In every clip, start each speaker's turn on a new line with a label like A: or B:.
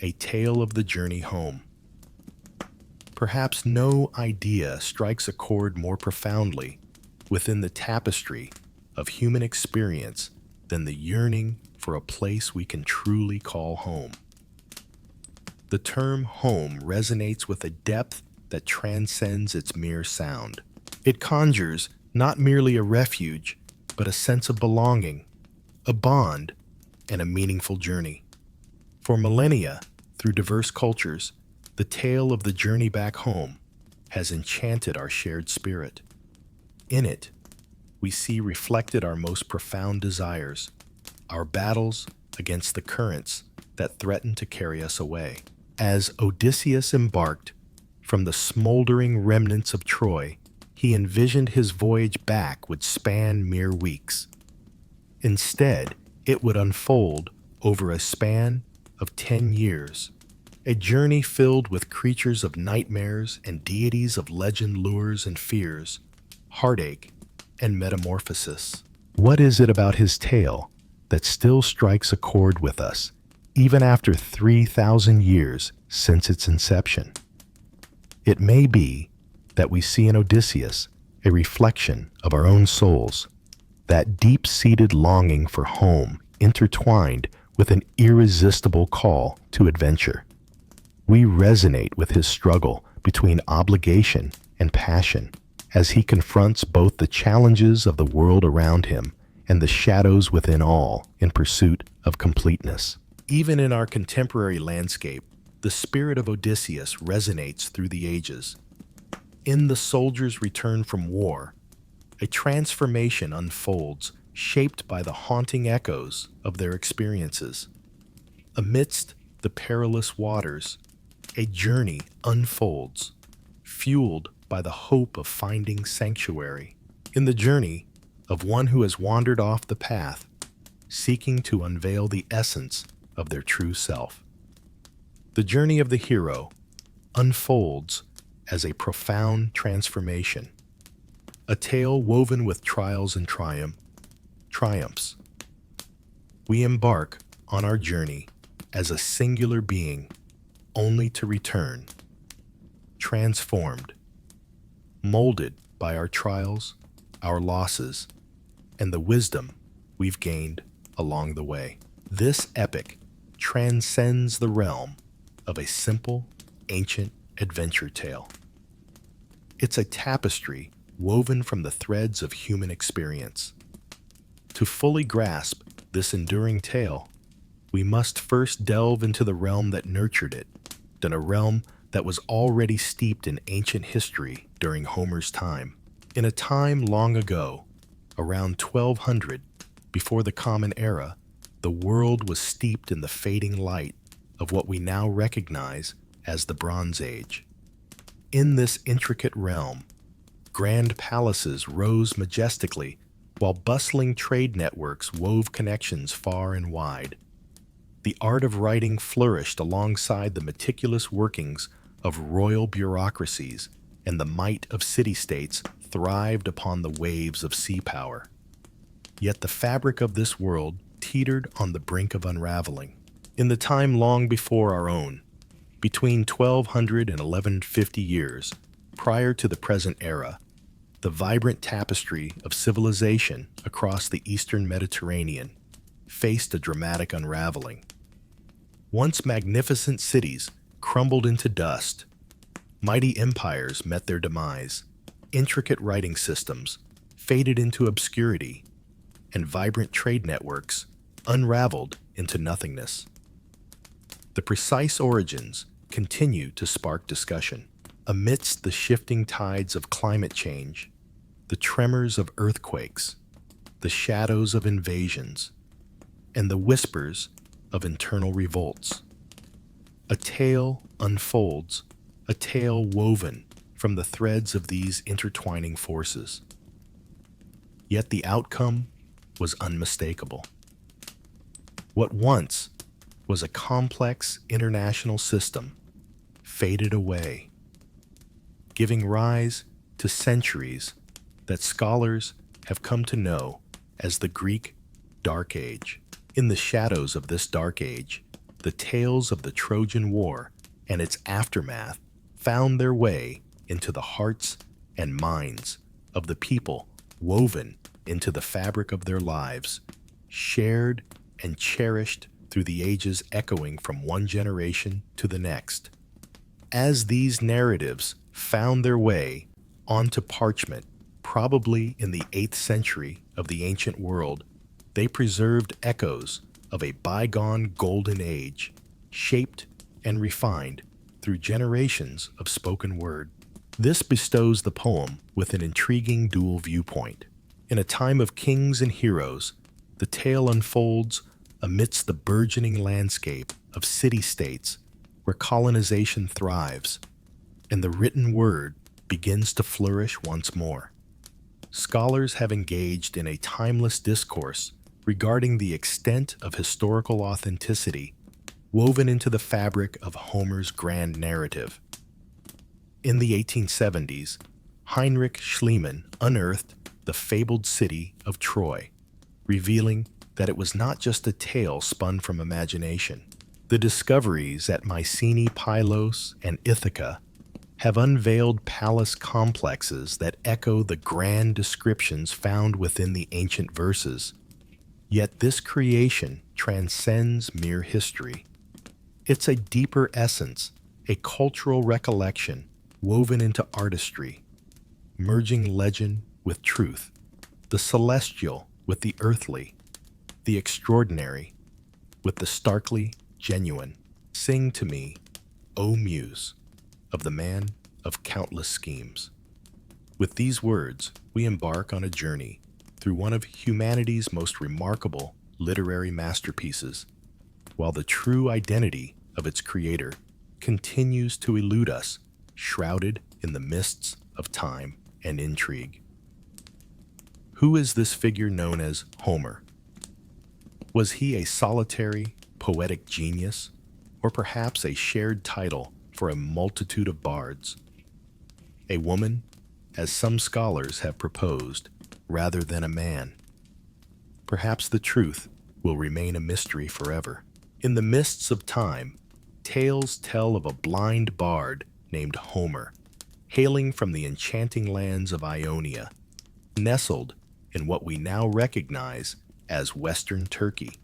A: A Tale of the Journey Home. Perhaps no idea strikes a chord more profoundly within the tapestry of human experience than the yearning for a place we can truly call home. The term home resonates with a depth that transcends its mere sound. It conjures not merely a refuge, but a sense of belonging, a bond, and a meaningful journey. For millennia, through diverse cultures, the tale of the journey back home has enchanted our shared spirit. In it, we see reflected our most profound desires, our battles against the currents that threaten to carry us away. As Odysseus embarked from the smoldering remnants of Troy, he envisioned his voyage back would span mere weeks. Instead, it would unfold over a span of 10 years, a journey filled with creatures of nightmares and deities of legend, lures and fears, heartache and metamorphosis. What is it about his tale that still strikes a chord with us, even after 3,000 years since its inception? It may be that we see in Odysseus a reflection of our own souls, that deep-seated longing for home intertwined with an irresistible call to adventure. We resonate with his struggle between obligation and passion as he confronts both the challenges of the world around him and the shadows within all in pursuit of completeness. Even in our contemporary landscape, the spirit of Odysseus resonates through the ages. In The Soldier's Return from War, a transformation unfolds shaped by the haunting echoes of their experiences. Amidst the perilous waters, a journey unfolds, fueled by the hope of finding sanctuary. In the journey of one who has wandered off the path, seeking to unveil the essence of their true self. The journey of the hero unfolds as a profound transformation, a tale woven with trials and triumphs. We embark on our journey as a singular being, only to return, transformed, molded by our trials, our losses, and the wisdom we've gained along the way. This epic transcends the realm of a simple, ancient adventure tale. It's a tapestry woven from the threads of human experience. To fully grasp this enduring tale, we must first delve into the realm that nurtured it, and a realm that was already steeped in ancient history during Homer's time. In a time long ago, around 1200, before the Common Era, the world was steeped in the fading light of what we now recognize as the Bronze Age. In this intricate realm, grand palaces rose majestically while bustling trade networks wove connections far and wide. The art of writing flourished alongside the meticulous workings of royal bureaucracies, and the might of city-states thrived upon the waves of sea power. Yet the fabric of this world teetered on the brink of unraveling. In the time long before our own, between 1200 and 1150 years prior to the present era, the vibrant tapestry of civilization across the eastern Mediterranean faced a dramatic unraveling. Once magnificent cities crumbled into dust, mighty empires met their demise, intricate writing systems faded into obscurity, and vibrant trade networks unraveled into nothingness. The precise origins continue to spark discussion. Amidst the shifting tides of climate change, the tremors of earthquakes, the shadows of invasions, and the whispers of internal revolts, a tale unfolds, a tale woven from the threads of these intertwining forces. Yet the outcome was unmistakable. What once was a complex international system faded away, giving rise to centuries that scholars have come to know as the Greek Dark Age. In the shadows of this Dark Age, the tales of the Trojan War and its aftermath found their way into the hearts and minds of the people, woven into the fabric of their lives, shared and cherished through the ages, echoing from one generation to the next. As these narratives found their way onto parchment, probably in the 8th century of the ancient world, they preserved echoes of a bygone golden age, shaped and refined through generations of spoken word. This bestows the poem with an intriguing dual viewpoint. In a time of kings and heroes, the tale unfolds amidst the burgeoning landscape of city-states where colonization thrives, and the written word begins to flourish once more. Scholars have engaged in a timeless discourse regarding the extent of historical authenticity woven into the fabric of Homer's grand narrative. In the 1870s, Heinrich Schliemann unearthed the fabled city of Troy, revealing that it was not just a tale spun from imagination. The discoveries at Mycenae, Pylos, and Ithaca have unveiled palace complexes that echo the grand descriptions found within the ancient verses. Yet this creation transcends mere history. It's a deeper essence, a cultural recollection woven into artistry, merging legend with truth, the celestial with the earthly, the extraordinary with the starkly genuine. Sing to me, O Muse, of the man of countless schemes. With these words, we embark on a journey through one of humanity's most remarkable literary masterpieces, while the true identity of its creator continues to elude us, shrouded in the mists of time and intrigue. Who is this figure known as Homer? Was he a solitary, poetic genius, or perhaps a shared title for a multitude of bards? A woman, as some scholars have proposed, rather than a man. Perhaps the truth will remain a mystery forever. In the mists of time, tales tell of a blind bard named Homer, hailing from the enchanting lands of Ionia, nestled in what we now recognize as Western Turkey.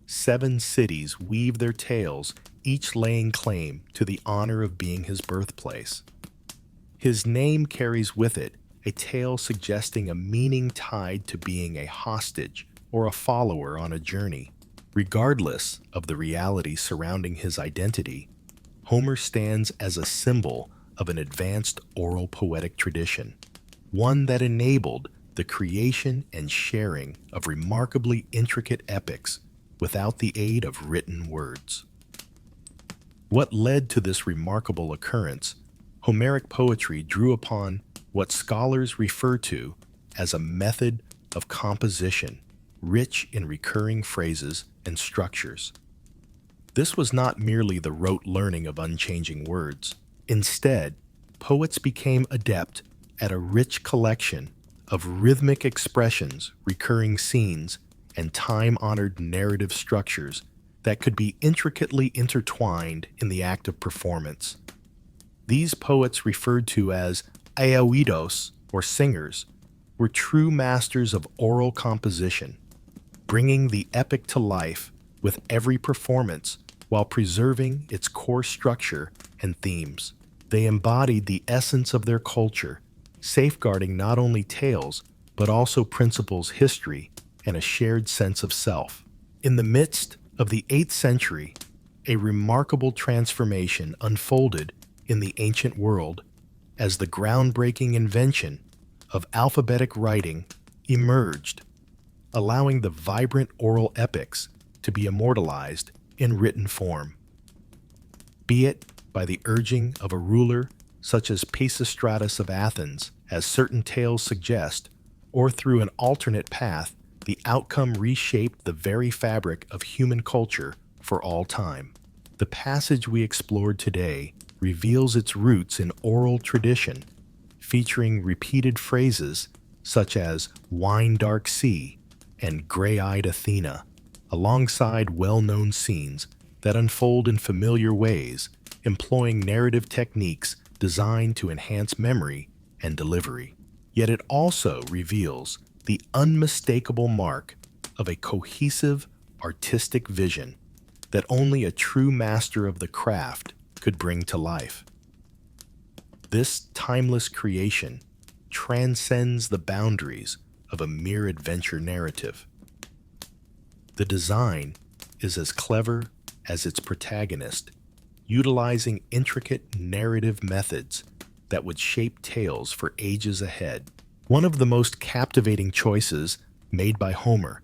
A: 7 cities weave their tales, each laying claim to the honor of being his birthplace. His name carries with it a tale suggesting a meaning tied to being a hostage or a follower on a journey. Regardless of the reality surrounding his identity, Homer stands as a symbol of an advanced oral poetic tradition, one that enabled the creation and sharing of remarkably intricate epics without the aid of written words. What led to this remarkable occurrence? Homeric poetry drew upon what scholars refer to as a method of composition, rich in recurring phrases and structures. This was not merely the rote learning of unchanging words. Instead, poets became adept at a rich collection of rhythmic expressions, recurring scenes, and time-honored narrative structures that could be intricately intertwined in the act of performance. These poets, referred to as aeoidos, or singers, were true masters of oral composition, bringing the epic to life with every performance while preserving its core structure and themes. They embodied the essence of their culture, safeguarding not only tales, but also principles, history, and a shared sense of self. In the midst of the 8th century, a remarkable transformation unfolded in the ancient world as the groundbreaking invention of alphabetic writing emerged, allowing the vibrant oral epics to be immortalized in written form. Be it by the urging of a ruler such as Pisistratus of Athens, as certain tales suggest, or through an alternate path, the outcome reshaped the very fabric of human culture for all time. The passage we explored today reveals its roots in oral tradition, featuring repeated phrases such as wine-dark sea and gray-eyed Athena, alongside well-known scenes that unfold in familiar ways, employing narrative techniques designed to enhance memory and delivery. Yet it also reveals the unmistakable mark of a cohesive artistic vision that only a true master of the craft could bring to life. This timeless creation transcends the boundaries of a mere adventure narrative. The design is as clever as its protagonist, utilizing intricate narrative methods that would shape tales for ages ahead. One of the most captivating choices made by Homer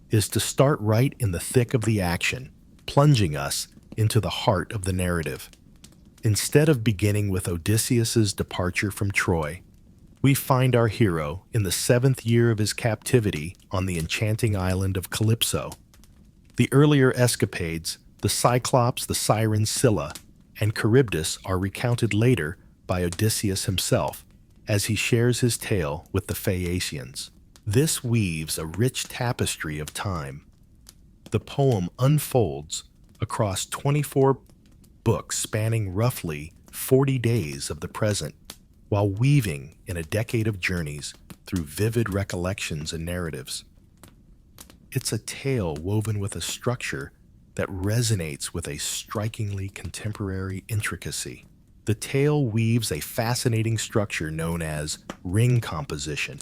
A: is to start right in the thick of the action, plunging us into the heart of the narrative. Instead of beginning with Odysseus's departure from Troy, we find our hero in the 7th year of his captivity on the enchanting island of Calypso. The earlier escapades, the Cyclops, the Siren Scylla, and Charybdis are recounted later by Odysseus himself as he shares his tale with the Phaeacians. This weaves a rich tapestry of time. The poem unfolds across 24 books spanning roughly 40 days of the present, while weaving in a decade of journeys through vivid recollections and narratives. It's a tale woven with a structure that resonates with a strikingly contemporary intricacy. The tale weaves a fascinating structure known as ring composition,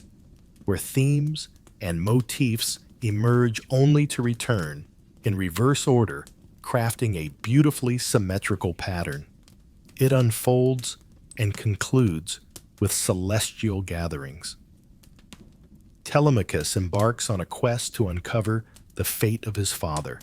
A: where themes and motifs emerge only to return in reverse order, crafting a beautifully symmetrical pattern. It unfolds and concludes with celestial gatherings. Telemachus embarks on a quest to uncover the fate of his father,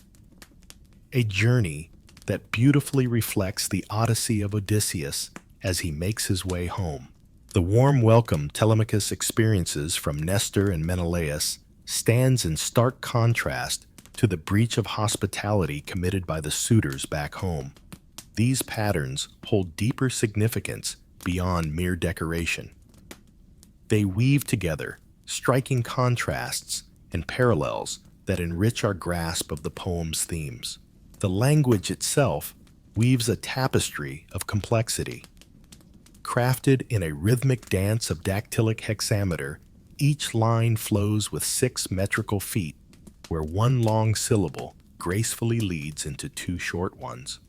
A: a journey that beautifully reflects the Odyssey of Odysseus as he makes his way home. The warm welcome Telemachus experiences from Nestor and Menelaus stands in stark contrast to the breach of hospitality committed by the suitors back home. These patterns hold deeper significance beyond mere decoration. They weave together striking contrasts and parallels that enrich our grasp of the poem's themes. The language itself weaves a tapestry of complexity. Crafted in a rhythmic dance of dactylic hexameter, each line flows with 6 metrical feet, where one long syllable gracefully leads into 2 short ones.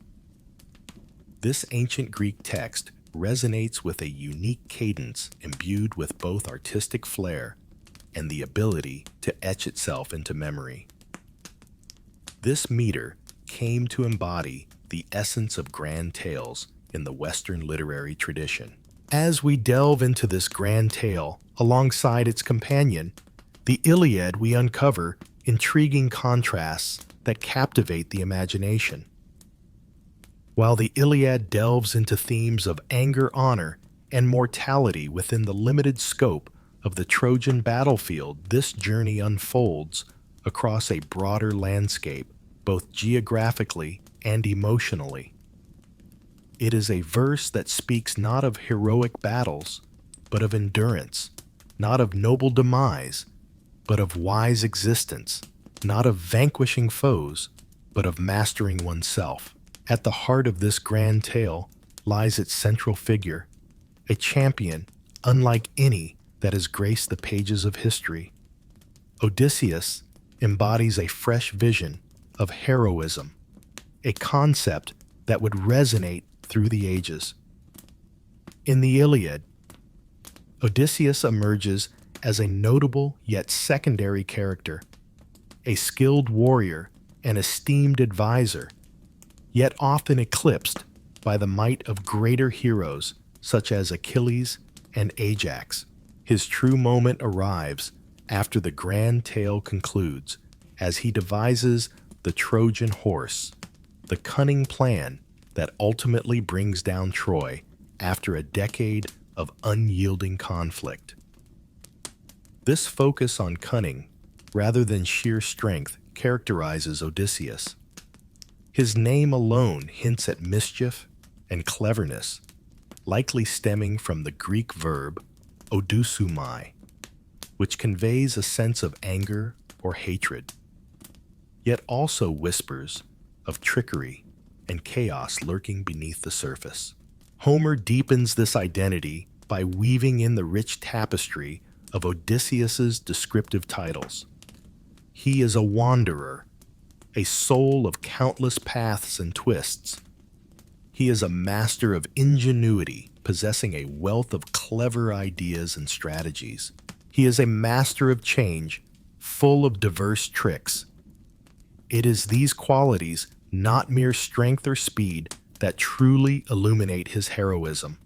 A: This ancient Greek text resonates with a unique cadence imbued with both artistic flair and the ability to etch itself into memory. This meter came to embody the essence of grand tales in the Western literary tradition. As we delve into this grand tale alongside its companion, the Iliad, we uncover intriguing contrasts that captivate the imagination. While the Iliad delves into themes of anger, honor, and mortality within the limited scope of the Trojan battlefield, this journey unfolds across a broader landscape, both geographically and emotionally. It is a verse that speaks not of heroic battles, but of endurance, not of noble demise, but of wise existence, not of vanquishing foes, but of mastering oneself. At the heart of this grand tale lies its central figure, a champion unlike any that has graced the pages of history. Odysseus embodies a fresh vision of heroism, a concept that would resonate through the ages. In the Iliad, Odysseus emerges as a notable yet secondary character, a skilled warrior and esteemed advisor, yet often eclipsed by the might of greater heroes such as Achilles and Ajax. His true moment arrives after the grand tale concludes, as he devises the Trojan horse, the cunning plan that ultimately brings down Troy after a decade of unyielding conflict. This focus on cunning, rather than sheer strength, characterizes Odysseus. His name alone hints at mischief and cleverness, likely stemming from the Greek verb odousumai, which conveys a sense of anger or hatred, yet also whispers of trickery and chaos lurking beneath the surface. Homer deepens this identity by weaving in the rich tapestry of Odysseus's descriptive titles. He is a wanderer, a soul of countless paths and twists. He is a master of ingenuity, possessing a wealth of clever ideas and strategies. He is a master of change, full of diverse tricks. It is these qualities, not mere strength or speed, that truly illuminate his heroism.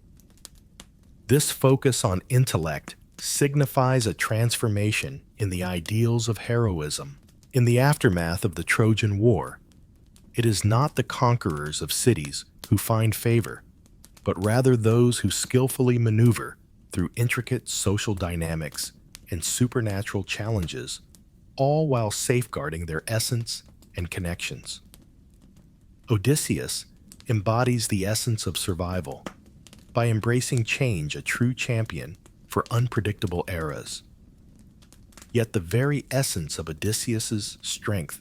A: This focus on intellect signifies a transformation in the ideals of heroism. In the aftermath of the Trojan War, it is not the conquerors of cities who find favor, but rather those who skillfully maneuver through intricate social dynamics and supernatural challenges, all while safeguarding their essence and connections. Odysseus embodies the essence of survival by embracing change, a true champion for unpredictable eras. Yet the very essence of Odysseus's strength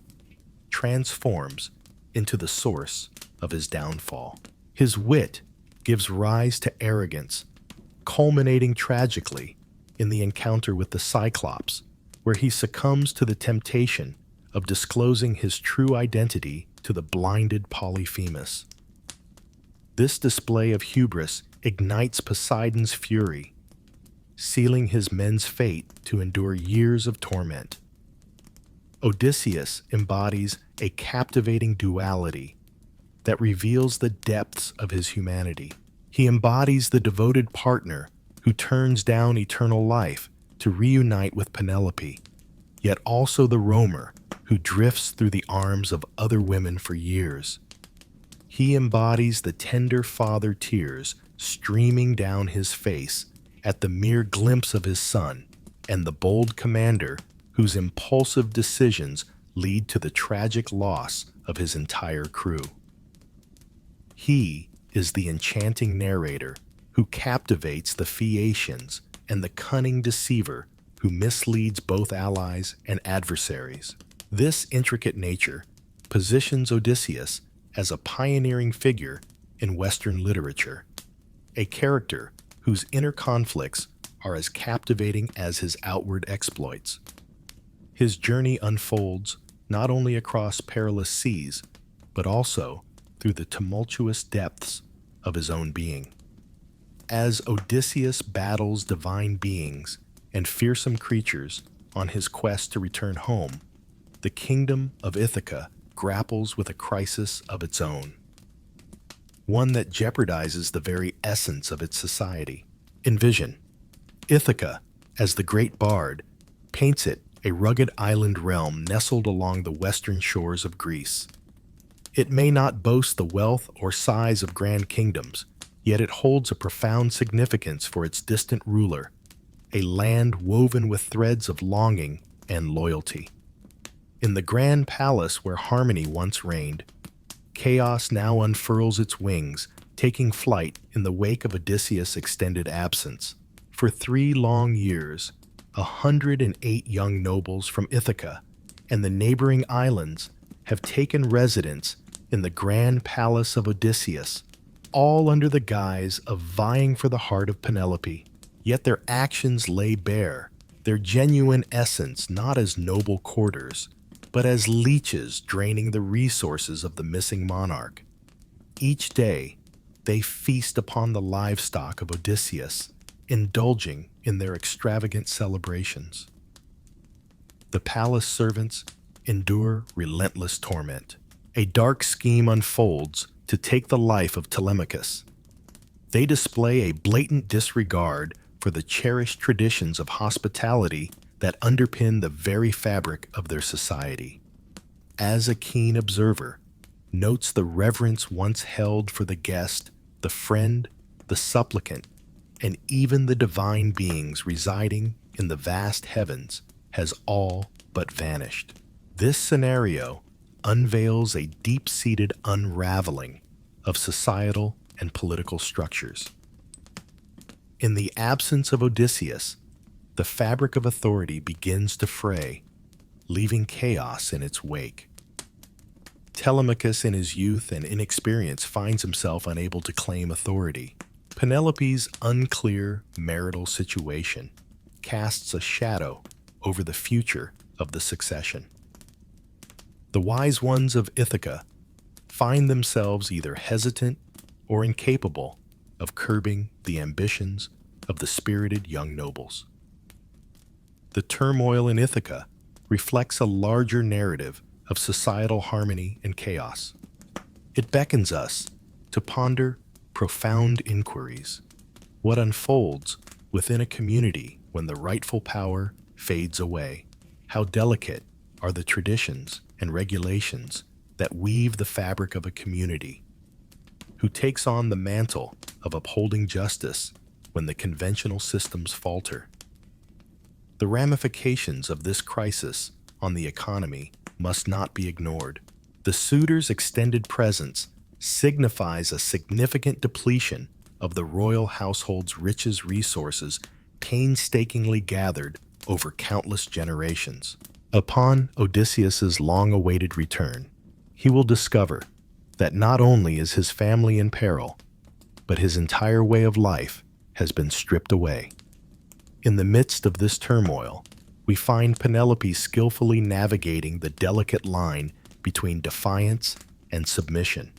A: transforms into the source of his downfall. His wit gives rise to arrogance, culminating tragically in the encounter with the Cyclops, where he succumbs to the temptation of disclosing his true identity to the blinded Polyphemus. This display of hubris ignites Poseidon's fury, sealing his men's fate to endure years of torment. Odysseus embodies a captivating duality that reveals the depths of his humanity. He embodies the devoted partner who turns down eternal life to reunite with Penelope, yet also the roamer who drifts through the arms of other women for years. He embodies the tender father tears streaming down his face at the mere glimpse of his son, and the bold commander whose impulsive decisions lead to the tragic loss of his entire crew. He is the enchanting narrator who captivates the Phaeacians and the cunning deceiver who misleads both allies and adversaries. This intricate nature positions Odysseus as a pioneering figure in Western literature, a character whose inner conflicts are as captivating as his outward exploits. His journey unfolds not only across perilous seas, but also through the tumultuous depths of his own being. As Odysseus battles divine beings and fearsome creatures on his quest to return home, the kingdom of Ithaca grapples with a crisis of its own, one that jeopardizes the very essence of its society. Envision Ithaca as the great bard paints it a rugged island realm nestled along the western shores of Greece. It may not boast the wealth or size of grand kingdoms, yet it holds a profound significance for its distant ruler, a land woven with threads of longing and loyalty. In the grand palace where harmony once reigned, chaos now unfurls its wings, taking flight in the wake of Odysseus' extended absence. For 3 long years, 108 young nobles from Ithaca and the neighboring islands have taken residence in the grand palace of Odysseus, all under the guise of vying for the heart of Penelope. Yet their actions lay bare their genuine essence not as noble courtiers, but as leeches draining the resources of the missing monarch. Each day, they feast upon the livestock of Odysseus, indulging in their extravagant celebrations. The palace servants endure relentless torment. A dark scheme unfolds to take the life of Telemachus. They display a blatant disregard for the cherished traditions of hospitality that underpin the very fabric of their society. As a keen observer notes the reverence once held for the guest, the friend, the supplicant, and even the divine beings residing in the vast heavens has all but vanished. This scenario unveils a deep-seated unraveling of societal and political structures. In the absence of Odysseus, the fabric of authority begins to fray, leaving chaos in its wake. Telemachus in his youth and inexperience finds himself unable to claim authority. Penelope's unclear marital situation casts a shadow over the future of the succession. The wise ones of Ithaca find themselves either hesitant or incapable of curbing the ambitions of the spirited young nobles. The turmoil in Ithaca reflects a larger narrative of societal harmony and chaos. It beckons us to ponder profound inquiries. What unfolds within a community when the rightful power fades away? How delicate are the traditions and regulations that weave the fabric of a community? Who takes on the mantle of upholding justice when the conventional systems falter? The ramifications of this crisis on the economy must not be ignored. The suitor's extended presence signifies a significant depletion of the royal household's richest resources painstakingly gathered over countless generations. Upon Odysseus's long-awaited return, he will discover that not only is his family in peril, but his entire way of life has been stripped away. In the midst of this turmoil, we find Penelope skillfully navigating the delicate line between defiance and submission.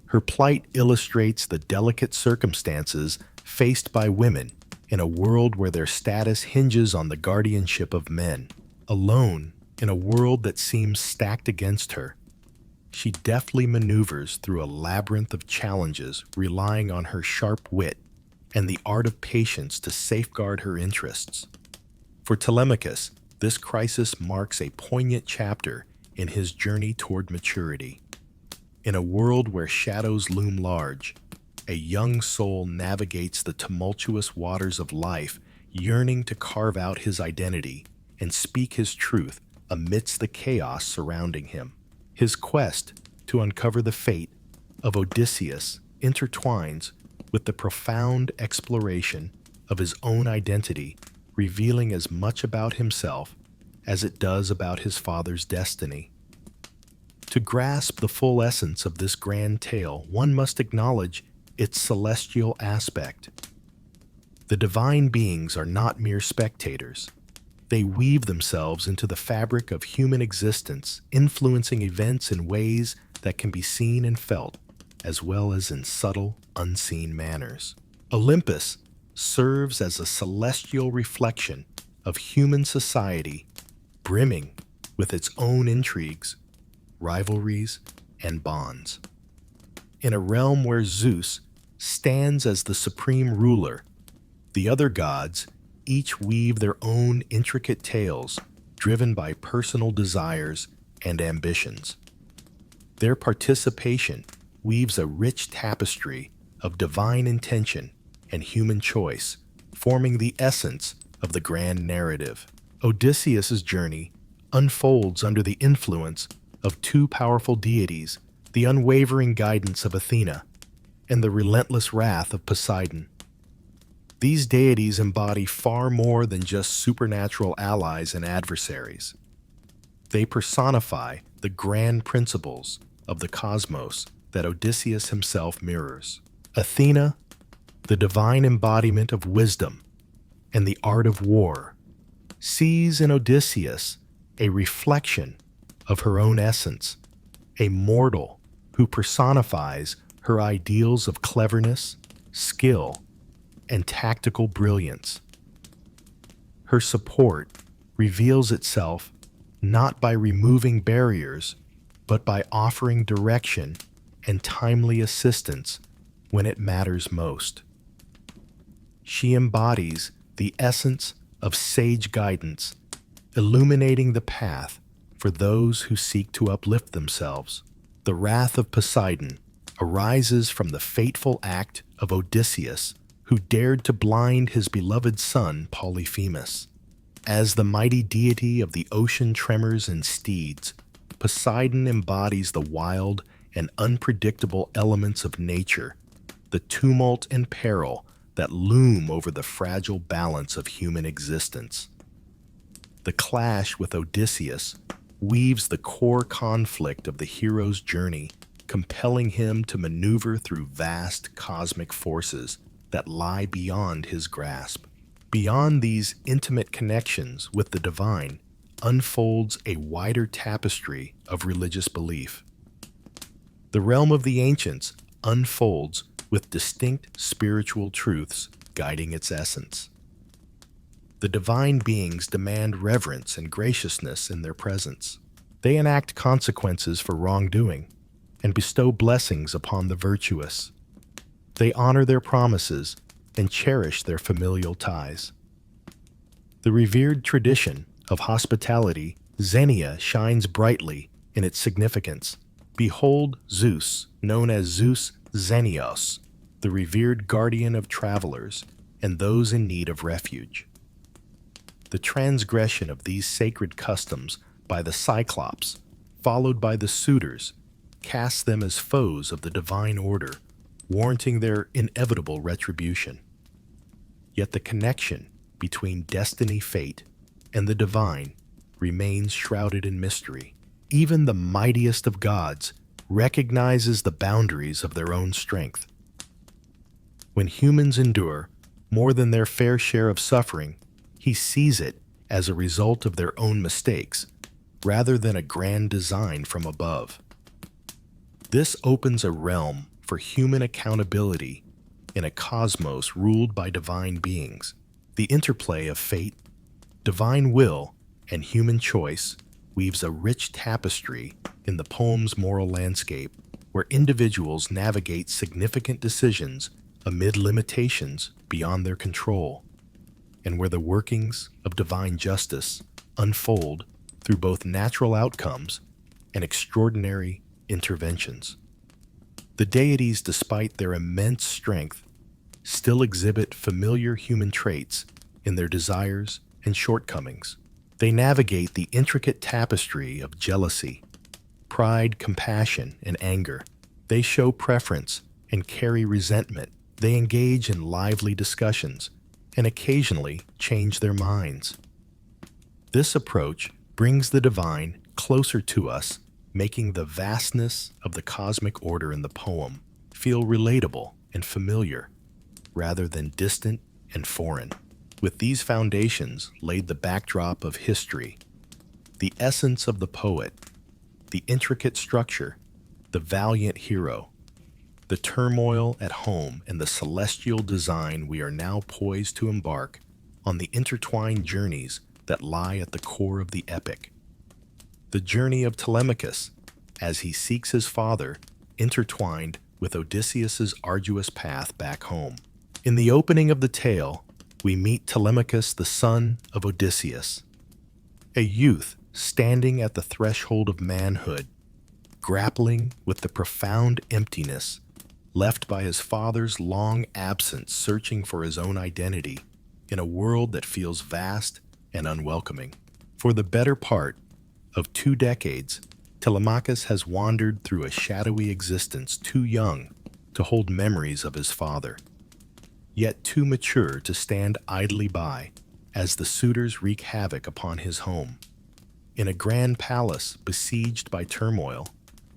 A: Her plight illustrates the delicate circumstances faced by women in a world where their status hinges on the guardianship of men. Alone, in a world that seems stacked against her, she deftly maneuvers through a labyrinth of challenges, relying on her sharp wit and the art of patience to safeguard her interests. For Telemachus, this crisis marks a poignant chapter in his journey toward maturity. In a world where shadows loom large, a young soul navigates the tumultuous waters of life, yearning to carve out his identity and speak his truth amidst the chaos surrounding him. His quest to uncover the fate of Odysseus intertwines with the profound exploration of his own identity, revealing as much about himself as it does about his father's destiny. To grasp the full essence of this grand tale, one must acknowledge its celestial aspect. The divine beings are not mere spectators. They weave themselves into the fabric of human existence, influencing events in ways that can be seen and felt, as well as in subtle, unseen manners. Olympus serves as a celestial reflection of human society, brimming with its own intrigues, rivalries, and bonds. In a realm where Zeus stands as the supreme ruler, the other gods each weave their own intricate tales, driven by personal desires and ambitions. Their participation weaves a rich tapestry of divine intention and human choice, forming the essence of the grand narrative. Odysseus's journey unfolds under the influence of two powerful deities, the unwavering guidance of Athena and the relentless wrath of Poseidon. These deities embody far more than just supernatural allies and adversaries. They personify the grand principles of the cosmos that Odysseus himself mirrors. Athena, the divine embodiment of wisdom and the art of war, sees in Odysseus a reflection of her own essence, a mortal who personifies her ideals of cleverness, skill, and tactical brilliance. Her support reveals itself not by removing barriers, but by offering direction and timely assistance when it matters most. She embodies the essence of sage guidance, illuminating the path for those who seek to uplift themselves. The wrath of Poseidon arises from the fateful act of Odysseus, who dared to blind his beloved son Polyphemus. As the mighty deity of the ocean tremors and steeds, Poseidon embodies the wild and unpredictable elements of nature, the tumult and peril that loom over the fragile balance of human existence. The clash with Odysseus weaves the core conflict of the hero's journey, compelling him to maneuver through vast cosmic forces that lie beyond his grasp. Beyond these intimate connections with the divine unfolds a wider tapestry of religious belief. The realm of the ancients unfolds with distinct spiritual truths guiding its essence. The divine beings demand reverence and graciousness in their presence. They enact consequences for wrongdoing and bestow blessings upon the virtuous. They honor their promises and cherish their familial ties. The revered tradition of hospitality, Xenia, shines brightly in its significance. Behold Zeus, known as Zeus Xenios, the revered guardian of travelers and those in need of refuge. The transgression of these sacred customs by the Cyclops, followed by the suitors, casts them as foes of the divine order, warranting their inevitable retribution. Yet the connection between destiny, fate, and the divine remains shrouded in mystery. Even the mightiest of gods recognizes the boundaries of their own strength. When humans endure more than their fair share of suffering, he sees it as a result of their own mistakes, rather than a grand design from above. This opens a realm for human accountability in a cosmos ruled by divine beings. The interplay of fate, divine will, and human choice weaves a rich tapestry in the poem's moral landscape, where individuals navigate significant decisions amid limitations beyond their control, and where the workings of divine justice unfold through both natural outcomes and extraordinary interventions. The deities, despite their immense strength, still exhibit familiar human traits in their desires and shortcomings. They navigate the intricate tapestry of jealousy, pride, compassion, and anger. They show preference and carry resentment. They engage in lively discussions and occasionally change their minds. This approach brings the divine closer to us, making the vastness of the cosmic order in the poem feel relatable and familiar, rather than distant and foreign. With these foundations laid the backdrop of history, the essence of the poet, the intricate structure, the valiant hero, the turmoil at home, and the celestial design, we are now poised to embark on the intertwined journeys that lie at the core of the epic. The journey of Telemachus, as he seeks his father, intertwined with Odysseus's arduous path back home. In the opening of the tale, we meet Telemachus, the son of Odysseus, a youth standing at the threshold of manhood, grappling with the profound emptiness left by his father's long absence, searching for his own identity in a world that feels vast and unwelcoming. For the better part of 2 decades, Telemachus has wandered through a shadowy existence, too young to hold memories of his father, yet too mature to stand idly by as the suitors wreak havoc upon his home. In a grand palace besieged by turmoil,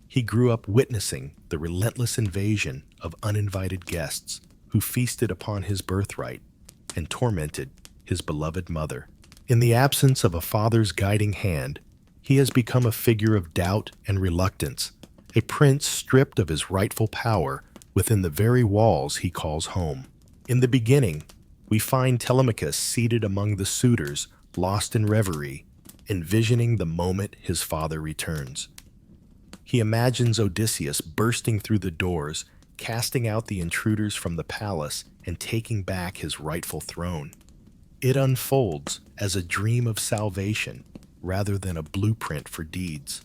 A: he grew up witnessing the relentless invasion of uninvited guests who feasted upon his birthright and tormented his beloved mother. In the absence of a father's guiding hand, he has become a figure of doubt and reluctance, a prince stripped of his rightful power within the very walls he calls home. In the beginning, we find Telemachus seated among the suitors, lost in reverie, envisioning the moment his father returns. He imagines Odysseus bursting through the doors, casting out the intruders from the palace, and taking back his rightful throne. It unfolds as a dream of salvation rather than a blueprint for deeds.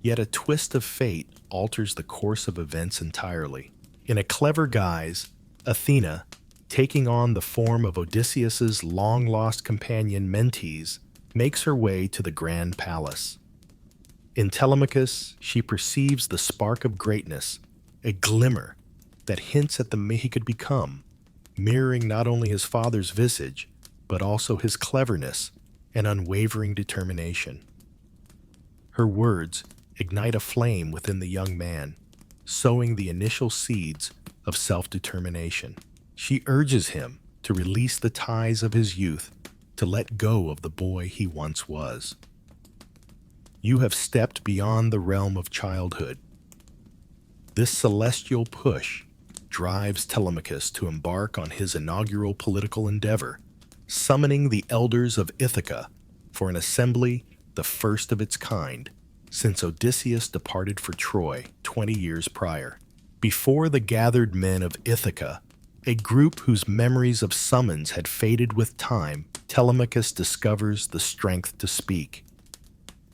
A: Yet a twist of fate alters the course of events entirely. In a clever guise, Athena, taking on the form of Odysseus's long-lost companion Mentes, makes her way to the grand palace. In Telemachus, she perceives the spark of greatness, a glimmer that hints at the man he could become, mirroring not only his father's visage, but also his cleverness and unwavering determination. Her words ignite a flame within the young man, sowing the initial seeds of self-determination. She urges him to release the ties of his youth, to let go of the boy he once was. You have stepped beyond the realm of childhood. This celestial push drives Telemachus to embark on his inaugural political endeavor, summoning the elders of Ithaca for an assembly the first of its kind since Odysseus departed for Troy 20 years prior. Before the gathered men of Ithaca, a group whose memories of summons had faded with time, Telemachus discovers the strength to speak.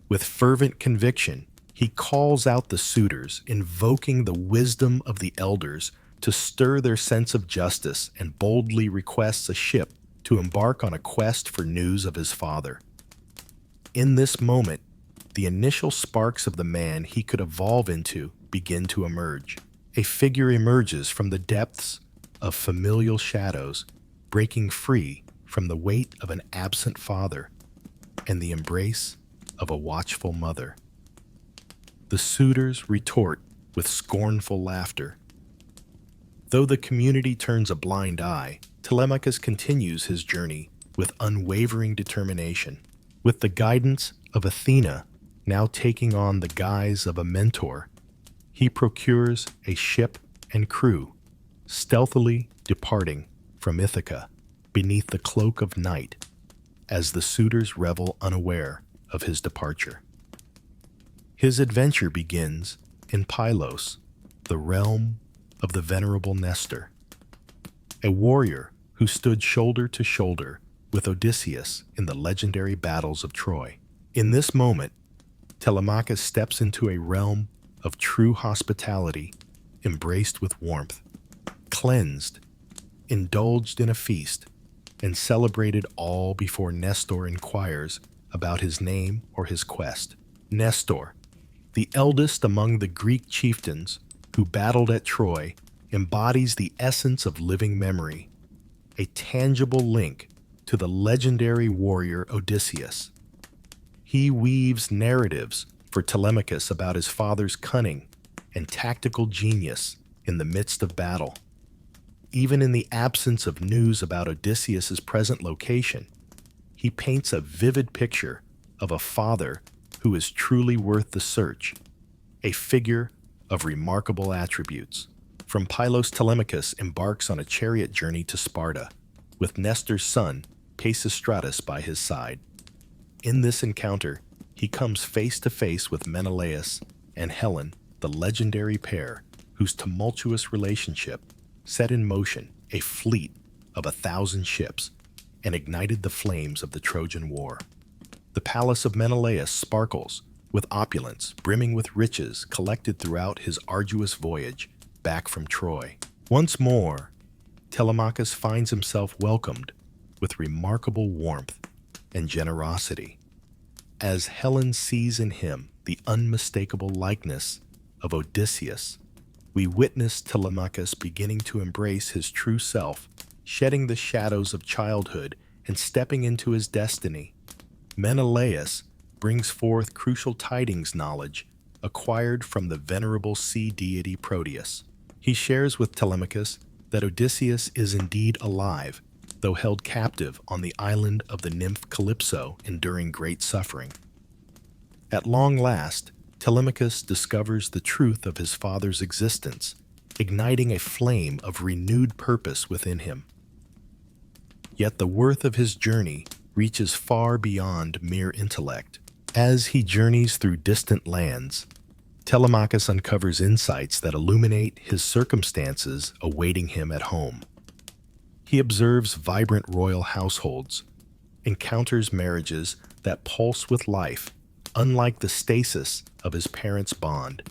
A: With fervent conviction, he calls out the suitors, invoking the wisdom of the elders to stir their sense of justice, and boldly requests a ship to embark on a quest for news of his father. In this moment, the initial sparks of the man he could evolve into begin to emerge. A figure emerges from the depths of familial shadows, breaking free from the weight of an absent father and the embrace of a watchful mother. The suitors retort with scornful laughter. Though the community turns a blind eye, Telemachus continues his journey with unwavering determination. With the guidance of Athena now taking on the guise of a mentor, he procures a ship and crew, stealthily departing from Ithaca beneath the cloak of night as the suitors revel unaware of his departure. His adventure begins in Pylos, the realm of the venerable Nestor, a warrior who stood shoulder to shoulder with Odysseus in the legendary battles of Troy. In this moment, Telemachus steps into a realm of true hospitality, embraced with warmth, cleansed, indulged in a feast, and celebrated all before Nestor inquires about his name or his quest. Nestor, the eldest among the Greek chieftains who battled at Troy, embodies the essence of living memory, a tangible link to the legendary warrior Odysseus. He weaves narratives for Telemachus about his father's cunning and tactical genius in the midst of battle. Even in the absence of news about Odysseus's present location, he paints a vivid picture of a father who is truly worth the search, a figure of remarkable attributes. From Pylos, Telemachus embarks on a chariot journey to Sparta, with Nestor's son, Pisistratus, by his side. In this encounter, he comes face to face with Menelaus and Helen, the legendary pair whose tumultuous relationship set in motion a fleet of 1,000 ships and ignited the flames of the Trojan War. The palace of Menelaus sparkles with opulence, brimming with riches collected throughout his arduous voyage back from Troy. Once more, Telemachus finds himself welcomed with remarkable warmth and generosity. As Helen sees in him the unmistakable likeness of Odysseus, we witness Telemachus beginning to embrace his true self, shedding the shadows of childhood and stepping into his destiny. Menelaus brings forth crucial tidings knowledge acquired from the venerable sea deity Proteus. He shares with Telemachus that Odysseus is indeed alive, though held captive on the island of the nymph Calypso, enduring great suffering. At long last, Telemachus discovers the truth of his father's existence, igniting a flame of renewed purpose within him. Yet the worth of his journey reaches far beyond mere intellect. As he journeys through distant lands, Telemachus uncovers insights that illuminate his circumstances awaiting him at home. He observes vibrant royal households, encounters marriages that pulse with life, unlike the stasis of his parents' bond,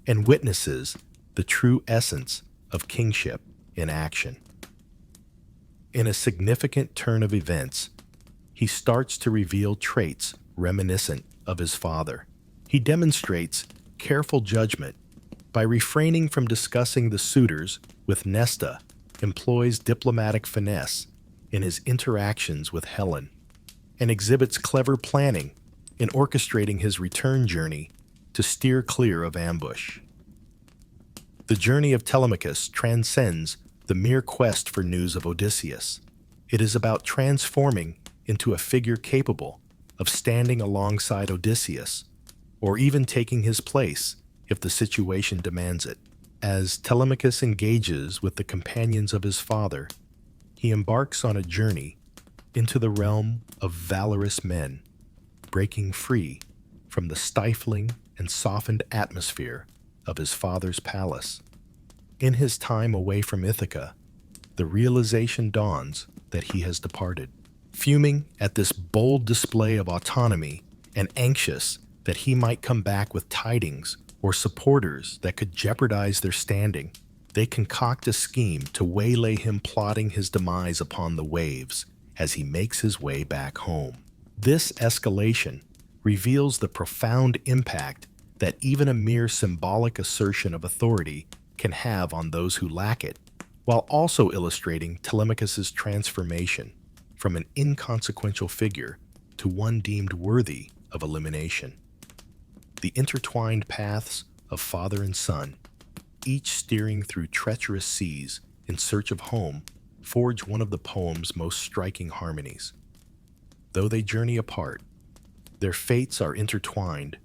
A: and witnesses the true essence of kingship in action. In a significant turn of events, he starts to reveal traits reminiscent of his father. He demonstrates careful judgment by refraining from discussing the suitors with Nesta, employs diplomatic finesse in his interactions with Helen, and exhibits clever planning in orchestrating his return journey to steer clear of ambush. The journey of Telemachus transcends the mere quest for news of Odysseus. It is about transforming into a figure capable of standing alongside Odysseus, or even taking his place if the situation demands it. As Telemachus engages with the companions of his father, he embarks on a journey into the realm of valorous men, breaking free from the stifling and softened atmosphere of his father's palace. In his time away from Ithaca, the realization dawns that he has departed. Fuming at this bold display of autonomy and anxious that he might come back with tidings or supporters that could jeopardize their standing, they concoct a scheme to waylay him, plotting his demise upon the waves as he makes his way back home. This escalation reveals the profound impact that even a mere symbolic assertion of authority can have on those who lack it, while also illustrating Telemachus's transformation from an inconsequential figure to one deemed worthy of elimination. The intertwined paths of father and son, each steering through treacherous seas in search of home, forge one of the poem's most striking harmonies. Though they journey apart, their fates are intertwined,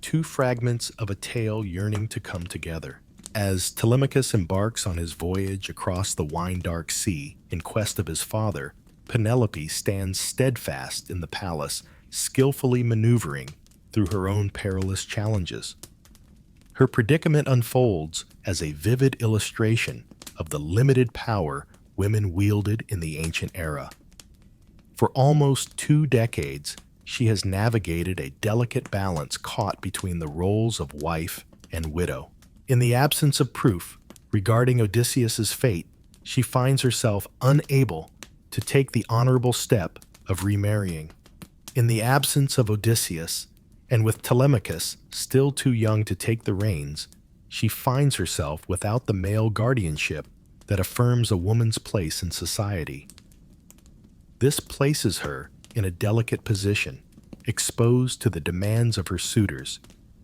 A: two fragments of a tale yearning to come together. As Telemachus embarks on his voyage across the wine-dark sea in quest of his father, Penelope stands steadfast in the palace, skillfully maneuvering through her own perilous challenges. Her predicament unfolds as a vivid illustration of the limited power women wielded in the ancient era. For almost 2 decades, she has navigated a delicate balance caught between the roles of wife and widow. In the absence of proof regarding Odysseus's fate, she finds herself unable to take the honorable step of remarrying. In the absence of Odysseus, and with Telemachus still too young to take the reins, she finds herself without the male guardianship that affirms a woman's place in society. This places her in a delicate position, exposed to the demands of her suitors,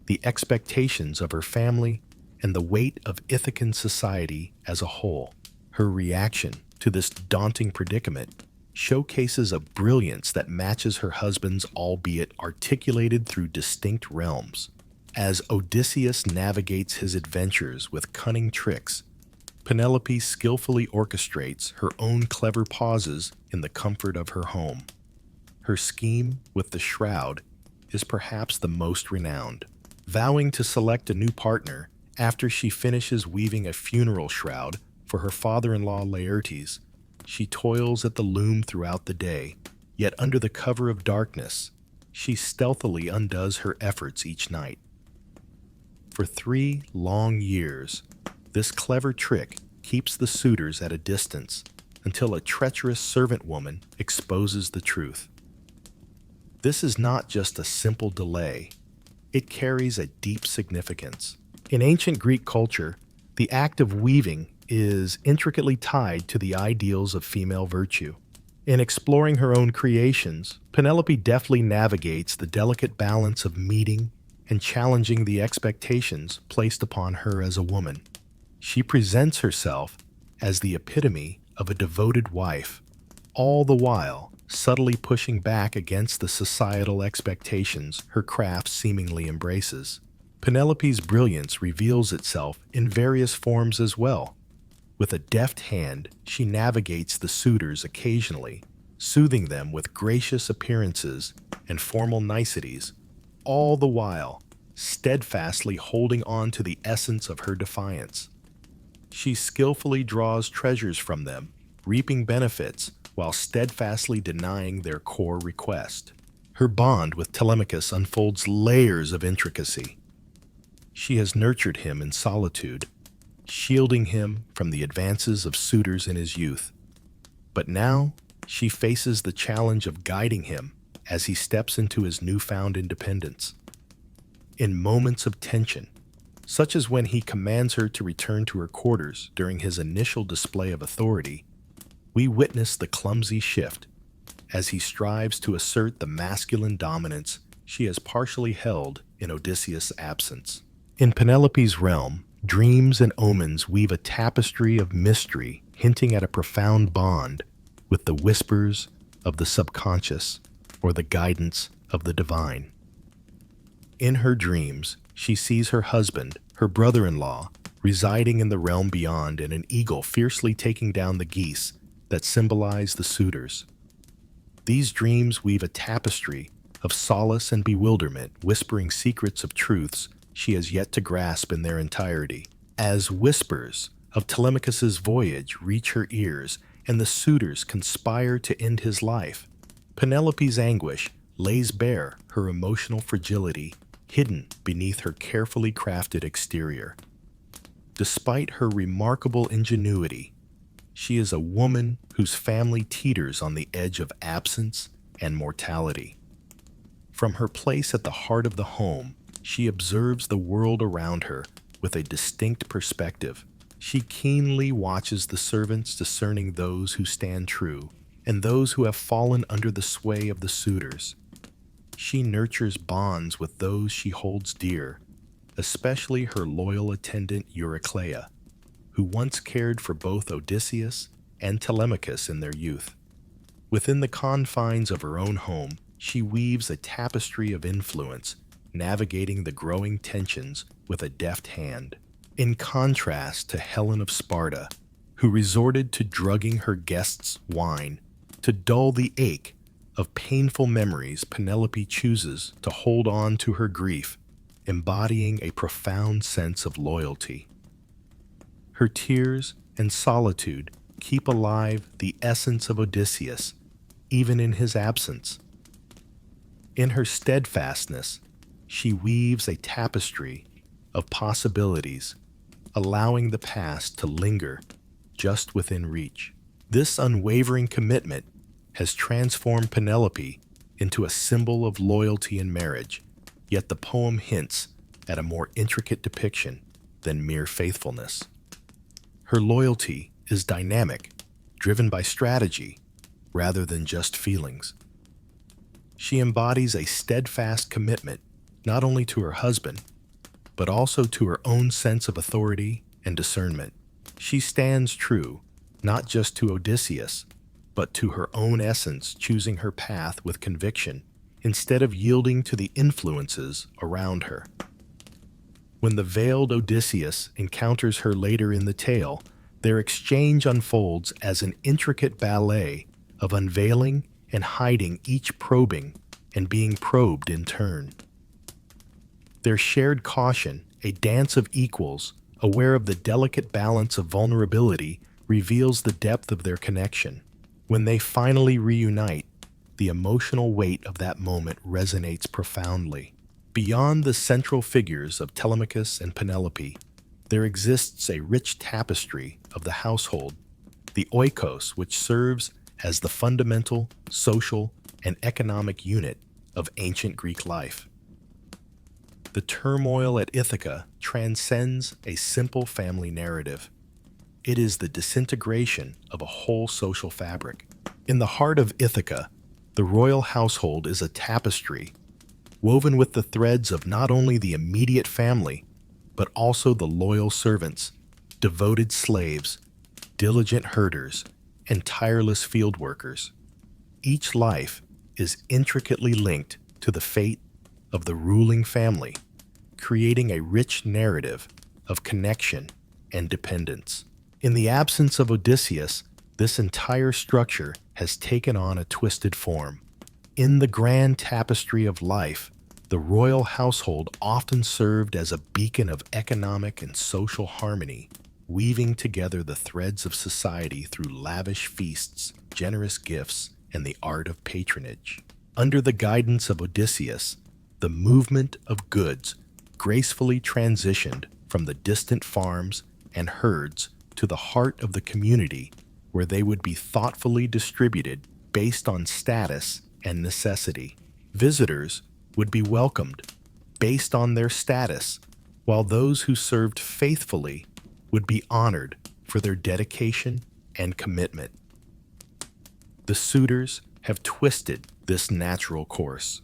A: the expectations of her family, and the weight of Ithacan society as a whole. Her reaction to this daunting predicament showcases a brilliance that matches her husband's, albeit articulated through distinct realms. As Odysseus navigates his adventures with cunning tricks, Penelope skillfully orchestrates her own clever pauses in the comfort of her home. Her scheme with the shroud is perhaps the most renowned. Vowing to select a new partner after she finishes weaving a funeral shroud for her father-in-law Laertes, she toils at the loom throughout the day, yet under the cover of darkness, she stealthily undoes her efforts each night. For 3 long years, this clever trick keeps the suitors at a distance until a treacherous servant woman exposes the truth. This is not just a simple delay, it carries a deep significance. In ancient Greek culture, the act of weaving is intricately tied to the ideals of female virtue. In exploring her own creations, Penelope deftly navigates the delicate balance of meeting and challenging the expectations placed upon her as a woman. She presents herself as the epitome of a devoted wife, all the while subtly pushing back against the societal expectations her craft seemingly embraces. Penelope's brilliance reveals itself in various forms as well. With a deft hand, she navigates the suitors occasionally, soothing them with gracious appearances and formal niceties, all the while steadfastly holding on to the essence of her defiance. She skillfully draws treasures from them, reaping benefits while steadfastly denying their core request. Her bond with Telemachus unfolds layers of intricacy. She has nurtured him in solitude, shielding him from the advances of suitors in his youth. But now, she faces the challenge of guiding him as he steps into his newfound independence. In moments of tension, such as when he commands her to return to her quarters during his initial display of authority, we witness the clumsy shift as he strives to assert the masculine dominance she has partially held in Odysseus' absence. In Penelope's realm, dreams and omens weave a tapestry of mystery hinting at a profound bond with the whispers of the subconscious or the guidance of the divine. In her dreams, she sees her husband, her brother-in-law, residing in the realm beyond and an eagle fiercely taking down the geese that symbolize the suitors. These dreams weave a tapestry of solace and bewilderment, whispering secrets of truths she has yet to grasp in their entirety. As whispers of Telemachus's voyage reach her ears and the suitors conspire to end his life, Penelope's anguish lays bare her emotional fragility hidden beneath her carefully crafted exterior. Despite her remarkable ingenuity, she is a woman whose family teeters on the edge of absence and mortality. From her place at the heart of the home, she observes the world around her with a distinct perspective. She keenly watches the servants, discerning those who stand true and those who have fallen under the sway of the suitors. She nurtures bonds with those she holds dear, especially her loyal attendant Eurycleia, who once cared for both Odysseus and Telemachus in their youth. Within the confines of her own home, she weaves a tapestry of influence, navigating the growing tensions with a deft hand. In contrast to Helen of Sparta, who resorted to drugging her guests' wine to dull the ache of painful memories, Penelope chooses to hold on to her grief, embodying a profound sense of loyalty. Her tears and solitude keep alive the essence of Odysseus, even in his absence. In her steadfastness, she weaves a tapestry of possibilities, allowing the past to linger just within reach. This unwavering commitment has transformed Penelope into a symbol of loyalty in marriage, yet the poem hints at a more intricate depiction than mere faithfulness. Her loyalty is dynamic, driven by strategy rather than just feelings. She embodies a steadfast commitment not only to her husband, but also to her own sense of authority and discernment. She stands true not just to Odysseus, but to her own essence, choosing her path with conviction instead of yielding to the influences around her. When the veiled Odysseus encounters her later in the tale, their exchange unfolds as an intricate ballet of unveiling and hiding, each probing and being probed in turn. Their shared caution, a dance of equals, aware of the delicate balance of vulnerability, reveals the depth of their connection. When they finally reunite, the emotional weight of that moment resonates profoundly. Beyond the central figures of Telemachus and Penelope, there exists a rich tapestry of the household, the oikos, which serves as the fundamental social and economic unit of ancient Greek life. The turmoil at Ithaca transcends a simple family narrative. It is the disintegration of a whole social fabric. In the heart of Ithaca, the royal household is a tapestry woven with the threads of not only the immediate family, but also the loyal servants, devoted slaves, diligent herders, and tireless field workers. Each life is intricately linked to the fate of the ruling family, creating a rich narrative of connection and dependence. In the absence of Odysseus, this entire structure has taken on a twisted form. In the grand tapestry of life, the royal household often served as a beacon of economic and social harmony, weaving together the threads of society through lavish feasts, generous gifts, and the art of patronage. Under the guidance of Odysseus, the movement of goods gracefully transitioned from the distant farms and herds to the heart of the community, where they would be thoughtfully distributed based on status and necessity. Visitors would be welcomed based on their status, while those who served faithfully would be honored for their dedication and commitment. The suitors have twisted this natural course.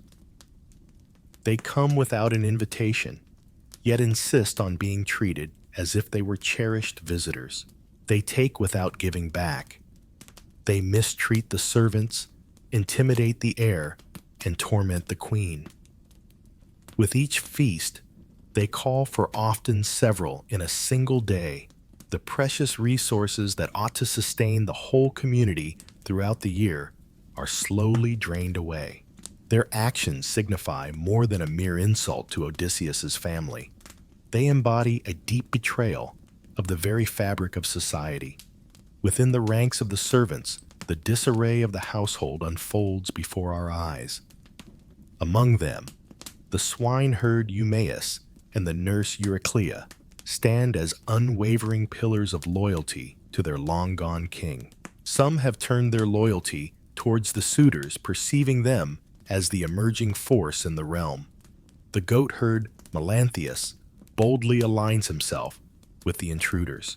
A: They come without an invitation, yet insist on being treated as if they were cherished visitors. They take without giving back. They mistreat the servants, intimidate the heir, and torment the queen. With each feast, they call for often several in a single day. The precious resources that ought to sustain the whole community throughout the year are slowly drained away. Their actions signify more than a mere insult to Odysseus's family. They embody a deep betrayal of the very fabric of society. Within the ranks of the servants, the disarray of the household unfolds before our eyes. Among them, the swineherd Eumaeus and the nurse Euryclea stand as unwavering pillars of loyalty to their long-gone king. Some have turned their loyalty towards the suitors, perceiving them as the emerging force in the realm. The goatherd Melanthius boldly aligns himself with the intruders.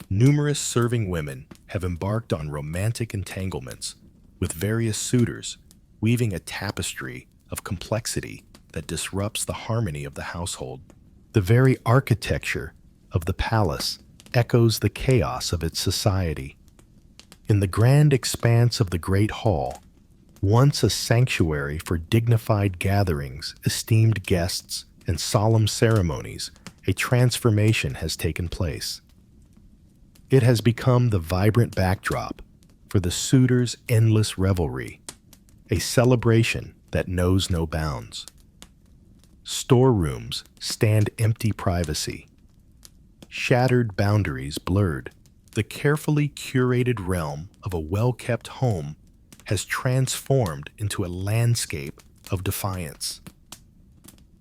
A: Numerous serving women have embarked on romantic entanglements with various suitors, weaving a tapestry of complexity that disrupts the harmony of the household. The very architecture of the palace echoes the chaos of its society. In the grand expanse of the great hall, once a sanctuary for dignified gatherings, esteemed guests, and solemn ceremonies, a transformation has taken place. It has become the vibrant backdrop for the suitors' endless revelry, a celebration that knows no bounds. Storerooms stand empty privacy. Shattered boundaries blurred. The carefully curated realm of a well-kept home has transformed into a landscape of defiance.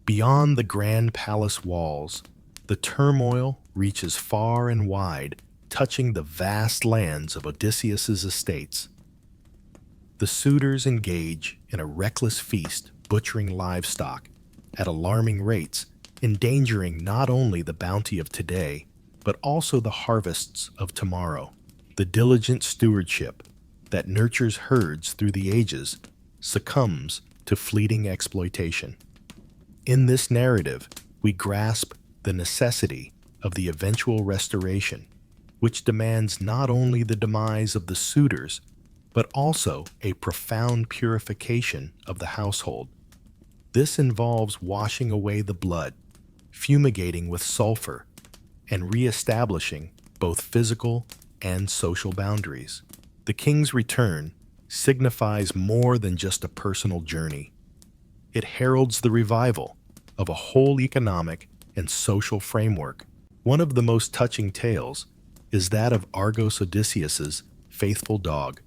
A: Beyond the grand palace walls, the turmoil reaches far and wide, touching the vast lands of Odysseus's estates. The suitors engage in a reckless feast, butchering livestock at alarming rates, endangering not only the bounty of today, but also the harvests of tomorrow. The diligent stewardship that nurtures herds through the ages succumbs to fleeting exploitation. In this narrative, we grasp the necessity of the eventual restoration, which demands not only the demise of the suitors, but also a profound purification of the household. This involves washing away the blood, fumigating with sulfur, and re-establishing both physical and social boundaries. The king's return signifies more than just a personal journey. It heralds the revival of a whole economic and social framework. One of the most touching tales is that of Argos Odysseus's faithful dog,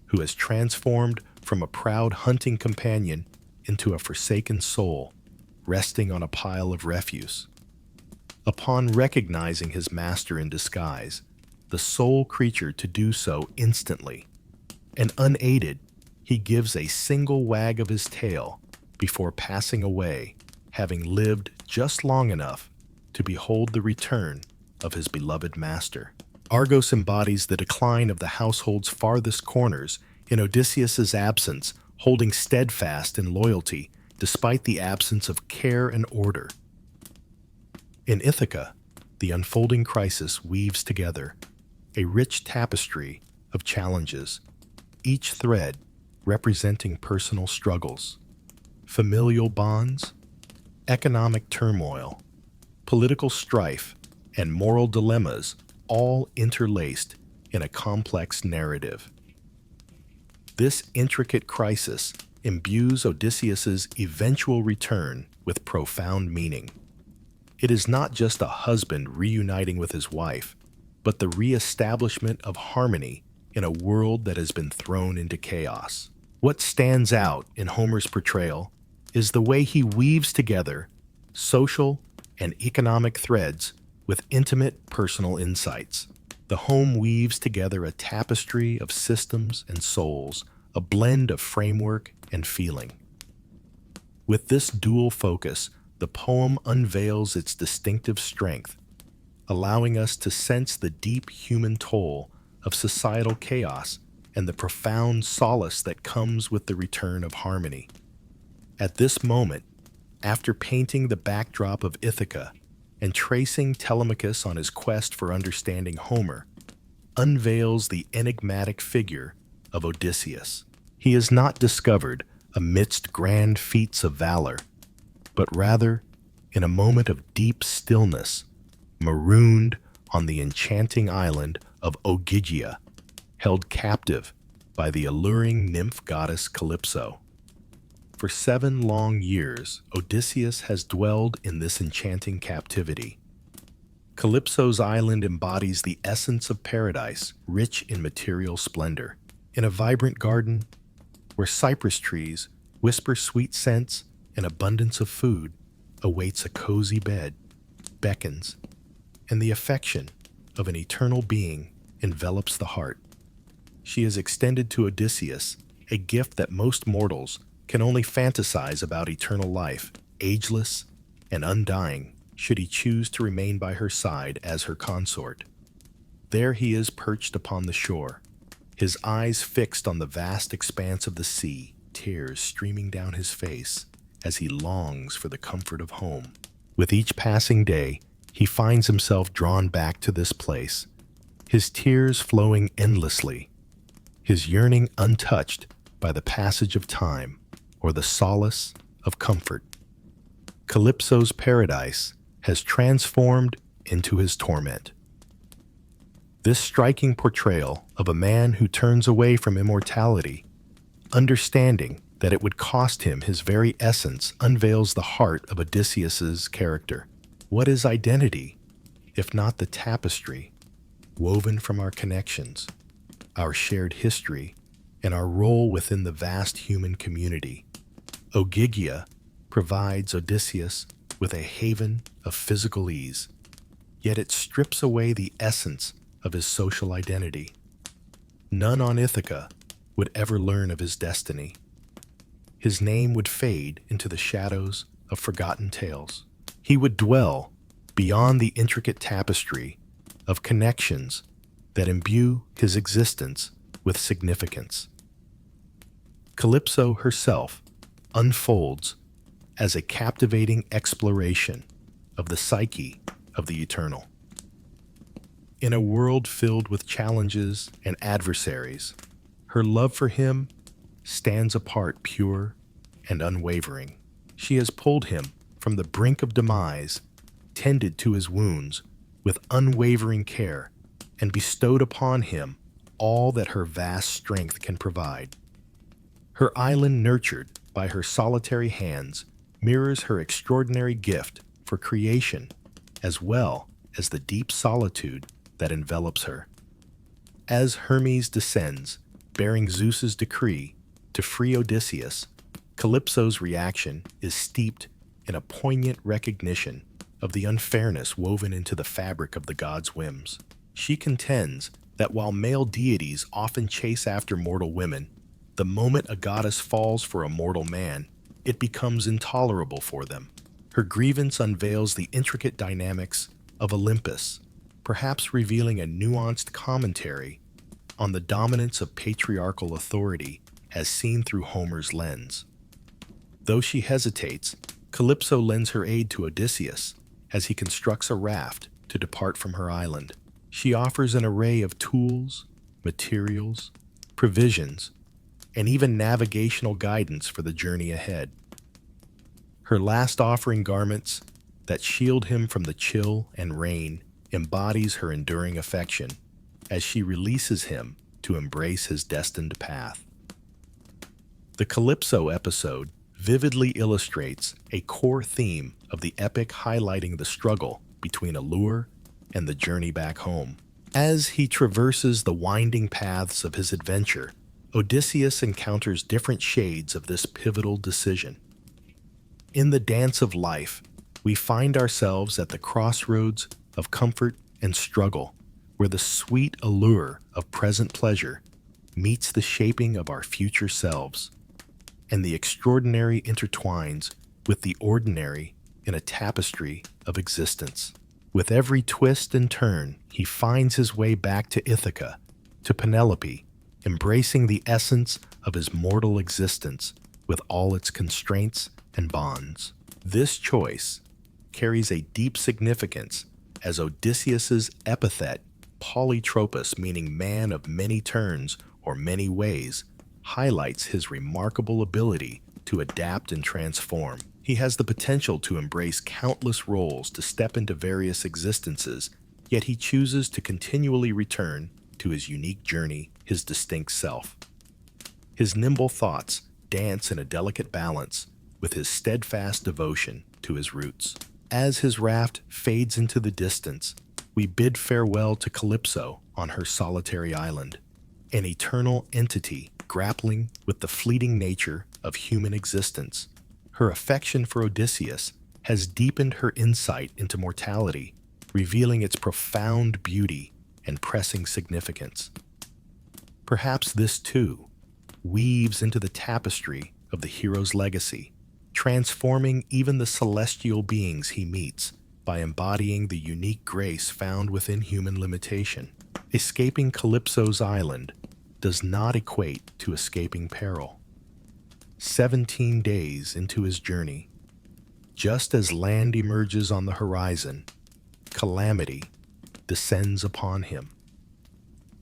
A: who has transformed from a proud hunting companion into a forsaken soul, resting on a pile of refuse. Upon recognizing his master in disguise, the sole creature to do so instantly, and unaided, he gives a single wag of his tail before passing away, having lived just long enough to behold the return of his beloved master. Argos embodies the decline of the household's farthest corners in Odysseus's absence, holding steadfast in loyalty despite the absence of care and order. In Ithaca, the unfolding crisis weaves together a rich tapestry of challenges, each thread representing personal struggles, familial bonds, economic turmoil, political strife, and moral dilemmas, all interlaced in a complex narrative. This intricate crisis imbues Odysseus's eventual return with profound meaning. It is not just a husband reuniting with his wife, but the re-establishment of harmony in a world that has been thrown into chaos. What stands out in Homer's portrayal is the way he weaves together social and economic threads with intimate personal insights. The home weaves together a tapestry of systems and souls, a blend of framework and feeling. With this dual focus, the poem unveils its distinctive strength, allowing us to sense the deep human toll of societal chaos and the profound solace that comes with the return of harmony. At this moment, After painting the backdrop of Ithaca and tracing Telemachus on his quest for understanding Homer, unveils the enigmatic figure of Odysseus. He is not discovered amidst grand feats of valor, but rather in a moment of deep stillness, marooned on the enchanting island of Ogygia, held captive by the alluring nymph goddess Calypso. For 7 long years, Odysseus has dwelled in this enchanting captivity. Calypso's island embodies the essence of paradise, rich in material splendor. In a vibrant garden where cypress trees whisper sweet scents and abundance of food, awaits a cozy bed, beckons, and the affection of an eternal being envelops the heart. She has extended to Odysseus a gift that most mortals can only fantasize about: eternal life, ageless and undying, should he choose to remain by her side as her consort. There he is perched upon the shore, his eyes fixed on the vast expanse of the sea, tears streaming down his face as he longs for the comfort of home. With each passing day, he finds himself drawn back to this place, his tears flowing endlessly, his yearning untouched by the passage of time or the solace of comfort. Calypso's paradise has transformed into his torment. This striking portrayal of a man who turns away from immortality, understanding that it would cost him his very essence, unveils the heart of Odysseus's character. What is identity, if not the tapestry woven from our connections, our shared history, and our role within the vast human community? Ogygia provides Odysseus with a haven of physical ease, yet it strips away the essence of his social identity. None on Ithaca would ever learn of his destiny. His name would fade into the shadows of forgotten tales. He would dwell beyond the intricate tapestry of connections that imbue his existence with significance. Calypso herself unfolds as a captivating exploration of the psyche of the eternal. In a world filled with challenges and adversaries, her love for him stands apart, pure and unwavering. She has pulled him from the brink of demise, tended to his wounds with unwavering care, and bestowed upon him all that her vast strength can provide. Her island, nurtured by her solitary hands, mirrors her extraordinary gift for creation, as well as the deep solitude that envelops her. As Hermes descends, bearing Zeus's decree to free Odysseus, Calypso's reaction is steeped in a poignant recognition of the unfairness woven into the fabric of the god's whims. She contends that while male deities often chase after mortal women, the moment a goddess falls for a mortal man, it becomes intolerable for them. Her grievance unveils the intricate dynamics of Olympus, perhaps revealing a nuanced commentary on the dominance of patriarchal authority as seen through Homer's lens. Though she hesitates, Calypso lends her aid to Odysseus as he constructs a raft to depart from her island. She offers an array of tools, materials, provisions, and even navigational guidance for the journey ahead. Her last offering, garments that shield him from the chill and rain, embodies her enduring affection as she releases him to embrace his destined path. The Calypso episode vividly illustrates a core theme of the epic, highlighting the struggle between allure and the journey back home. As he traverses the winding paths of his adventure, Odysseus encounters different shades of this pivotal decision. In the dance of life, we find ourselves at the crossroads of comfort and struggle, where the sweet allure of present pleasure meets the shaping of our future selves, and the extraordinary intertwines with the ordinary in a tapestry of existence. With every twist and turn, he finds his way back to Ithaca, to Penelope, embracing the essence of his mortal existence with all its constraints and bonds. This choice carries a deep significance as Odysseus's epithet, polytropos, meaning man of many turns or many ways, highlights his remarkable ability to adapt and transform. He has the potential to embrace countless roles, to step into various existences, yet he chooses to continually return to his unique journey, his distinct self. His nimble thoughts dance in a delicate balance with his steadfast devotion to his roots. As his raft fades into the distance, we bid farewell to Calypso on her solitary island, an eternal entity grappling with the fleeting nature of human existence. Her affection for Odysseus has deepened her insight into mortality, revealing its profound beauty and pressing significance. Perhaps this, too, weaves into the tapestry of the hero's legacy, transforming even the celestial beings he meets by embodying the unique grace found within human limitation. Escaping Calypso's island does not equate to escaping peril. 17 days into his journey, just as land emerges on the horizon, calamity descends upon him.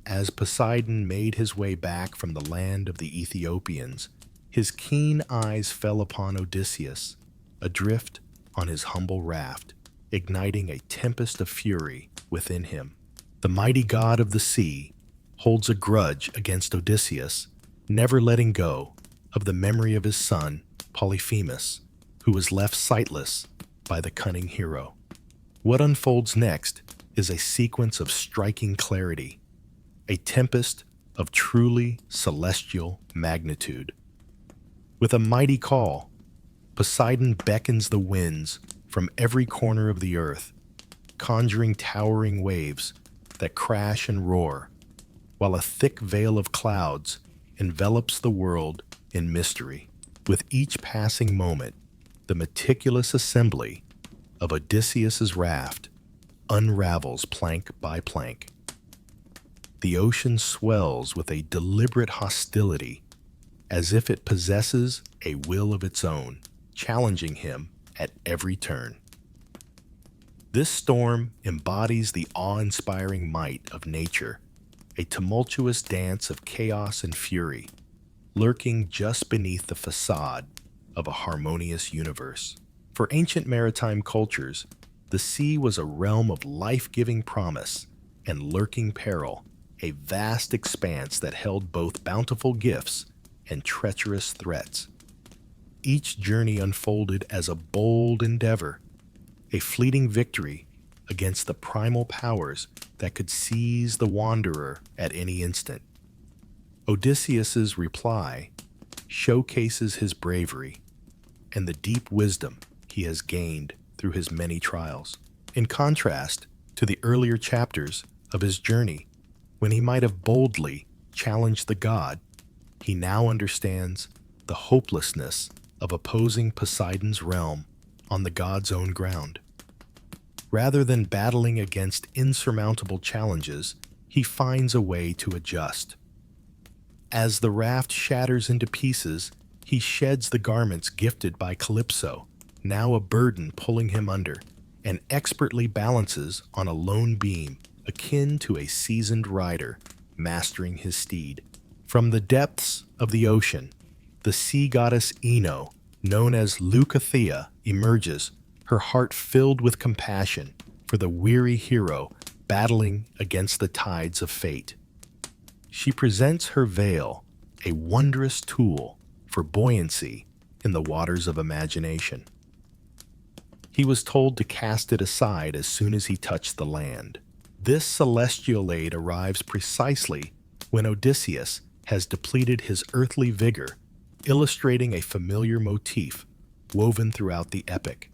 A: As Poseidon made his way back from the land of the Ethiopians, his keen eyes fell upon Odysseus, adrift on his humble raft, igniting a tempest of fury within him. The mighty god of the sea holds a grudge against Odysseus, never letting go of the memory of his son, Polyphemus, who was left sightless by the cunning hero. What unfolds next is a sequence of striking clarity, a tempest of truly celestial magnitude. With a mighty call, Poseidon beckons the winds from every corner of the earth, conjuring towering waves that crash and roar, while a thick veil of clouds envelops the world in mystery. With each passing moment, the meticulous assembly of Odysseus's raft unravels plank by plank. The ocean swells with a deliberate hostility, as if it possesses a will of its own, challenging him at every turn. This storm embodies the awe-inspiring might of nature, a tumultuous dance of chaos and fury, lurking just beneath the facade of a harmonious universe. For ancient maritime cultures, the sea was a realm of life-giving promise and lurking peril, a vast expanse that held both bountiful gifts and treacherous threats. Each journey unfolded as a bold endeavor, a fleeting victory against the primal powers that could seize the wanderer at any instant. Odysseus's reply showcases his bravery and the deep wisdom he has gained through his many trials. In contrast to the earlier chapters of his journey, when he might have boldly challenged the god, he now understands the hopelessness of opposing Poseidon's realm on the god's own ground. Rather than battling against insurmountable challenges, he finds a way to adjust. As the raft shatters into pieces, he sheds the garments gifted by Calypso, now a burden pulling him under, and expertly balances on a lone beam, akin to a seasoned rider mastering his steed. From the depths of the ocean, the sea goddess Ino, known as Leucothea, emerges, her heart filled with compassion for the weary hero battling against the tides of fate. She presents her veil, a wondrous tool for buoyancy in the waters of imagination. He was told to cast it aside as soon as he touched the land. This celestial aid arrives precisely when Odysseus has depleted his earthly vigor, illustrating a familiar motif woven throughout the epic.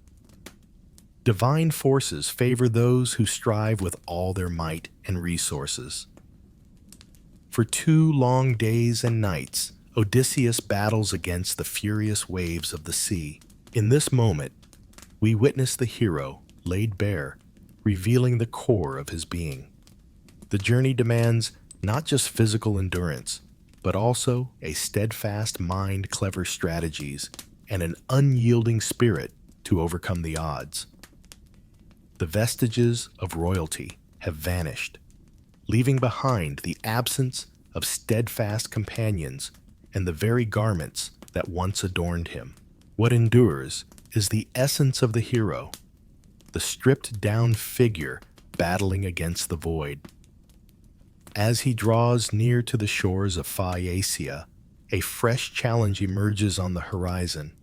A: Divine forces favor those who strive with all their might and resources. For 2 long days and nights, Odysseus battles against the furious waves of the sea. In this moment, we witness the hero laid bare, revealing the core of his being. The journey demands not just physical endurance, but also a steadfast mind, clever strategies, and an unyielding spirit to overcome the odds. The vestiges of royalty have vanished, leaving behind the absence of steadfast companions and the very garments that once adorned him. What endures is the essence of the hero, the stripped-down figure battling against the void. As he draws near to the shores of Phaeacia, a fresh challenge emerges on the horizon.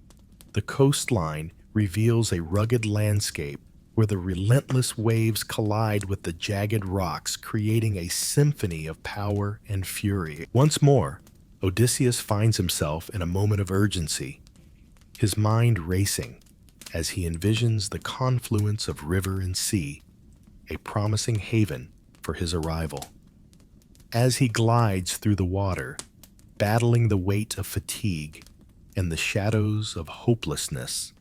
A: The coastline reveals a rugged landscape where the relentless waves collide with the jagged rocks, creating a symphony of power and fury. Once more, Odysseus finds himself in a moment of urgency, his mind racing as he envisions the confluence of river and sea, a promising haven for his arrival. As he glides through the water, battling the weight of fatigue and the shadows of hopelessness,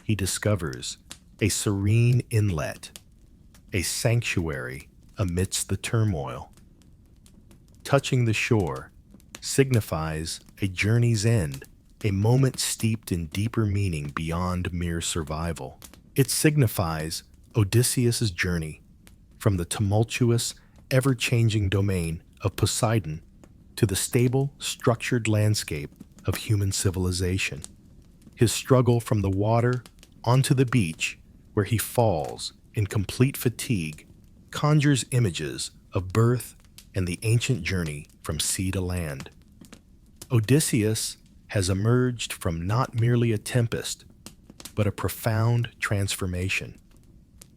A: he discovers a serene inlet, a sanctuary amidst the turmoil. Touching the shore signifies a journey's end, a moment steeped in deeper meaning beyond mere survival. It signifies Odysseus's journey from the tumultuous, ever-changing domain of Poseidon to the stable, structured landscape of human civilization. His struggle from the water onto the beach, where he falls in complete fatigue, conjures images of birth and the ancient journey from sea to land. Odysseus has emerged from not merely a tempest, but a profound transformation,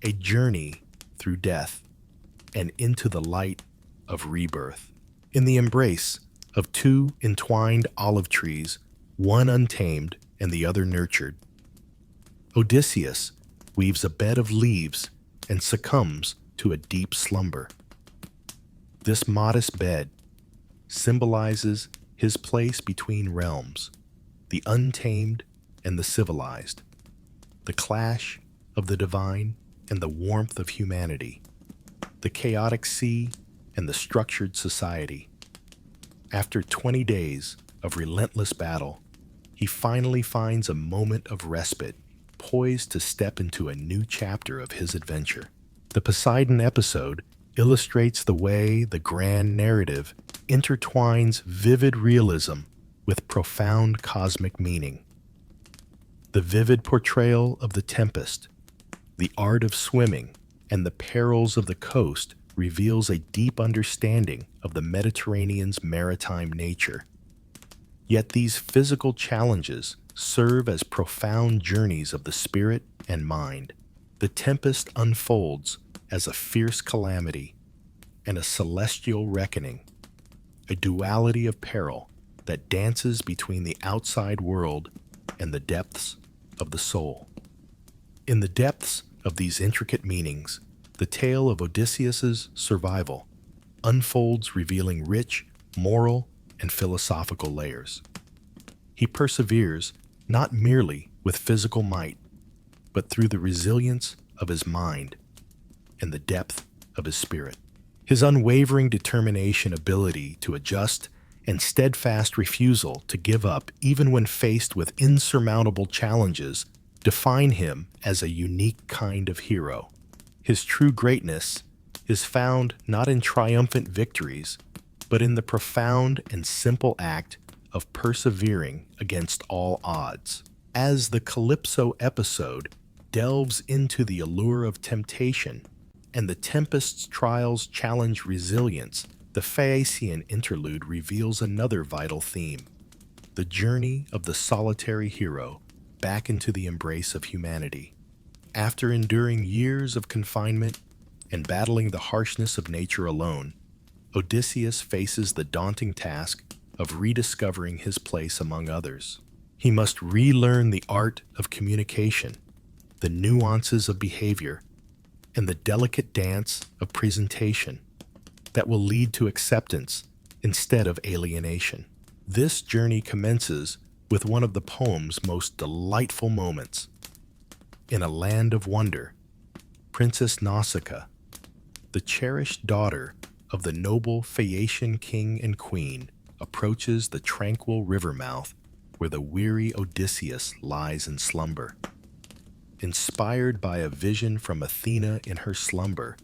A: a journey through death and into the light of rebirth. In the embrace of two entwined olive trees, one untamed and the other nurtured, Odysseus weaves a bed of leaves and succumbs to a deep slumber. This modest bed symbolizes his place between realms, the untamed and the civilized, the clash of the divine and the warmth of humanity, the chaotic sea and the structured society. After 20 days of relentless battle, he finally finds a moment of respite, poised to step into a new chapter of his adventure. The Poseidon episode illustrates the way the grand narrative intertwines vivid realism with profound cosmic meaning. The vivid portrayal of the tempest, the art of swimming, and the perils of the coast reveals a deep understanding of the Mediterranean's maritime nature. Yet these physical challenges serve as profound journeys of the spirit and mind. The tempest unfolds as a fierce calamity and a celestial reckoning, a duality of peril that dances between the outside world and the depths of the soul. In the depths of these intricate meanings, the tale of Odysseus's survival unfolds, revealing rich moral and philosophical layers. He perseveres not merely with physical might, but through the resilience of his mind and the depth of his spirit. His unwavering determination, ability to adjust, and steadfast refusal to give up even when faced with insurmountable challenges define him as a unique kind of hero. His true greatness is found not in triumphant victories, but in the profound and simple act of persevering against all odds. As the Calypso episode delves into the allure of temptation and the tempest's trials challenge resilience, the Phaeacian interlude reveals another vital theme: the journey of the solitary hero back into the embrace of humanity. After enduring years of confinement and battling the harshness of nature alone, Odysseus faces the daunting task of rediscovering his place among others. He must relearn the art of communication, the nuances of behavior, and the delicate dance of presentation that will lead to acceptance instead of alienation. This journey commences with one of the poem's most delightful moments. In a land of wonder, Princess Nausicaa, the cherished daughter of the noble Phaeacian king and queen, approaches the tranquil river mouth where the weary Odysseus lies in slumber. Inspired by a vision from Athena in her slumber,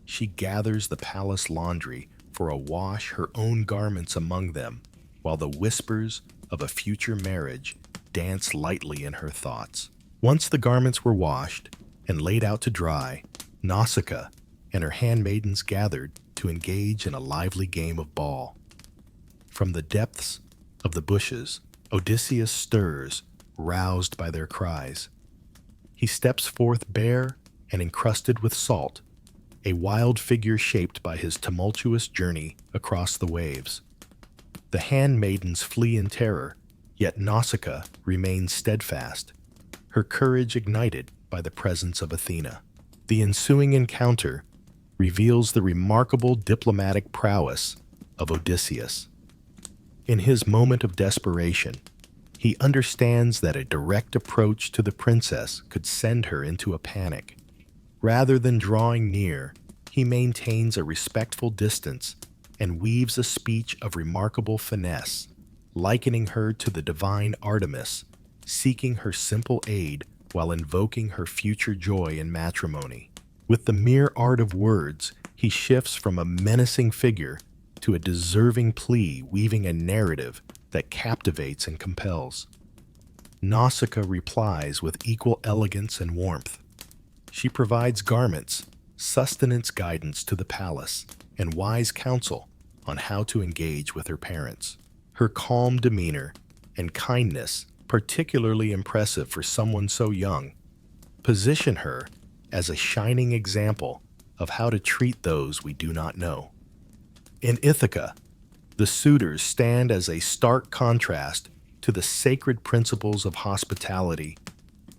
A: she gathers the palace laundry for a wash her own garments among them, while the whispers of a future marriage dance lightly in her thoughts. Once the garments were washed and laid out to dry, Nausicaa and her handmaidens gathered to engage in a lively game of ball. From the depths of the bushes, Odysseus stirs, roused by their cries. He steps forth bare and encrusted with salt, a wild figure shaped by his tumultuous journey across the waves. The handmaidens flee in terror, yet Nausicaa remains steadfast, her courage ignited by the presence of Athena. The ensuing encounter reveals the remarkable diplomatic prowess of Odysseus. In his moment of desperation, he understands that a direct approach to the princess could send her into a panic. Rather than drawing near, he maintains a respectful distance and weaves a speech of remarkable finesse, likening her to the divine Artemis, seeking her simple aid while invoking her future joy in matrimony. With the mere art of words, he shifts from a menacing figure to a deserving plea, weaving a narrative that captivates and compels. Nausicaa replies with equal elegance and warmth. She provides garments, sustenance, guidance to the palace, and wise counsel on how to engage with her parents. Her calm demeanor and kindness, particularly impressive for someone so young, position her as a shining example of how to treat those we do not know. In Ithaca, the suitors stand as a stark contrast to the sacred principles of hospitality,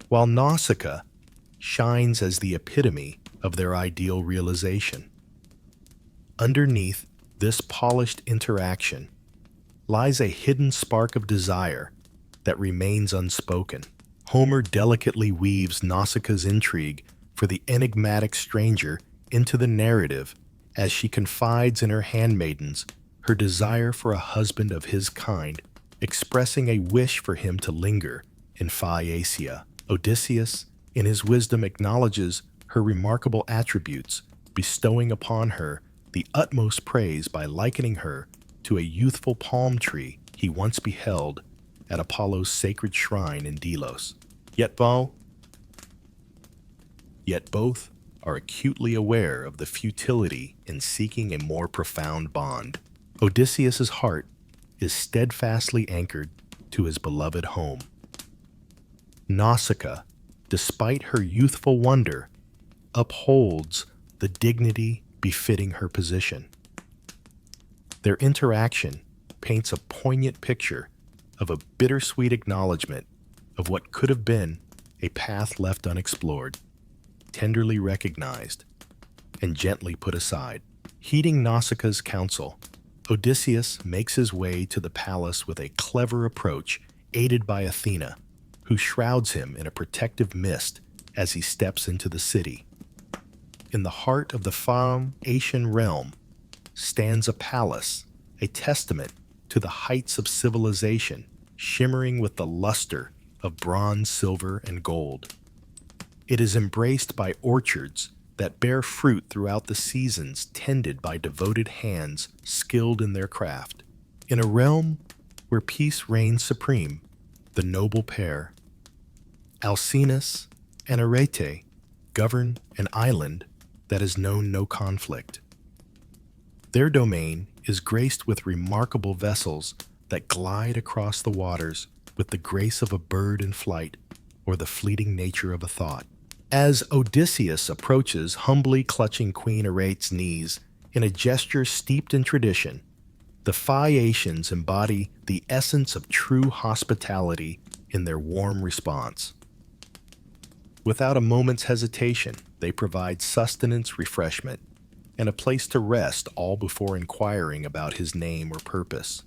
A: while Nausicaa shines as the epitome of their ideal realization. Underneath this polished interaction lies a hidden spark of desire that remains unspoken. Homer delicately weaves Nausicaa's intrigue for the enigmatic stranger into the narrative as she confides in her handmaidens her desire for a husband of his kind, expressing a wish for him to linger in Phaeacia. Odysseus, in his wisdom, acknowledges her remarkable attributes, bestowing upon her the utmost praise by likening her to a youthful palm tree he once beheld at Apollo's sacred shrine in Delos. Yet both are acutely aware of the futility in seeking a more profound bond. Odysseus's heart is steadfastly anchored to his beloved home. Nausicaa, despite her youthful wonder, upholds the dignity befitting her position. Their interaction paints a poignant picture of a bittersweet acknowledgement of what could have been a path left unexplored, tenderly recognized, and gently put aside. Heeding Nausicaa's counsel, Odysseus makes his way to the palace with a clever approach, aided by Athena, who shrouds him in a protective mist as he steps into the city. In the heart of the Phaeacian realm stands a palace, a testament to the heights of civilization, shimmering with the luster of bronze, silver, and gold. It is embraced by orchards that bear fruit throughout the seasons, tended by devoted hands skilled in their craft. In a realm where peace reigns supreme, the noble pair, Alcinous and Arete, govern an island that has known no conflict. Their domain is graced with remarkable vessels that glide across the waters with the grace of a bird in flight or the fleeting nature of a thought. As Odysseus approaches, humbly clutching Queen Arete's knees in a gesture steeped in tradition, the Phaeacians embody the essence of true hospitality in their warm response. Without a moment's hesitation, they provide sustenance, refreshment, and a place to rest, all before inquiring about his name or purpose.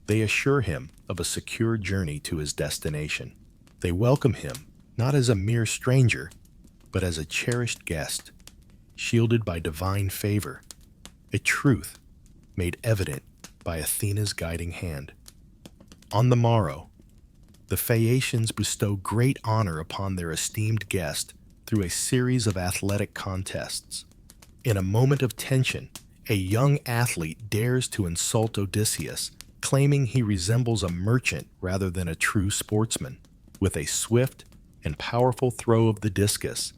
A: They assure him of a secure journey to his destination. They welcome him not as a mere stranger, but as a cherished guest, shielded by divine favor, a truth made evident by Athena's guiding hand. On the morrow, The Phaeacians bestow great honor upon their esteemed guest through a series of athletic contests. In a moment of tension, a young athlete dares to insult Odysseus, claiming he resembles a merchant rather than a true sportsman. With a swift and powerful throw of the discus,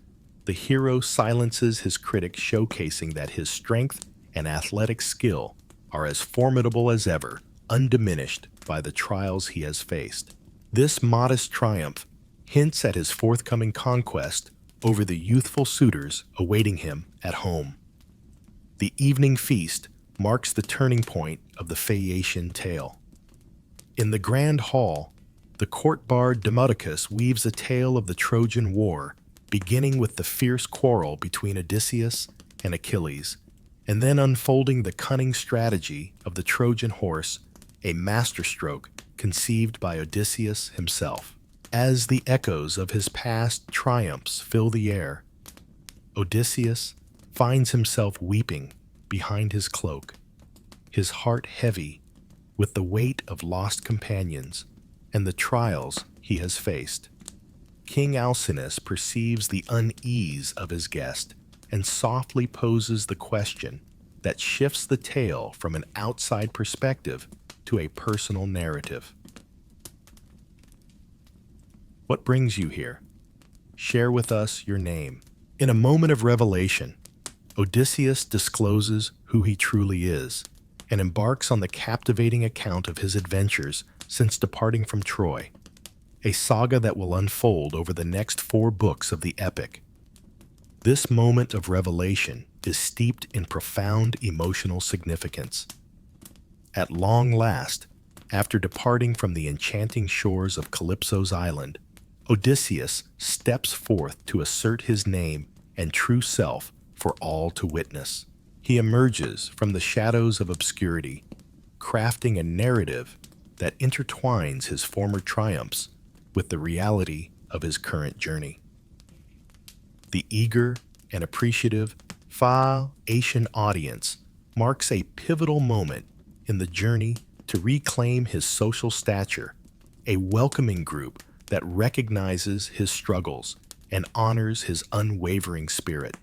A: the hero silences his critic, showcasing that his strength and athletic skill are as formidable as ever, undiminished by the trials he has faced. This modest triumph hints at his forthcoming conquest over the youthful suitors awaiting him at home. The evening feast marks the turning point of the Phaeacian tale. In the grand hall, the court bard Demodocus weaves a tale of the Trojan War, beginning with the fierce quarrel between Odysseus and Achilles, and then unfolding the cunning strategy of the Trojan horse, a masterstroke conceived by Odysseus himself. As the echoes of his past triumphs fill the air, Odysseus finds himself weeping behind his cloak, his heart heavy with the weight of lost companions and the trials he has faced. King Alcinous perceives the unease of his guest and softly poses the question that shifts the tale from an outside perspective to a personal narrative. What brings you here? Share with us your name. In a moment of revelation, Odysseus discloses who he truly is and embarks on the captivating account of his adventures since departing from Troy, a saga that will unfold over the next 4 books of the epic. This moment of revelation is steeped in profound emotional significance. At long last, after departing from the enchanting shores of Calypso's island, Odysseus steps forth to assert his name and true self for all to witness. He emerges from the shadows of obscurity, crafting a narrative that intertwines his former triumphs with the reality of his current journey. The eager and appreciative Phaeacian audience marks a pivotal moment in the journey to reclaim his social stature, a welcoming group that recognizes his struggles and honors his unwavering spirit.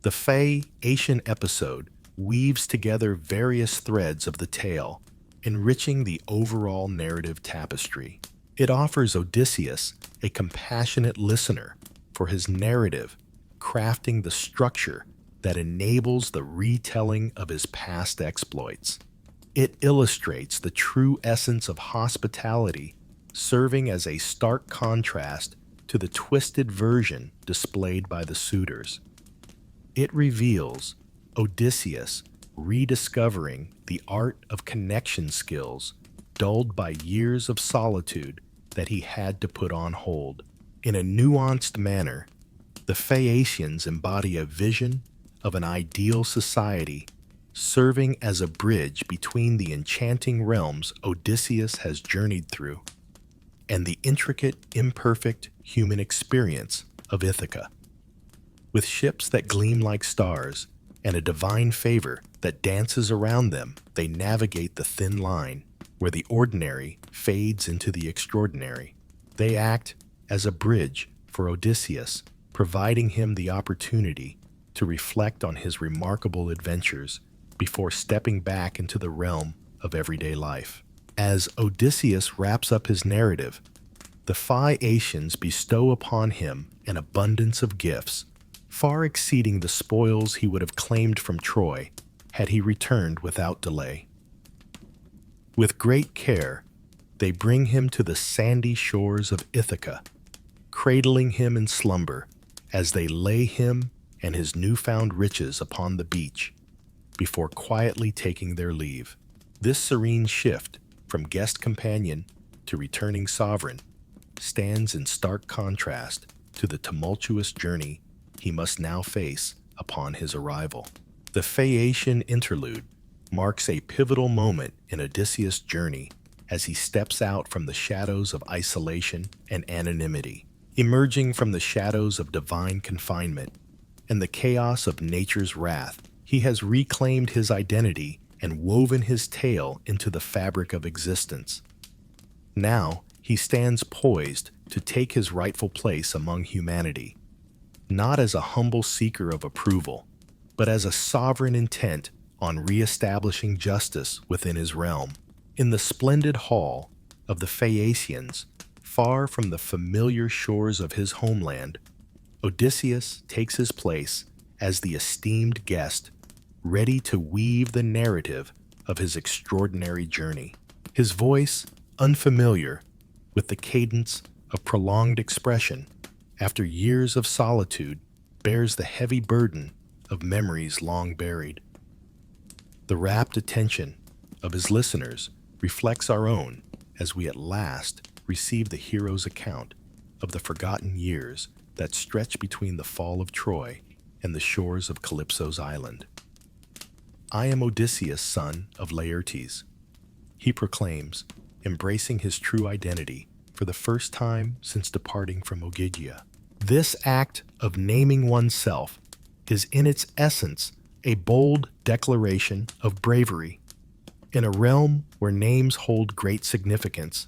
A: The Phaeacian episode weaves together various threads of the tale, enriching the overall narrative tapestry. It offers Odysseus a compassionate listener for his narrative, crafting the structure that enables the retelling of his past exploits. It illustrates the true essence of hospitality, serving as a stark contrast to the twisted version displayed by the suitors. It reveals Odysseus rediscovering the art of connection skills dulled by years of solitude that he had to put on hold. In a nuanced manner, the Phaeacians embody a vision of an ideal society, serving as a bridge between the enchanting realms Odysseus has journeyed through and the intricate, imperfect human experience of Ithaca. With ships that gleam like stars and a divine favor that dances around them, they navigate the thin line where the ordinary fades into the extraordinary. They act as a bridge for Odysseus, providing him the opportunity to reflect on his remarkable adventures before stepping back into the realm of everyday life. As Odysseus wraps up his narrative, the Phaeacians bestow upon him an abundance of gifts, far exceeding the spoils he would have claimed from Troy had he returned without delay. With great care, they bring him to the sandy shores of Ithaca, cradling him in slumber as they lay him and his newfound riches upon the beach, before quietly taking their leave. This serene shift from guest companion to returning sovereign stands in stark contrast to the tumultuous journey he must now face upon his arrival. The Phaeacian interlude marks a pivotal moment in Odysseus' journey as he steps out from the shadows of isolation and anonymity, emerging from the shadows of divine confinement and the chaos of nature's wrath. He has reclaimed his identity and woven his tale into the fabric of existence. Now, He stands poised to take his rightful place among humanity, not as a humble seeker of approval, but as a sovereign intent on re-establishing justice within his realm. In the splendid hall of the Phaeacians, far from the familiar shores of his homeland, Odysseus takes his place as the esteemed guest, ready to weave the narrative of his extraordinary journey. His voice, unfamiliar, with the cadence of prolonged expression, after years of solitude, bears the heavy burden of memories long buried. The rapt attention of his listeners reflects our own as we at last receive the hero's account of the forgotten years that stretch between the fall of Troy and the shores of Calypso's island. "I am Odysseus, son of Laertes," he proclaims, embracing his true identity for the first time since departing from Ogygia. This act of naming oneself is in its essence a bold declaration of bravery. In a realm where names hold great significance,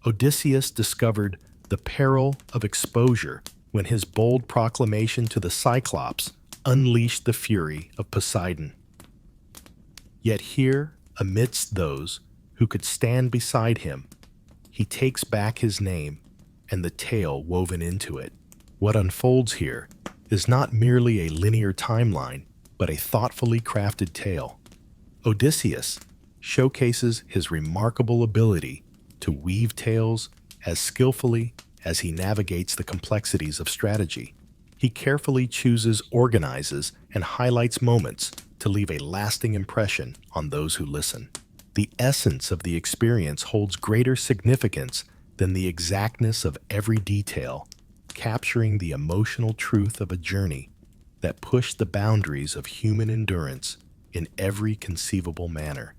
A: Odysseus discovered the peril of exposure when his bold proclamation to the Cyclops unleashed the fury of Poseidon. Yet here, amidst those who could stand beside him, he takes back his name and the tale woven into it. What unfolds here is not merely a linear timeline, but a thoughtfully crafted tale. Odysseus showcases his remarkable ability to weave tales as skillfully as he navigates the complexities of strategy. He carefully chooses, organizes, and highlights moments to leave a lasting impression on those who listen. The essence of the experience holds greater significance than the exactness of every detail, capturing the emotional truth of a journey that pushed the boundaries of human endurance in every conceivable manner.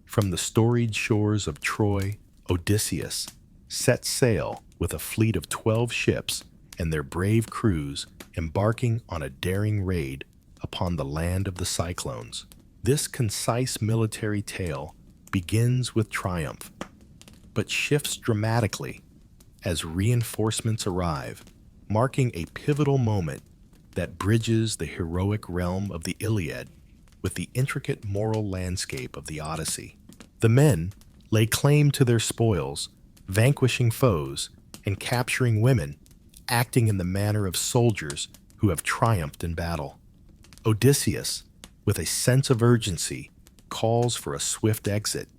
A: From the storied shores of Troy, Odysseus set sail with a fleet of 12 ships and their brave crews, embarking on a daring raid upon the land of the Cyclones. This concise military tale begins with triumph, but shifts dramatically as reinforcements arrive, marking a pivotal moment that bridges the heroic realm of the Iliad with the intricate moral landscape of the Odyssey. The men lay claim to their spoils, vanquishing foes and capturing women, acting in the manner of soldiers who have triumphed in battle. Odysseus, with a sense of urgency, calls for a swift exit,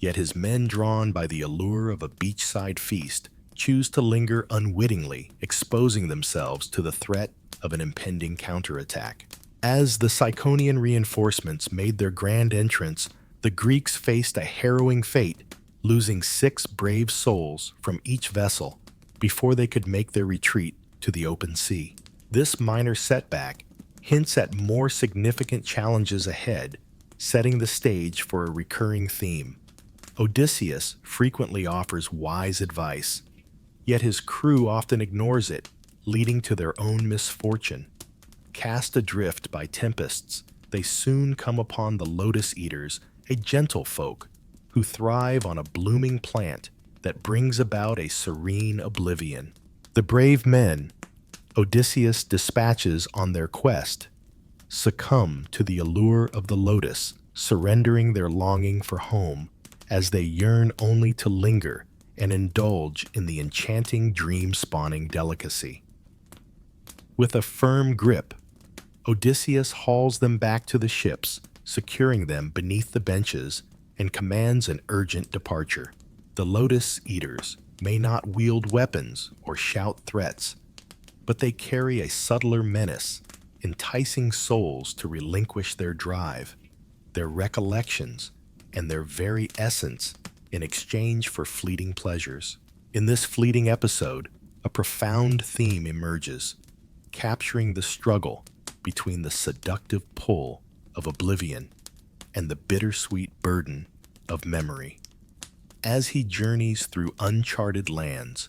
A: yet his men, drawn by the allure of a beachside feast, choose to linger unwittingly, exposing themselves to the threat of an impending counterattack. As the Ciconian reinforcements made their grand entrance, the Greeks faced a harrowing fate, losing 6 brave souls from each vessel before they could make their retreat to the open sea. This minor setback hints at more significant challenges ahead, setting the stage for a recurring theme. Odysseus frequently offers wise advice, yet his crew often ignores it, leading to their own misfortune. Cast adrift by tempests, they soon come upon the lotus eaters, a gentle folk who thrive on a blooming plant that brings about a serene oblivion. The brave men Odysseus dispatches on their quest succumb to the allure of the lotus, surrendering their longing for home as they yearn only to linger and indulge in the enchanting dream-spawning delicacy. With a firm grip, Odysseus hauls them back to the ships, securing them beneath the benches, and commands an urgent departure. The lotus eaters may not wield weapons or shout threats, but they carry a subtler menace, enticing souls to relinquish their drive, their recollections, and their very essence in exchange for fleeting pleasures. In this fleeting episode, a profound theme emerges, capturing the struggle between the seductive pull of oblivion and the bittersweet burden of memory. As he journeys through uncharted lands,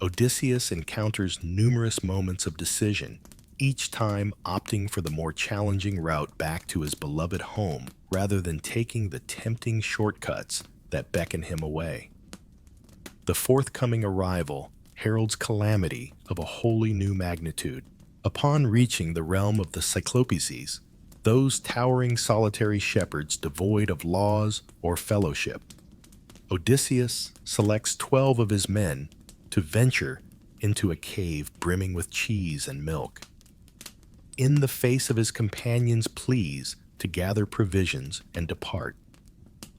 A: Odysseus encounters numerous moments of decision, each time opting for the more challenging route back to his beloved home rather than taking the tempting shortcuts that beckon him away. The forthcoming arrival heralds calamity of a wholly new magnitude. Upon reaching the realm of the Cyclopes, those towering solitary shepherds devoid of laws or fellowship, Odysseus selects 12 of his men to venture into a cave brimming with cheese and milk. In the face of his companions' pleas to gather provisions and depart,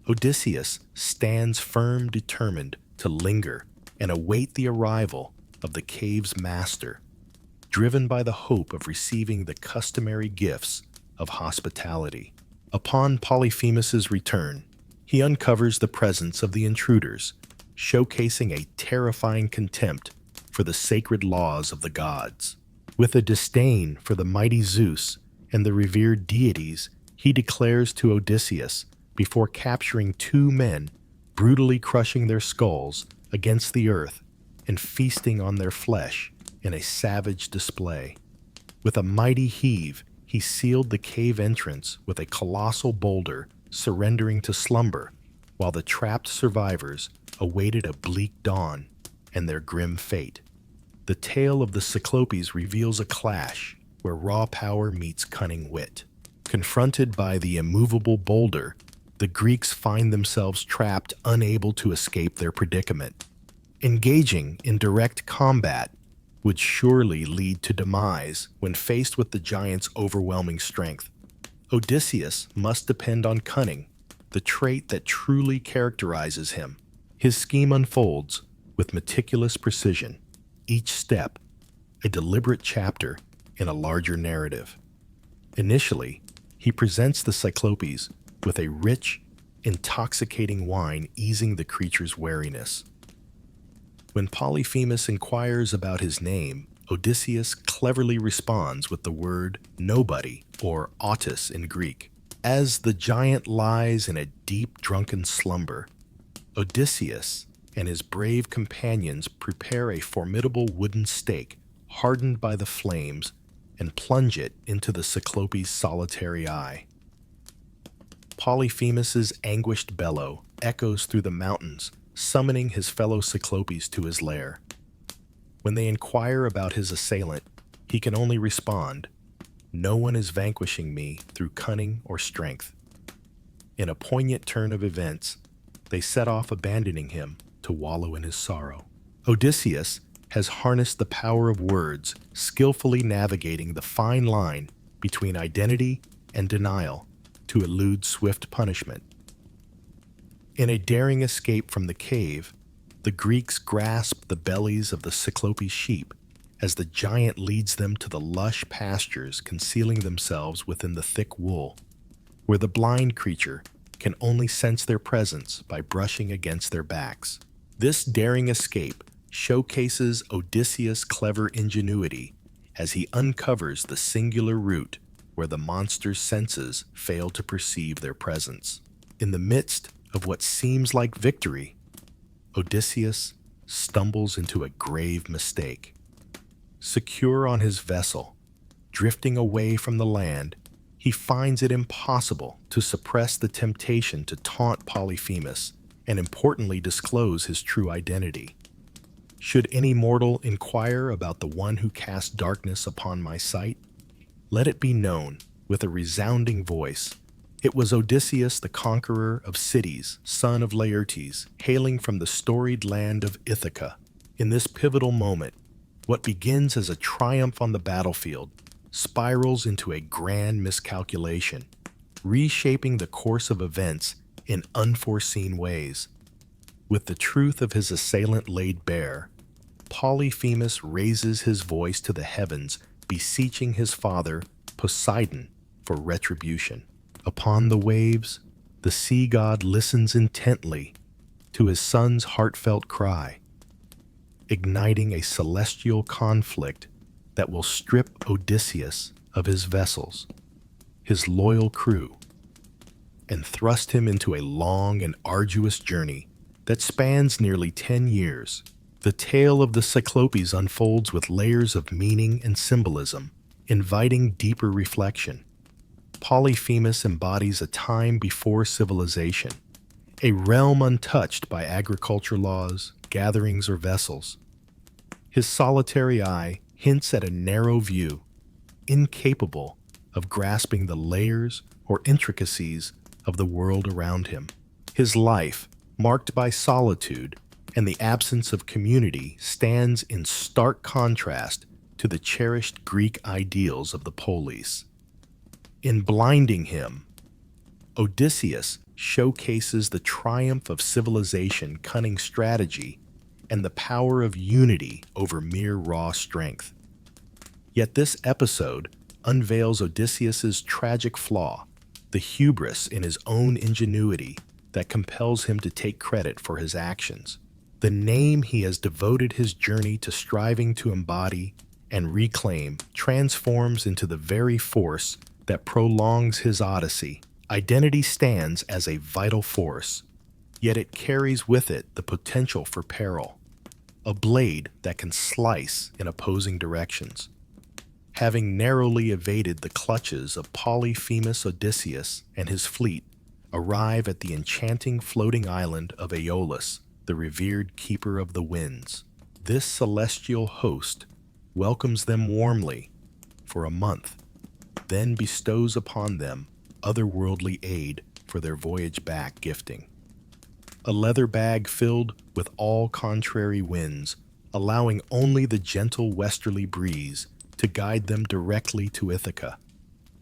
A: Odysseus stands firm, determined to linger and await the arrival of the cave's master, driven by the hope of receiving the customary gifts of hospitality. Upon Polyphemus's return, he uncovers the presence of the intruders, showcasing a terrifying contempt for the sacred laws of the gods. With a disdain for the mighty Zeus and the revered deities, he declares to Odysseus, before capturing 2 men, brutally crushing their skulls against the earth and feasting on their flesh in a savage display. With a mighty heave, he sealed the cave entrance with a colossal boulder, surrendering to slumber, while the trapped survivors awaited a bleak dawn and their grim fate. The tale of the Cyclopes reveals a clash where raw power meets cunning wit. Confronted by the immovable boulder, the Greeks find themselves trapped, unable to escape their predicament. Engaging in direct combat would surely lead to demise when faced with the giant's overwhelming strength. Odysseus must depend on cunning, the trait that truly characterizes him. His scheme unfolds with meticulous precision, each step a deliberate chapter in a larger narrative. Initially, he presents the Cyclopes with a rich, intoxicating wine, easing the creature's wariness. When Polyphemus inquires about his name, Odysseus cleverly responds with the word nobody, or autos in Greek. As the giant lies in a deep drunken slumber, Odysseus and his brave companions prepare a formidable wooden stake hardened by the flames and plunge it into the Cyclope's solitary eye. Polyphemus's anguished bellow echoes through the mountains, summoning his fellow Cyclopes to his lair. When they inquire about his assailant, he can only respond, "No one is vanquishing me through cunning or strength." In a poignant turn of events, they set off, abandoning him to wallow in his sorrow. Odysseus has harnessed the power of words, skillfully navigating the fine line between identity and denial to elude swift punishment. In a daring escape from the cave, the Greeks grasp the bellies of the Cyclope sheep as the giant leads them to the lush pastures, concealing themselves within the thick wool, where the blind creature can only sense their presence by brushing against their backs. This daring escape showcases Odysseus' clever ingenuity as he uncovers the singular route where the monster's senses fail to perceive their presence. In the midst of what seems like victory, Odysseus stumbles into a grave mistake. Secure on his vessel, drifting away from the land, he finds it impossible to suppress the temptation to taunt Polyphemus and importantly disclose his true identity. Should any mortal inquire about the one who cast darkness upon my sight, let it be known with a resounding voice, it was Odysseus, the conqueror of cities, son of Laertes, hailing from the storied land of Ithaca. In this pivotal moment, what begins as a triumph on the battlefield spirals into a grand miscalculation, reshaping the course of events in unforeseen ways. With the truth of his assailant laid bare, Polyphemus raises his voice to the heavens, beseeching his father, Poseidon, for retribution. Upon the waves, the sea god listens intently to his son's heartfelt cry, igniting a celestial conflict that will strip Odysseus of his vessels, his loyal crew, and thrust him into a long and arduous journey that spans nearly 10 years. The tale of the Cyclopes unfolds with layers of meaning and symbolism, inviting deeper reflection. Polyphemus embodies a time before civilization, a realm untouched by agriculture laws, gatherings or vessels. His solitary eye hints at a narrow view, incapable of grasping the layers or intricacies of the world around him. His life, marked by solitude and the absence of community, stands in stark contrast to the cherished Greek ideals of the polis. In blinding him, Odysseus showcases the triumph of civilization, cunning strategy, and the power of unity over mere raw strength. Yet this episode unveils Odysseus's tragic flaw, the hubris in his own ingenuity that compels him to take credit for his actions. The name he has devoted his journey to striving to embody and reclaim transforms into the very force that prolongs his Odyssey. Identity stands as a vital force, yet it carries with it the potential for peril, a blade that can slice in opposing directions. Having narrowly evaded the clutches of Polyphemus, Odysseus and his fleet arrive at the enchanting floating island of Aeolus, the revered keeper of the winds. This celestial host welcomes them warmly for a month, then bestows upon them otherworldly aid for their voyage back gifting. A leather bag filled with all contrary winds, allowing only the gentle westerly breeze to guide them directly to Ithaca.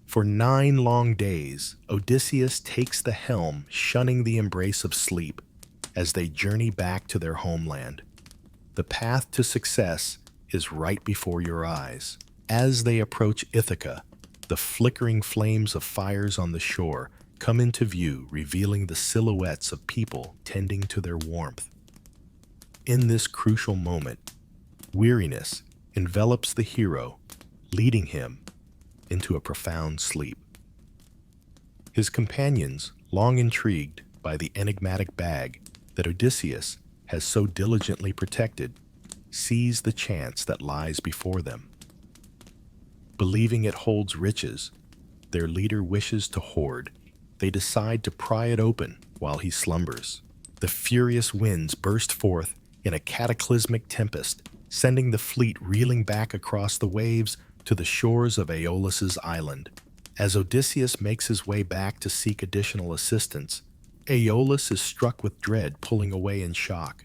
A: For 9 long days, Odysseus takes the helm, shunning the embrace of sleep, as they journey back to their homeland. The path to success is right before your eyes. As they approach Ithaca, the flickering flames of fires on the shore come into view, revealing the silhouettes of people tending to their warmth. In this crucial moment, weariness envelops the hero, leading him into a profound sleep. His companions, long intrigued by the enigmatic bag that Odysseus has so diligently protected, seize the chance that lies before them. Believing it holds riches their leader wishes to hoard, they decide to pry it open while he slumbers. The furious winds burst forth in a cataclysmic tempest, sending the fleet reeling back across the waves to the shores of Aeolus's island. As Odysseus makes his way back to seek additional assistance, Aeolus is struck with dread, pulling away in shock.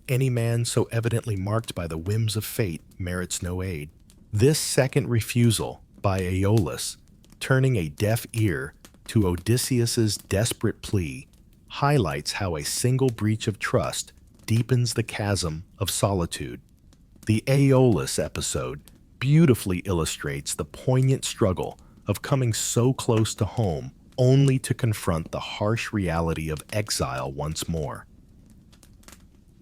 A: Any man so evidently marked by the whims of fate merits no aid. This second refusal by Aeolus, turning a deaf ear to Odysseus's desperate plea, highlights how a single breach of trust deepens the chasm of solitude. The Aeolus episode beautifully illustrates the poignant struggle of coming so close to home only to confront the harsh reality of exile once more.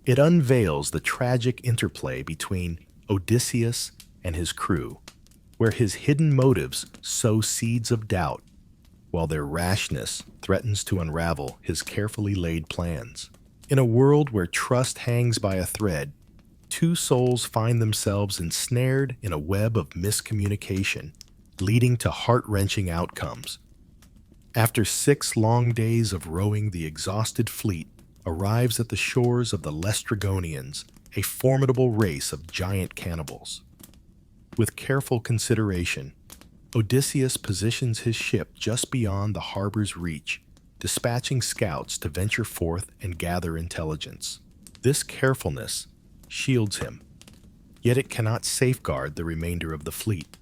A: It unveils the tragic interplay between Odysseus and his crew, where his hidden motives sow seeds of doubt, while their rashness threatens to unravel his carefully laid plans. In a world where trust hangs by a thread, 2 souls find themselves ensnared in a web of miscommunication, leading to heart-wrenching outcomes. After 6 long days of rowing, the exhausted fleet arrives at the shores of the Laestrygonians, a formidable race of giant cannibals. With careful consideration, Odysseus positions his ship just beyond the harbor's reach, dispatching scouts to venture forth and gather intelligence. This carefulness shields him, yet it cannot safeguard the remainder of the fleet.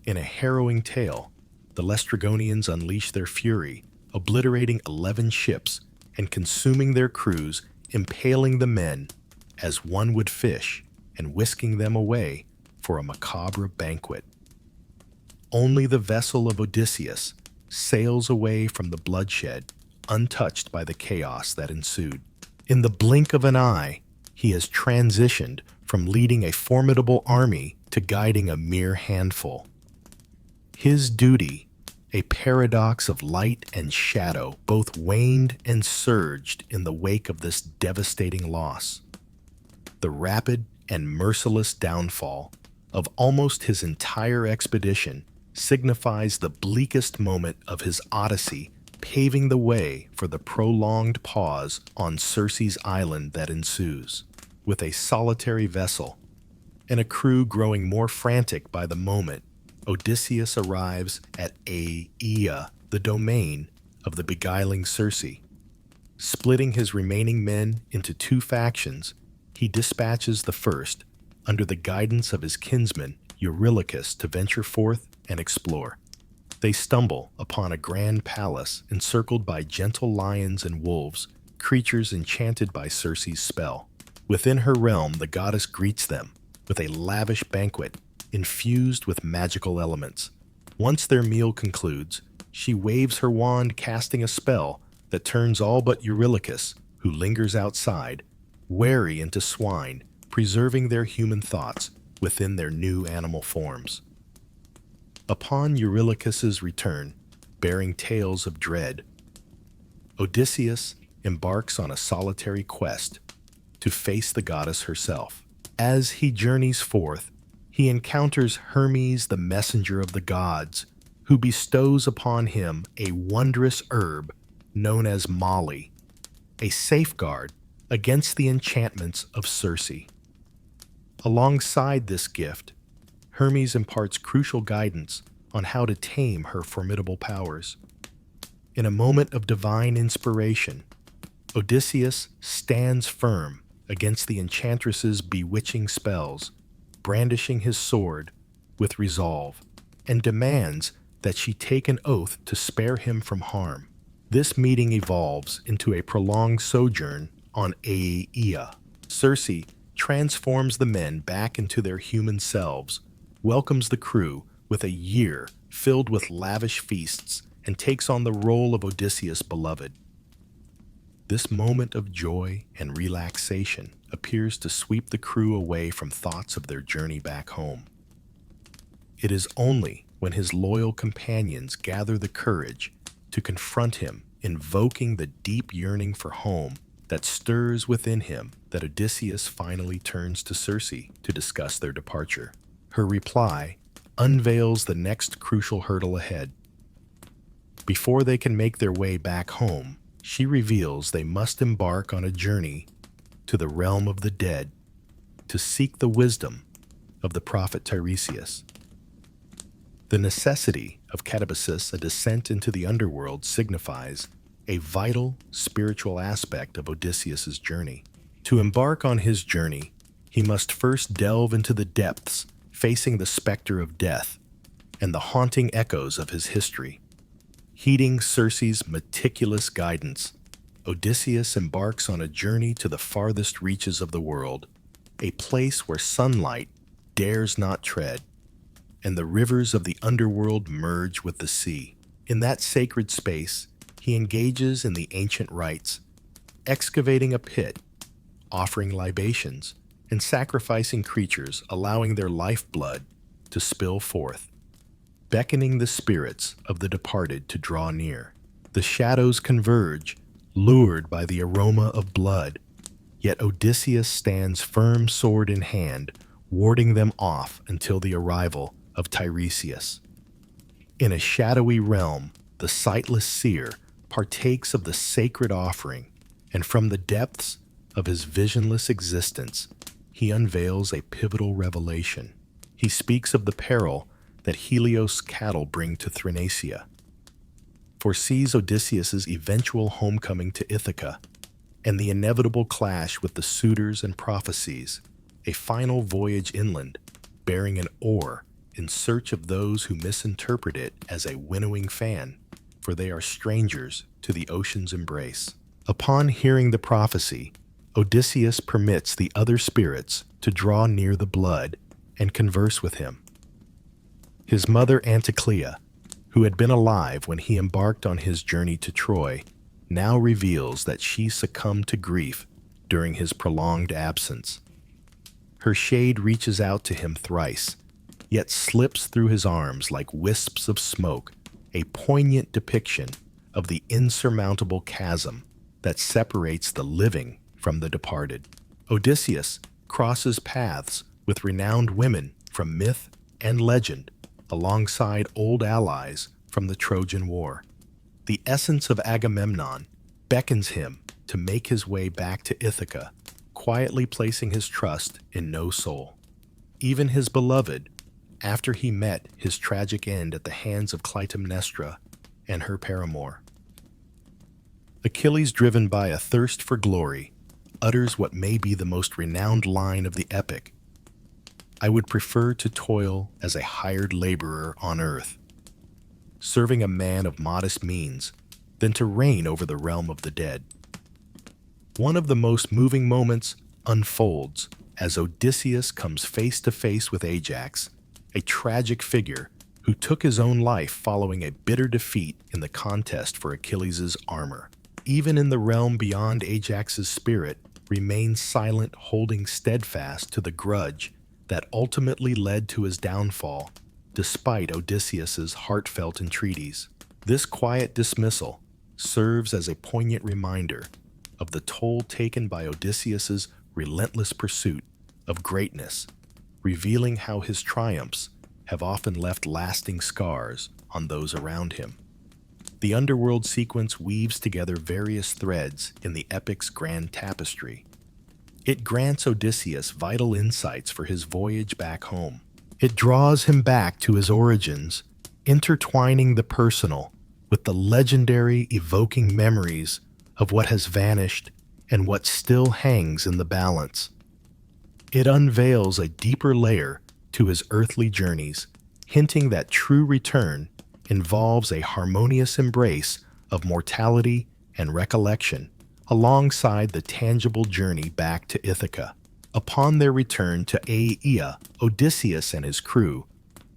A: In a harrowing tale, the Laestrygonians unleash their fury, obliterating 11 ships and consuming their crews, impaling the men as one would fish and whisking them away for a macabre banquet. Only the vessel of Odysseus sails away from the bloodshed, untouched by the chaos that ensued. In the blink of an eye, he has transitioned from leading a formidable army to guiding a mere handful. His duty, a paradox of light and shadow, both waned and surged in the wake of this devastating loss. The rapid and merciless downfall of almost his entire expedition signifies the bleakest moment of his Odyssey paving the way for the prolonged pause on Circe's island that ensues. With a solitary vessel and a crew growing more frantic by the moment, Odysseus arrives at Aea, the domain of the beguiling Circe. Splitting his remaining men into two factions, he dispatches the first, under the guidance of his kinsman Eurylochus, to venture forth and explore. They stumble upon a grand palace encircled by gentle lions and wolves, creatures enchanted by Circe's spell. Within her realm, the goddess greets them with a lavish banquet infused with magical elements. Once their meal concludes, she waves her wand, casting a spell that turns all but Eurylochus, who lingers outside, wary, into swine, preserving their human thoughts within their new animal forms. Upon Eurylochus's return, bearing tales of dread, Odysseus embarks on a solitary quest to face the goddess herself. As he journeys forth, he encounters Hermes, the messenger of the gods, who bestows upon him a wondrous herb known as Molly, a safeguard against the enchantments of Circe. Alongside this gift, Hermes imparts crucial guidance on how to tame her formidable powers. In a moment of divine inspiration, Odysseus stands firm against the enchantress's bewitching spells, brandishing his sword with resolve, and demands that she take an oath to spare him from harm. This meeting evolves into a prolonged sojourn on Aea. Circe transforms the men back into their human selves, welcomes the crew with a year filled with lavish feasts, and takes on the role of Odysseus' beloved. This moment of joy and relaxation appears to sweep the crew away from thoughts of their journey back home. It is only when his loyal companions gather the courage to confront him, invoking the deep yearning for home that stirs within him, that Odysseus finally turns to Circe to discuss their departure. Her reply unveils the next crucial hurdle ahead. Before they can make their way back home, she reveals they must embark on a journey to the realm of the dead to seek the wisdom of the prophet Tiresias. The necessity of catabasis, a descent into the underworld, signifies a vital spiritual aspect of Odysseus's journey. To embark on his journey, he must first delve into the depths, facing the specter of death and the haunting echoes of his history. Heeding Circe's meticulous guidance, Odysseus embarks on a journey to the farthest reaches of the world, a place where sunlight dares not tread, and the rivers of the underworld merge with the sea. In that sacred space, he engages in the ancient rites, excavating a pit, offering libations, and sacrificing creatures, allowing their lifeblood to spill forth, beckoning the spirits of the departed to draw near. The shadows converge, lured by the aroma of blood, yet Odysseus stands firm, sword in hand, warding them off until the arrival of Tiresias. In a shadowy realm, the sightless seer partakes of the sacred offering, and from the depths of his visionless existence, he unveils a pivotal revelation. He speaks of the peril that Helios' cattle bring to Thrinacia, foresees Odysseus' eventual homecoming to Ithaca, and the inevitable clash with the suitors, and prophesies a final voyage inland, bearing an oar in search of those who misinterpret it as a winnowing fan, for they are strangers to the ocean's embrace. Upon hearing the prophecy, Odysseus permits the other spirits to draw near the blood and converse with him. His mother Anticlea, who had been alive when he embarked on his journey to Troy, now reveals that she succumbed to grief during his prolonged absence. Her shade reaches out to him thrice, yet slips through his arms like wisps of smoke, a poignant depiction of the insurmountable chasm that separates the living from the departed. Odysseus crosses paths with renowned women from myth and legend, alongside old allies from the Trojan War. The essence of Agamemnon beckons him to make his way back to Ithaca, quietly placing his trust in no soul. Even his beloved, after he met his tragic end at the hands of Clytemnestra and her paramour. Achilles, driven by a thirst for glory, utters what may be the most renowned line of the epic: "I would prefer to toil as a hired laborer on earth, serving a man of modest means, than to reign over the realm of the dead." One of the most moving moments unfolds as Odysseus comes face to face with Ajax, a tragic figure who took his own life following a bitter defeat in the contest for Achilles' armor. Even in the realm beyond, Ajax's spirit remains silent, holding steadfast to the grudge that ultimately led to his downfall, despite Odysseus's heartfelt entreaties. This quiet dismissal serves as a poignant reminder of the toll taken by Odysseus's relentless pursuit of greatness, revealing how his triumphs have often left lasting scars on those around him. The underworld sequence weaves together various threads in the epic's grand tapestry. It grants Odysseus vital insights for his voyage back home. It draws him back to his origins, intertwining the personal with the legendary, evoking memories of what has vanished and what still hangs in the balance. It unveils a deeper layer to his earthly journeys, hinting that true return involves a harmonious embrace of mortality and recollection, alongside the tangible journey back to Ithaca. Upon their return to Aea, Odysseus and his crew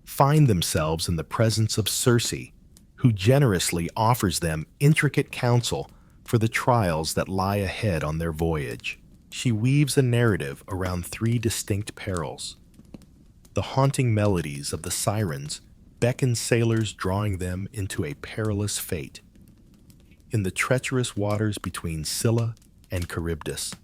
A: find themselves in the presence of Circe, who generously offers them intricate counsel for the trials that lie ahead on their voyage. She weaves a narrative around three distinct perils. The haunting melodies of the sirens beckon sailors, drawing them into a perilous fate. In the treacherous waters between Scylla and Charybdis,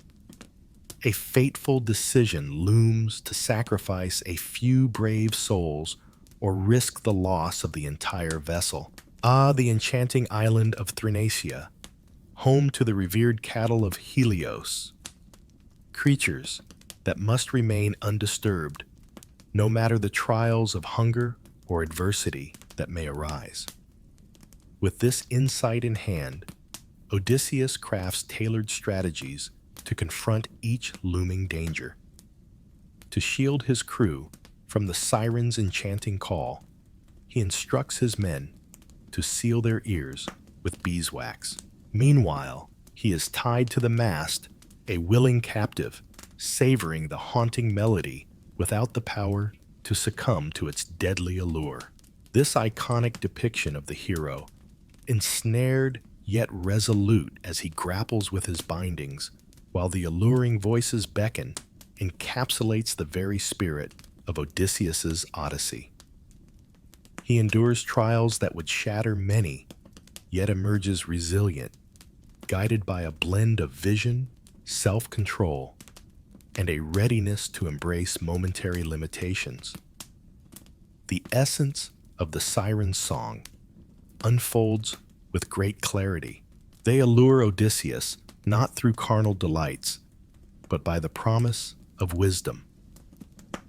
A: a fateful decision looms: to sacrifice a few brave souls or risk the loss of the entire vessel. The enchanting island of Thrinacia, home to the revered cattle of Helios, creatures that must remain undisturbed, no matter the trials of hunger or adversity that may arise. With this insight in hand, Odysseus crafts tailored strategies to confront each looming danger. To shield his crew from the siren's enchanting call, he instructs his men to seal their ears with beeswax. Meanwhile, he is tied to the mast, a willing captive, savoring the haunting melody without the power to succumb to its deadly allure. This iconic depiction of the hero, ensnared yet resolute as he grapples with his bindings, while the alluring voices beckon, encapsulates the very spirit of Odysseus's Odyssey. He endures trials that would shatter many, yet emerges resilient, guided by a blend of vision, self-control, and a readiness to embrace momentary limitations. The essence of the siren's song unfolds with great clarity. They allure Odysseus not through carnal delights, but by the promise of wisdom.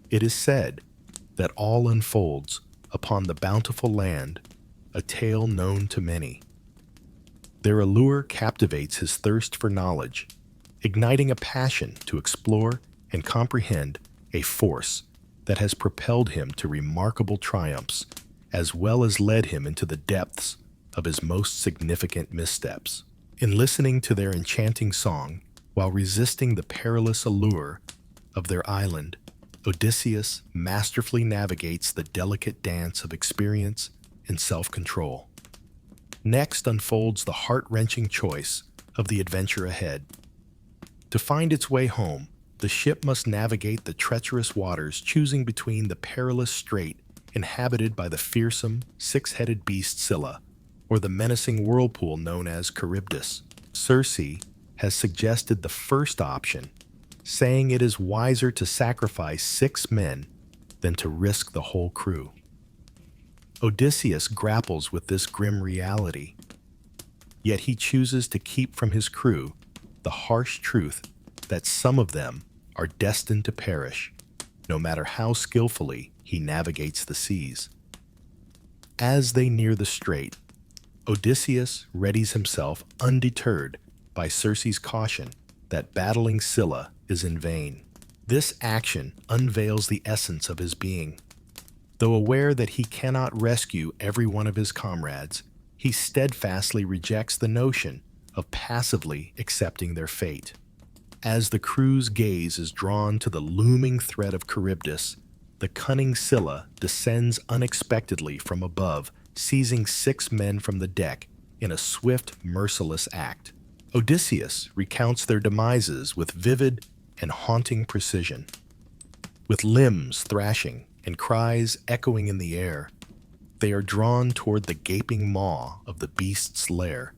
A: It is said that all unfolds upon the bountiful land, a tale known to many. Their allure captivates his thirst for knowledge, igniting a passion to explore and comprehend a force that has propelled him to remarkable triumphs, as well as led him into the depths of his most significant missteps. In listening to their enchanting song, while resisting the perilous allure of their island, Odysseus masterfully navigates the delicate dance of experience and self-control. Next unfolds the heart-wrenching choice of the adventure ahead. To find its way home, the ship must navigate the treacherous waters, choosing between the perilous strait inhabited by the fearsome, six-headed beast Scylla, or the menacing whirlpool known as Charybdis. Circe has suggested the first option, saying it is wiser to sacrifice 6 men than to risk the whole crew. Odysseus grapples with this grim reality, Yet he chooses to keep from his crew the harsh truth that some of them are destined to perish, no matter how skillfully he navigates the seas. As they near the strait, Odysseus readies himself undeterred by Circe's caution that battling Scylla is in vain. This action unveils the essence of his being. Though aware that he cannot rescue every one of his comrades, he steadfastly rejects the notion of passively accepting their fate. As the crew's gaze is drawn to the looming threat of Charybdis, the cunning Scylla descends unexpectedly from above, seizing 6 men from the deck in a swift, merciless act. Odysseus recounts their demises with vivid and haunting precision. With limbs thrashing and cries echoing in the air, they are drawn toward the gaping maw of the beast's lair,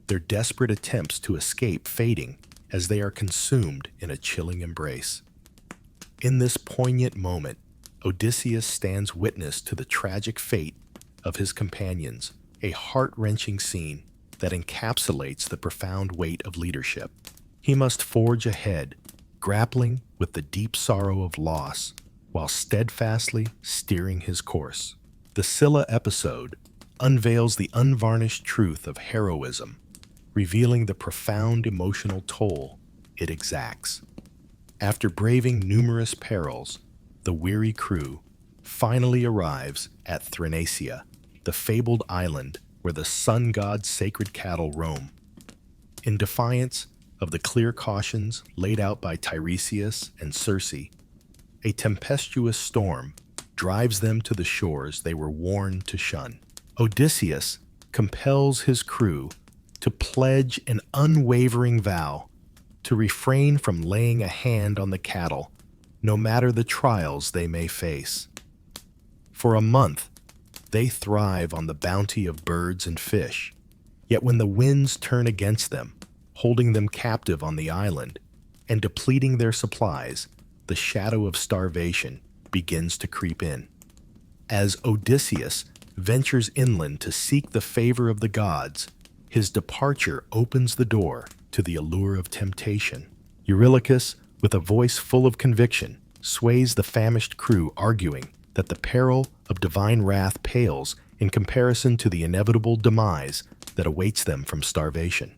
A: their desperate attempts to escape fading as they are consumed in a chilling embrace. In this poignant moment, Odysseus stands witness to the tragic fate of his companions, a heart-wrenching scene that encapsulates the profound weight of leadership. He must forge ahead, grappling with the deep sorrow of loss while steadfastly steering his course. The Scylla episode unveils the unvarnished truth of heroism, revealing the profound emotional toll it exacts. After braving numerous perils, the weary crew finally arrives at Thrinacia, the fabled island where the sun god's sacred cattle roam. In defiance of the clear cautions laid out by Tiresias and Circe, a tempestuous storm drives them to the shores they were warned to shun. Odysseus compels his crew to pledge an unwavering vow to refrain from laying a hand on the cattle, no matter the trials they may face. For a month, they thrive on the bounty of birds and fish, yet when the winds turn against them, holding them captive on the island and depleting their supplies, the shadow of starvation begins to creep in. As Odysseus ventures inland to seek the favor of the gods, his departure opens the door to the allure of temptation. Eurylochus, with a voice full of conviction, sways the famished crew, arguing that the peril of divine wrath pales in comparison to the inevitable demise that awaits them from starvation.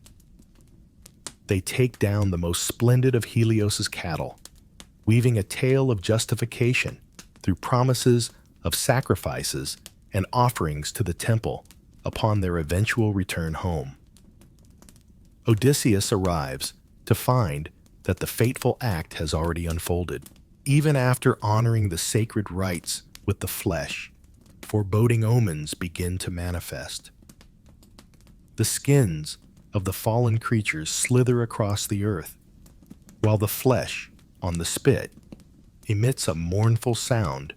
A: They take down the most splendid of Helios's cattle, weaving a tale of justification through promises of sacrifices and offerings to the temple upon their eventual return home. Odysseus arrives to find that the fateful act has already unfolded. Even after honoring the sacred rites with the flesh, foreboding omens begin to manifest. The skins of the fallen creatures slither across the earth, while the flesh on the spit emits a mournful sound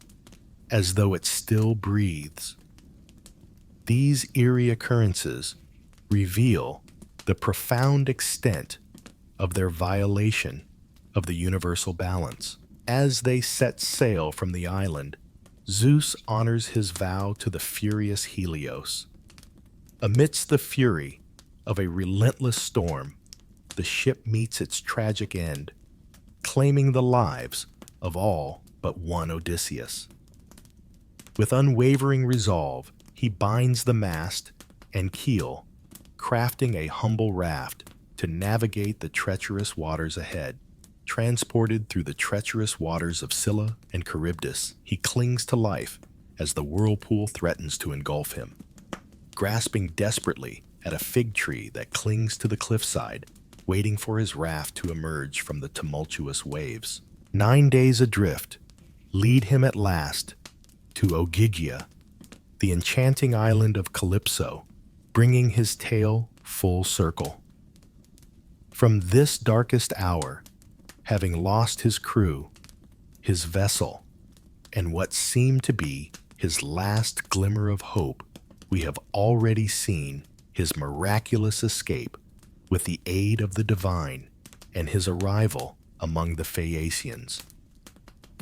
A: as though it still breathes. These eerie occurrences reveal the profound extent of their violation of the universal balance. As they set sail from the island, Zeus honors his vow to the furious Helios. Amidst the fury of a relentless storm, the ship meets its tragic end, claiming the lives of all but one Odysseus. With unwavering resolve, he binds the mast and keel, crafting a humble raft to navigate the treacherous waters ahead. Transported through the treacherous waters of Scylla and Charybdis, he clings to life as the whirlpool threatens to engulf him. Grasping desperately at a fig tree that clings to the cliffside, waiting for his raft to emerge from the tumultuous waves. 9 days adrift lead him at last to Ogygia, the enchanting island of Calypso, bringing his tale full circle. From this darkest hour, having lost his crew, his vessel, and what seemed to be his last glimmer of hope, we have already seen his miraculous escape with the aid of the divine and his arrival among the Phaeacians.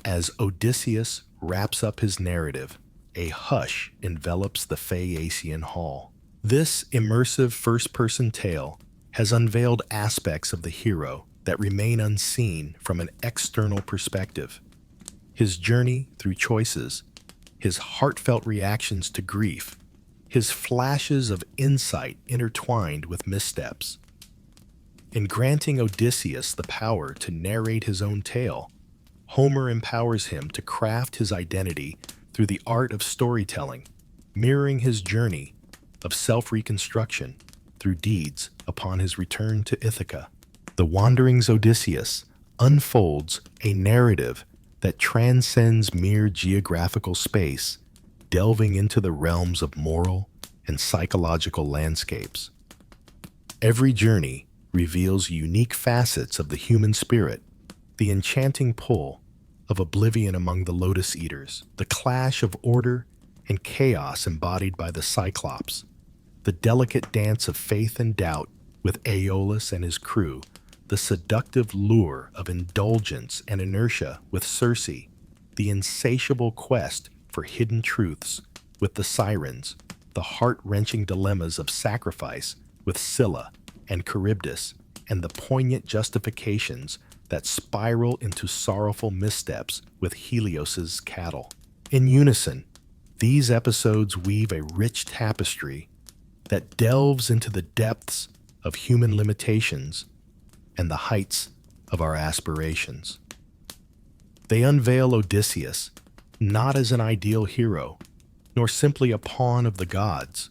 A: As Odysseus wraps up his narrative, a hush envelops the Phaeacian hall. This immersive first-person tale has unveiled aspects of the hero that remain unseen from an external perspective. His journey through choices, his heartfelt reactions to grief, his flashes of insight intertwined with missteps. In granting Odysseus the power to narrate his own tale, Homer empowers him to craft his identity through the art of storytelling, mirroring his journey of self-reconstruction through deeds upon his return to Ithaca. The Wanderings Odysseus unfolds a narrative that transcends mere geographical space, delving into the realms of moral and psychological landscapes. Every journey reveals unique facets of the human spirit, the enchanting pull of oblivion among the lotus eaters, the clash of order and chaos embodied by the Cyclops, the delicate dance of faith and doubt with Aeolus and his crew, the seductive lure of indulgence and inertia with Circe, the insatiable quest for hidden truths with the Sirens, the heart-wrenching dilemmas of sacrifice with Scylla and Charybdis, and the poignant justifications that spiral into sorrowful missteps with Helios's cattle. In unison, these episodes weave a rich tapestry that delves into the depths of human limitations and the heights of our aspirations. They unveil Odysseus not as an ideal hero, nor simply a pawn of the gods,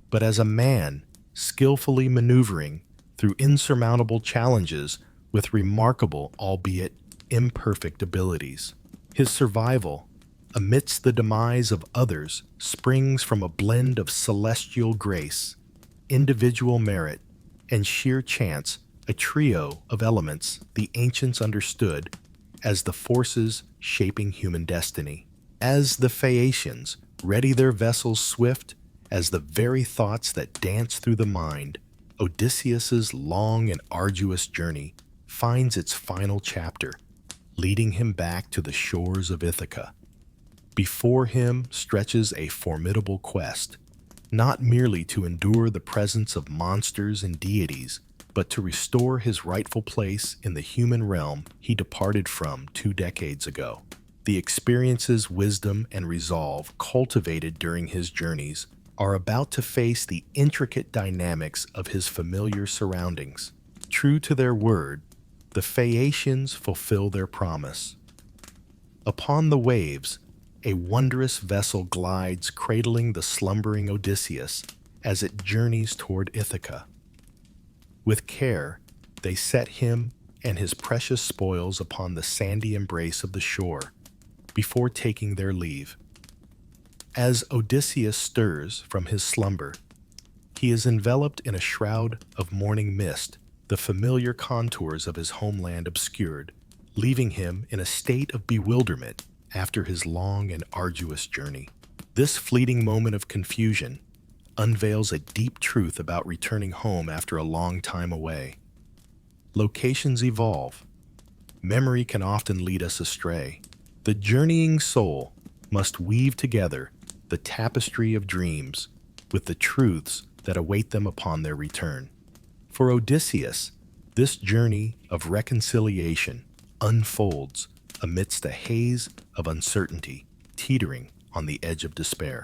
A: but as a man skillfully maneuvering through insurmountable challenges with remarkable, albeit imperfect, abilities. His survival, amidst the demise of others, springs from a blend of celestial grace, individual merit, and sheer chance, a trio of elements the ancients understood as the forces shaping human destiny. As the Phaeacians ready their vessels swift as the very thoughts that dance through the mind, Odysseus's long and arduous journey finds its final chapter, leading him back to the shores of Ithaca. Before him stretches a formidable quest, not merely to endure the presence of monsters and deities, but to restore his rightful place in the human realm he departed from 2 decades ago. The experiences, wisdom, and resolve cultivated during his journeys are about to face the intricate dynamics of his familiar surroundings. True to their word, the Phaeacians fulfill their promise. Upon the waves, a wondrous vessel glides, cradling the slumbering Odysseus as it journeys toward Ithaca. With care, they set him and his precious spoils upon the sandy embrace of the shore before taking their leave. As Odysseus stirs from his slumber, he is enveloped in a shroud of morning mist, the familiar contours of his homeland obscured, leaving him in a state of bewilderment after his long and arduous journey. This fleeting moment of confusion unveils a deep truth about returning home after a long time away. Locations evolve. Memory can often lead us astray. The journeying soul must weave together the tapestry of dreams with the truths that await them upon their return. For Odysseus, this journey of reconciliation unfolds amidst a haze of uncertainty, teetering on the edge of despair.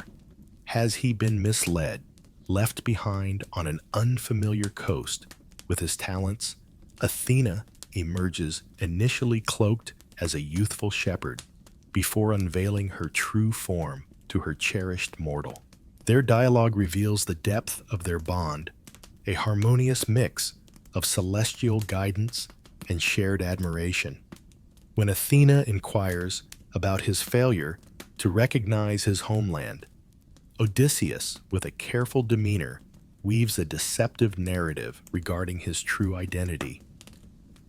A: Has he been misled, left behind on an unfamiliar coast with his talents? Athena emerges initially cloaked as a youthful shepherd before unveiling her true form to her cherished mortal. Their dialogue reveals the depth of their bond, a harmonious mix of celestial guidance and shared admiration. When Athena inquires about his failure to recognize his homeland, Odysseus, with a careful demeanor, weaves a deceptive narrative regarding his true identity.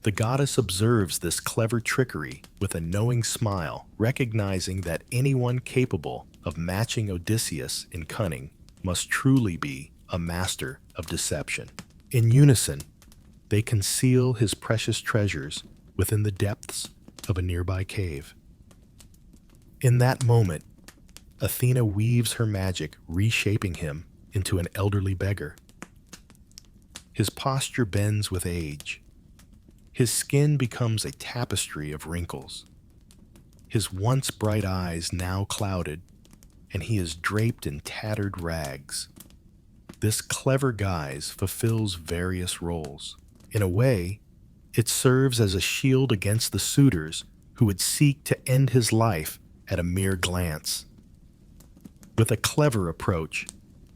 A: The goddess observes this clever trickery with a knowing smile, recognizing that anyone capable of matching Odysseus in cunning must truly be a master of deception. In unison, they conceal his precious treasures within the depths of a nearby cave. In that moment, Athena weaves her magic, reshaping him into an elderly beggar. His posture bends with age. His skin becomes a tapestry of wrinkles. His once bright eyes now clouded, and he is draped in tattered rags. This clever guise fulfills various roles. In a way, it serves as a shield against the suitors who would seek to end his life at a mere glance. With a clever approach,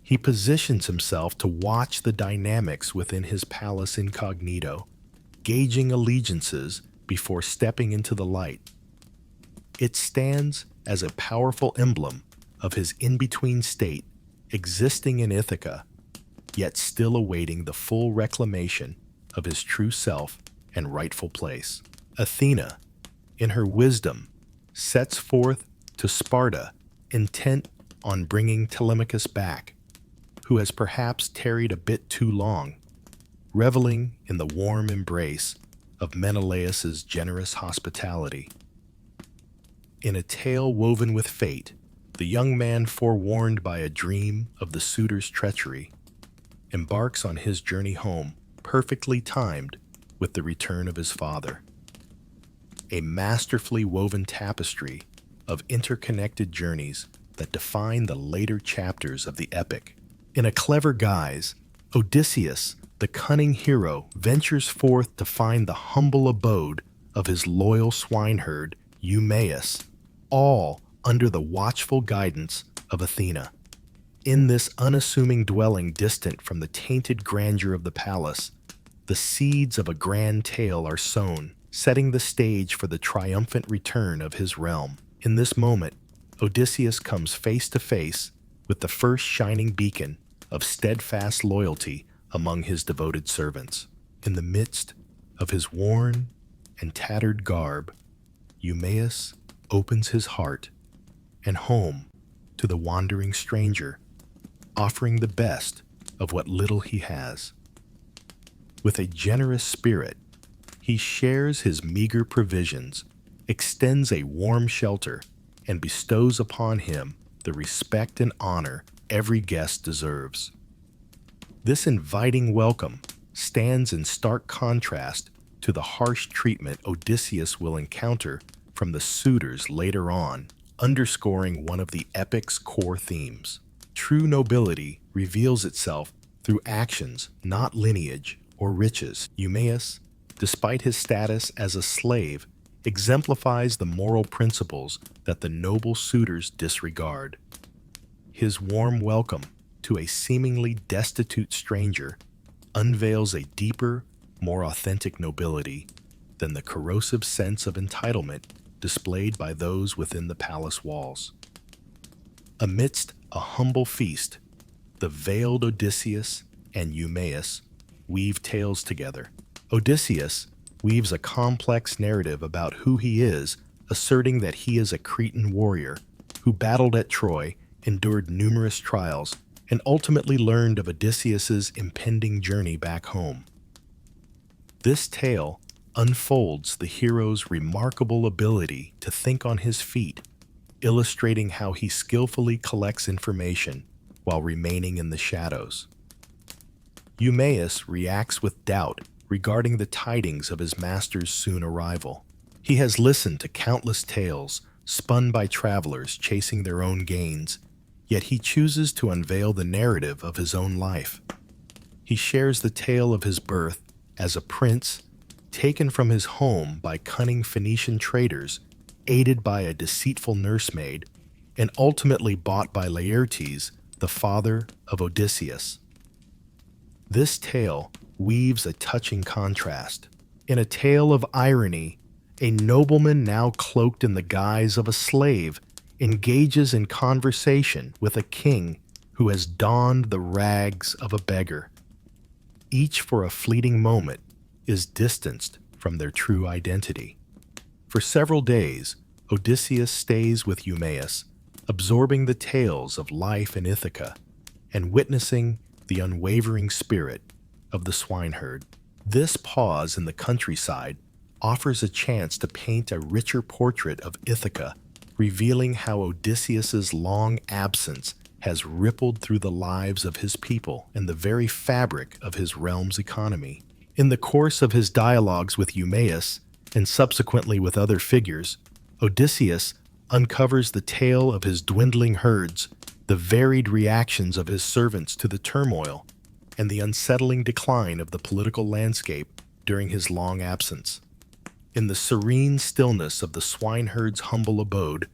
A: he positions himself to watch the dynamics within his palace incognito, gauging allegiances before stepping into the light. It stands as a powerful emblem of his in-between state, existing in Ithaca, yet still awaiting the full reclamation of his true self and rightful place. Athena, in her wisdom, sets forth to Sparta, intent on bringing Telemachus back, who has perhaps tarried a bit too long, reveling in the warm embrace of Menelaus's generous hospitality. In a tale woven with fate, the young man, forewarned by a dream of the suitor's treachery, embarks on his journey home, perfectly timed with the return of his father. A masterfully woven tapestry of interconnected journeys that define the later chapters of the epic. In a clever guise, Odysseus, the cunning hero, ventures forth to find the humble abode of his loyal swineherd, Eumaeus, all under the watchful guidance of Athena. In this unassuming dwelling distant from the tainted grandeur of the palace, the seeds of a grand tale are sown, setting the stage for the triumphant return of his realm. In this moment, Odysseus comes face to face with the first shining beacon of steadfast loyalty among his devoted servants. In the midst of his worn and tattered garb, Eumaeus opens his heart and home to the wandering stranger, offering the best of what little he has. With a generous spirit, he shares his meager provisions, extends a warm shelter, and bestows upon him the respect and honor every guest deserves. This inviting welcome stands in stark contrast to the harsh treatment Odysseus will encounter from the suitors later on, underscoring one of the epic's core themes. True nobility reveals itself through actions, not lineage or riches. Eumaeus, despite his status as a slave, exemplifies the moral principles that the noble suitors disregard. His warm welcome to a seemingly destitute stranger unveils a deeper, more authentic nobility than the corrosive sense of entitlement displayed by those within the palace walls. Amidst a humble feast, the veiled Odysseus and Eumaeus weave tales together. Odysseus weaves a complex narrative about who he is, asserting that he is a Cretan warrior who battled at Troy, endured numerous trials, and ultimately learned of Odysseus's impending journey back home. This tale unfolds the hero's remarkable ability to think on his feet, illustrating how he skillfully collects information while remaining in the shadows. Eumaeus reacts with doubt regarding the tidings of his master's soon arrival. He has listened to countless tales spun by travelers chasing their own gains, yet he chooses to unveil the narrative of his own life. He shares the tale of his birth as a prince taken from his home by cunning Phoenician traders, aided by a deceitful nursemaid, and ultimately bought by Laertes, the father of Odysseus. This tale weaves a touching contrast. In a tale of irony, a nobleman now cloaked in the guise of a slave engages in conversation with a king who has donned the rags of a beggar. Each, for a fleeting moment, is distanced from their true identity. For several days, Odysseus stays with Eumaeus, absorbing the tales of life in Ithaca and witnessing the unwavering spirit of the swineherd. This pause in the countryside offers a chance to paint a richer portrait of Ithaca, revealing how Odysseus's long absence has rippled through the lives of his people and the very fabric of his realm's economy. In the course of his dialogues with Eumaeus, and subsequently with other figures, Odysseus uncovers the tale of his dwindling herds, the varied reactions of his servants to the turmoil, and the unsettling decline of the political landscape during his long absence. In the serene stillness of the swineherd's humble abode,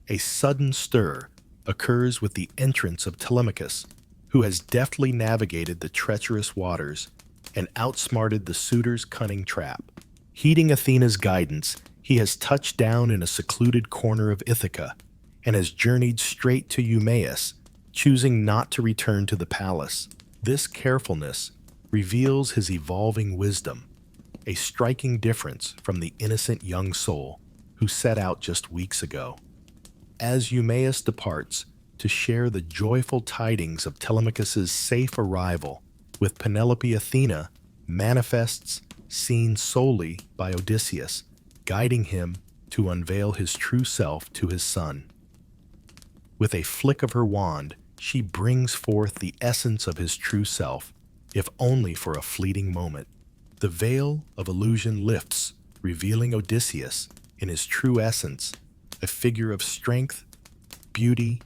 A: a sudden stir occurs with the entrance of Telemachus, who has deftly navigated the treacherous waters and outsmarted the suitor's cunning trap. Heeding Athena's guidance, he has touched down in a secluded corner of Ithaca and has journeyed straight to Eumaeus, choosing not to return to the palace. This carefulness reveals his evolving wisdom, a striking difference from the innocent young soul who set out just weeks ago. As Eumaeus departs to share the joyful tidings of Telemachus's safe arrival with Penelope, Athena manifests, seen solely by Odysseus, guiding him to unveil his true self to his son. With a flick of her wand, she brings forth the essence of his true self, if only for a fleeting moment. The veil of illusion lifts, revealing Odysseus in his true essence, a figure of strength, beauty,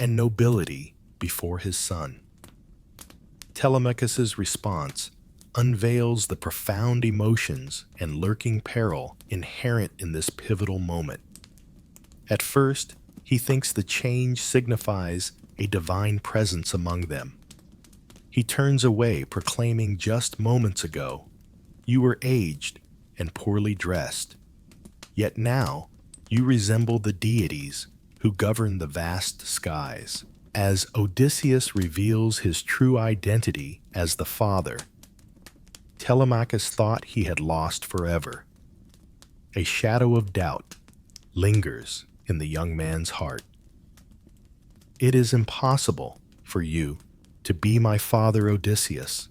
A: and nobility before his son. Telemachus's response unveils the profound emotions and lurking peril inherent in this pivotal moment. At first, he thinks the change signifies a divine presence among them. He turns away, proclaiming just moments ago, "You were aged and poorly dressed, yet now you resemble the deities who govern the vast skies." As Odysseus reveals his true identity as the father, Telemachus thought he had lost forever. A shadow of doubt lingers in the young man's heart. "It is impossible for you to be my father, Odysseus."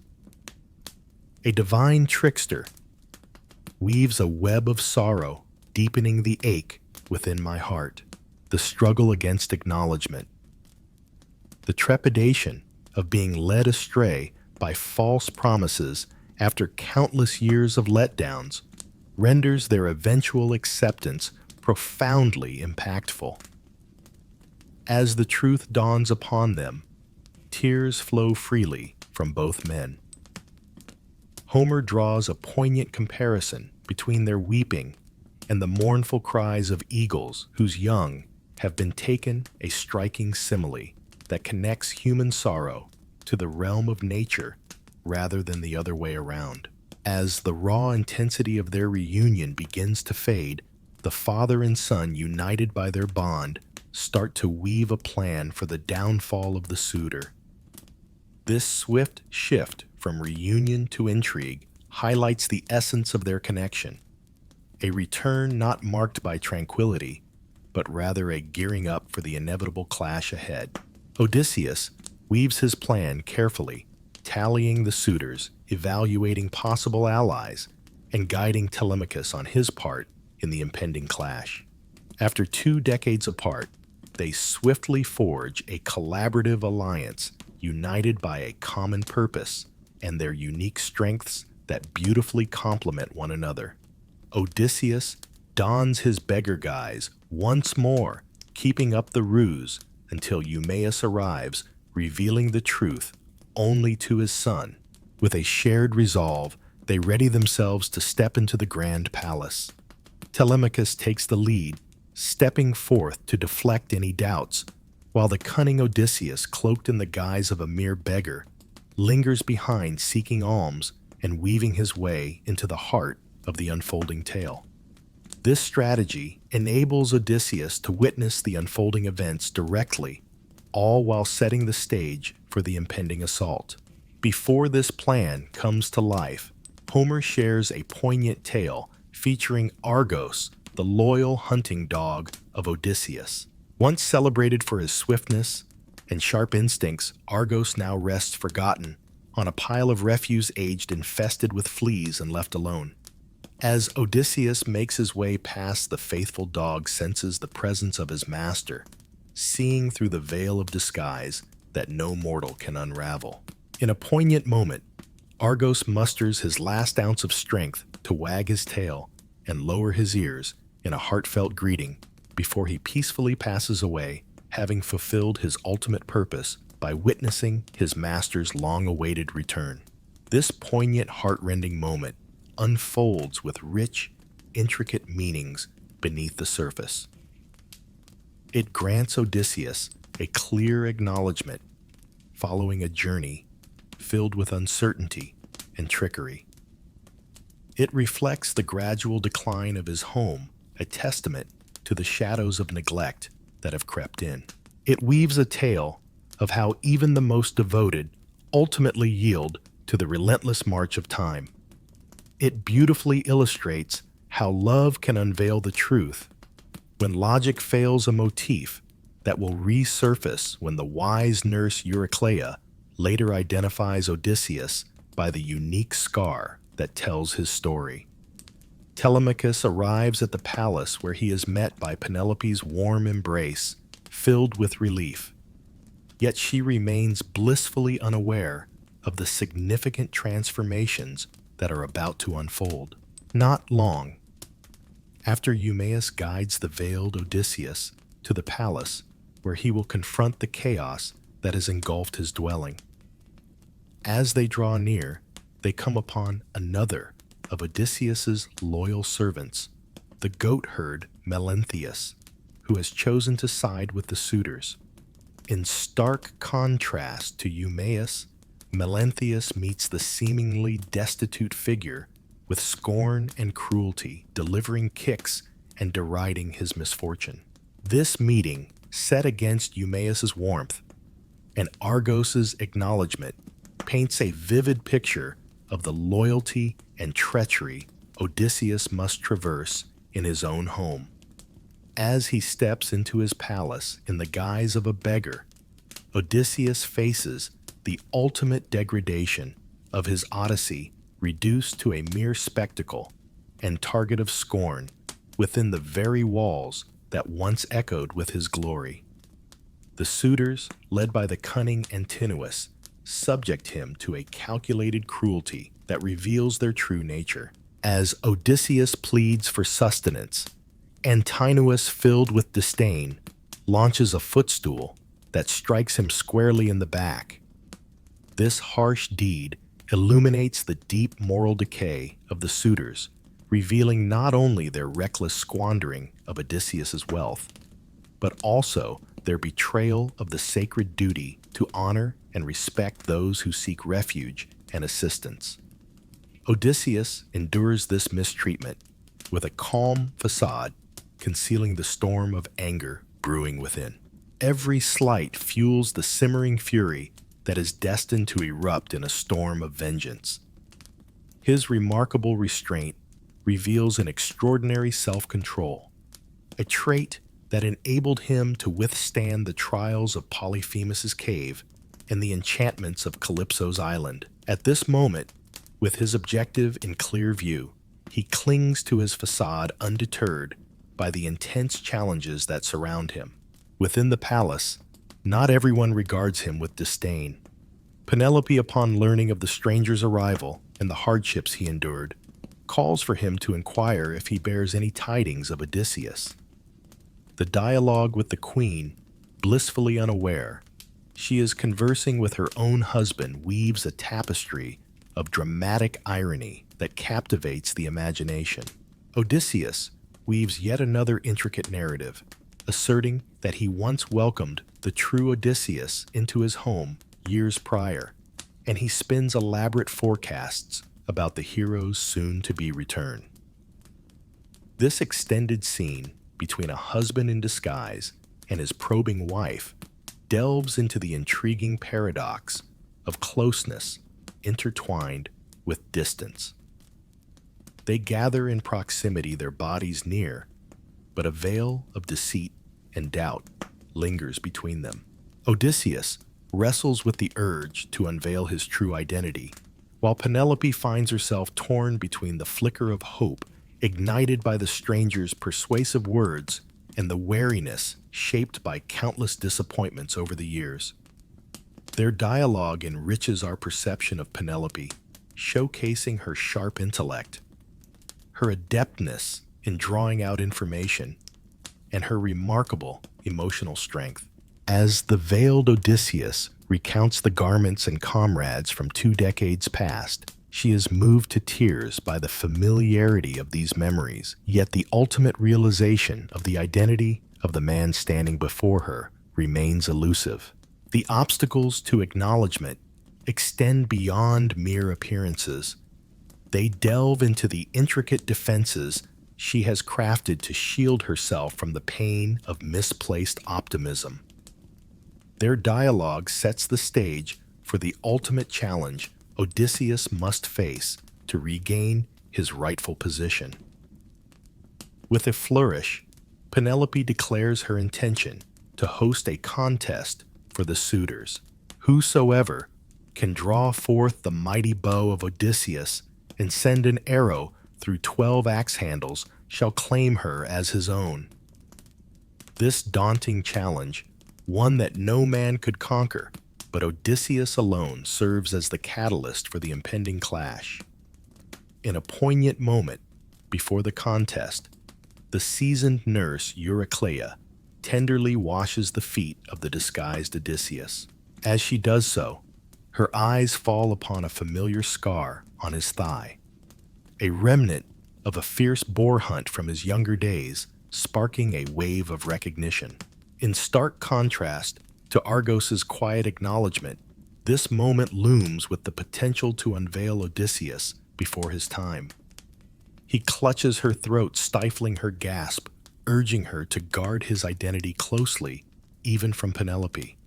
A: A divine trickster weaves a web of sorrow, deepening the ache within my heart, the struggle against acknowledgement. The trepidation of being led astray by false promises after countless years of letdowns renders their eventual acceptance profoundly impactful. As the truth dawns upon them, tears flow freely from both men. Homer draws a poignant comparison between their weeping and the mournful cries of eagles whose young have been taken, a striking simile that connects human sorrow to the realm of nature rather than the other way around. As the raw intensity of their reunion begins to fade, the father and son, united by their bond, start to weave a plan for the downfall of the suitor. This swift shift from reunion to intrigue highlights the essence of their connection, a return not marked by tranquility, but rather a gearing up for the inevitable clash ahead. Odysseus weaves his plan carefully, tallying the suitors, evaluating possible allies, and guiding Telemachus on his part in the impending clash. After 2 decades apart, they swiftly forge a collaborative alliance united by a common purpose and their unique strengths that beautifully complement one another. Odysseus dons his beggar guise once more, keeping up the ruse until Eumaeus arrives, revealing the truth only to his son. With a shared resolve, they ready themselves to step into the grand palace. Telemachus takes the lead, stepping forth to deflect any doubts, while the cunning Odysseus, cloaked in the guise of a mere beggar, lingers behind seeking alms and weaving his way into the heart of the unfolding tale. This strategy enables Odysseus to witness the unfolding events directly, all while setting the stage for the impending assault. Before this plan comes to life, Homer shares a poignant tale featuring Argos, the loyal hunting dog of Odysseus. Once celebrated for his swiftness and sharp instincts, Argos now rests forgotten on a pile of refuse aged infested with fleas and left alone. As Odysseus makes his way past, the faithful dog senses the presence of his master, seeing through the veil of disguise that no mortal can unravel. In a poignant moment, Argos musters his last ounce of strength to wag his tail and lower his ears in a heartfelt greeting before he peacefully passes away, having fulfilled his ultimate purpose by witnessing his master's long-awaited return. This poignant, heart-rending moment unfolds with rich, intricate meanings beneath the surface. It grants Odysseus a clear acknowledgement following a journey filled with uncertainty and trickery. It reflects the gradual decline of his home, a testament to the shadows of neglect that have crept in. It weaves a tale of how even the most devoted ultimately yield to the relentless march of time. It beautifully illustrates how love can unveil the truth when logic fails, a motif that will resurface when the wise nurse Eurycleia later identifies Odysseus by the unique scar that tells his story. Telemachus arrives at the palace where he is met by Penelope's warm embrace, filled with relief. Yet she remains blissfully unaware of the significant transformations that are about to unfold. Not long after Eumaeus guides the veiled Odysseus to the palace where he will confront the chaos that has engulfed his dwelling. As they draw near, they come upon another of Odysseus's loyal servants, the goat-herd Melanthius, who has chosen to side with the suitors. In stark contrast to Eumaeus, Melanthius meets the seemingly destitute figure with scorn and cruelty, delivering kicks and deriding his misfortune. This meeting, set against Eumaeus's warmth and Argos's acknowledgement, paints a vivid picture of the loyalty and treachery Odysseus must traverse in his own home. As he steps into his palace in the guise of a beggar, Odysseus faces the ultimate degradation of his Odyssey, reduced to a mere spectacle and target of scorn within the very walls that once echoed with his glory. The suitors, led by the cunning Antinous, subject him to a calculated cruelty that reveals their true nature. As Odysseus pleads for sustenance, Antinous, filled with disdain, launches a footstool that strikes him squarely in the back. This harsh deed illuminates the deep moral decay of the suitors, revealing not only their reckless squandering of Odysseus's wealth, but also their betrayal of the sacred duty to honor and respect those who seek refuge and assistance. Odysseus endures this mistreatment with a calm facade, concealing the storm of anger brewing within. Every slight fuels the simmering fury that is destined to erupt in a storm of vengeance. His remarkable restraint reveals an extraordinary self-control, a trait that enabled him to withstand the trials of Polyphemus's cave and the enchantments of Calypso's island. At this moment, with his objective in clear view, he clings to his facade undeterred by the intense challenges that surround him. Within the palace, not everyone regards him with disdain. Penelope, upon learning of the stranger's arrival and the hardships he endured, calls for him to inquire if he bears any tidings of Odysseus. The dialogue with the queen, blissfully unaware she is conversing with her own husband, weaves a tapestry of dramatic irony that captivates the imagination. Odysseus weaves yet another intricate narrative, asserting that he once welcomed the true Odysseus into his home years prior, and he spins elaborate forecasts about the hero's soon-to-be return. This extended scene between a husband in disguise and his probing wife delves into the intriguing paradox of closeness intertwined with distance. They gather in proximity, their bodies near, but a veil of deceit and doubt lingers between them. Odysseus wrestles with the urge to unveil his true identity, while Penelope finds herself torn between the flicker of hope ignited by the stranger's persuasive words and the wariness shaped by countless disappointments over the years. Their dialogue enriches our perception of Penelope, showcasing her sharp intellect, her adeptness in drawing out information, and her remarkable emotional strength. As the veiled Odysseus recounts the garments and comrades from 2 decades past, she is moved to tears by the familiarity of these memories, yet the ultimate realization of the identity of the man standing before her remains elusive. The obstacles to acknowledgement extend beyond mere appearances. They delve into the intricate defenses she has crafted to shield herself from the pain of misplaced optimism. Their dialogue sets the stage for the ultimate challenge Odysseus must face to regain his rightful position. With a flourish, Penelope declares her intention to host a contest for the suitors. Whosoever can draw forth the mighty bow of Odysseus and send an arrow through 12 axe handles shall claim her as his own. This daunting challenge, one that no man could conquer, but Odysseus alone, serves as the catalyst for the impending clash. In a poignant moment before the contest, the seasoned nurse Eurycleia tenderly washes the feet of the disguised Odysseus. As she does so, her eyes fall upon a familiar scar on his thigh, a remnant of a fierce boar hunt from his younger days, sparking a wave of recognition. In stark contrast to Argos's quiet acknowledgement, this moment looms with the potential to unveil Odysseus before his time. He clutches her throat, stifling her gasp, urging her to guard his identity closely, even from Penelope.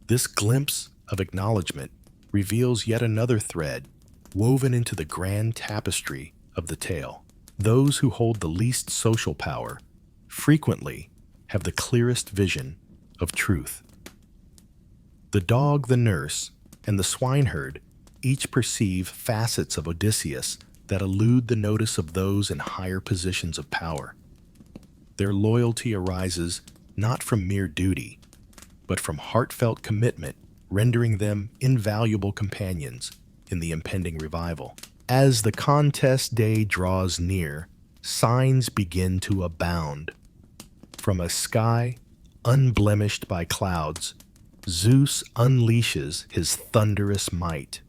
A: This glimpse of acknowledgement reveals yet another thread woven into the grand tapestry of the tale. Those who hold the least social power frequently have the clearest vision of truth. The dog, the nurse, and the swineherd each perceive facets of Odysseus that elude the notice of those in higher positions of power. Their loyalty arises not from mere duty, but from heartfelt commitment, rendering them invaluable companions in the impending revival. As the contest day draws near, signs begin to abound. From a sky unblemished by clouds, Zeus unleashes his thunderous might.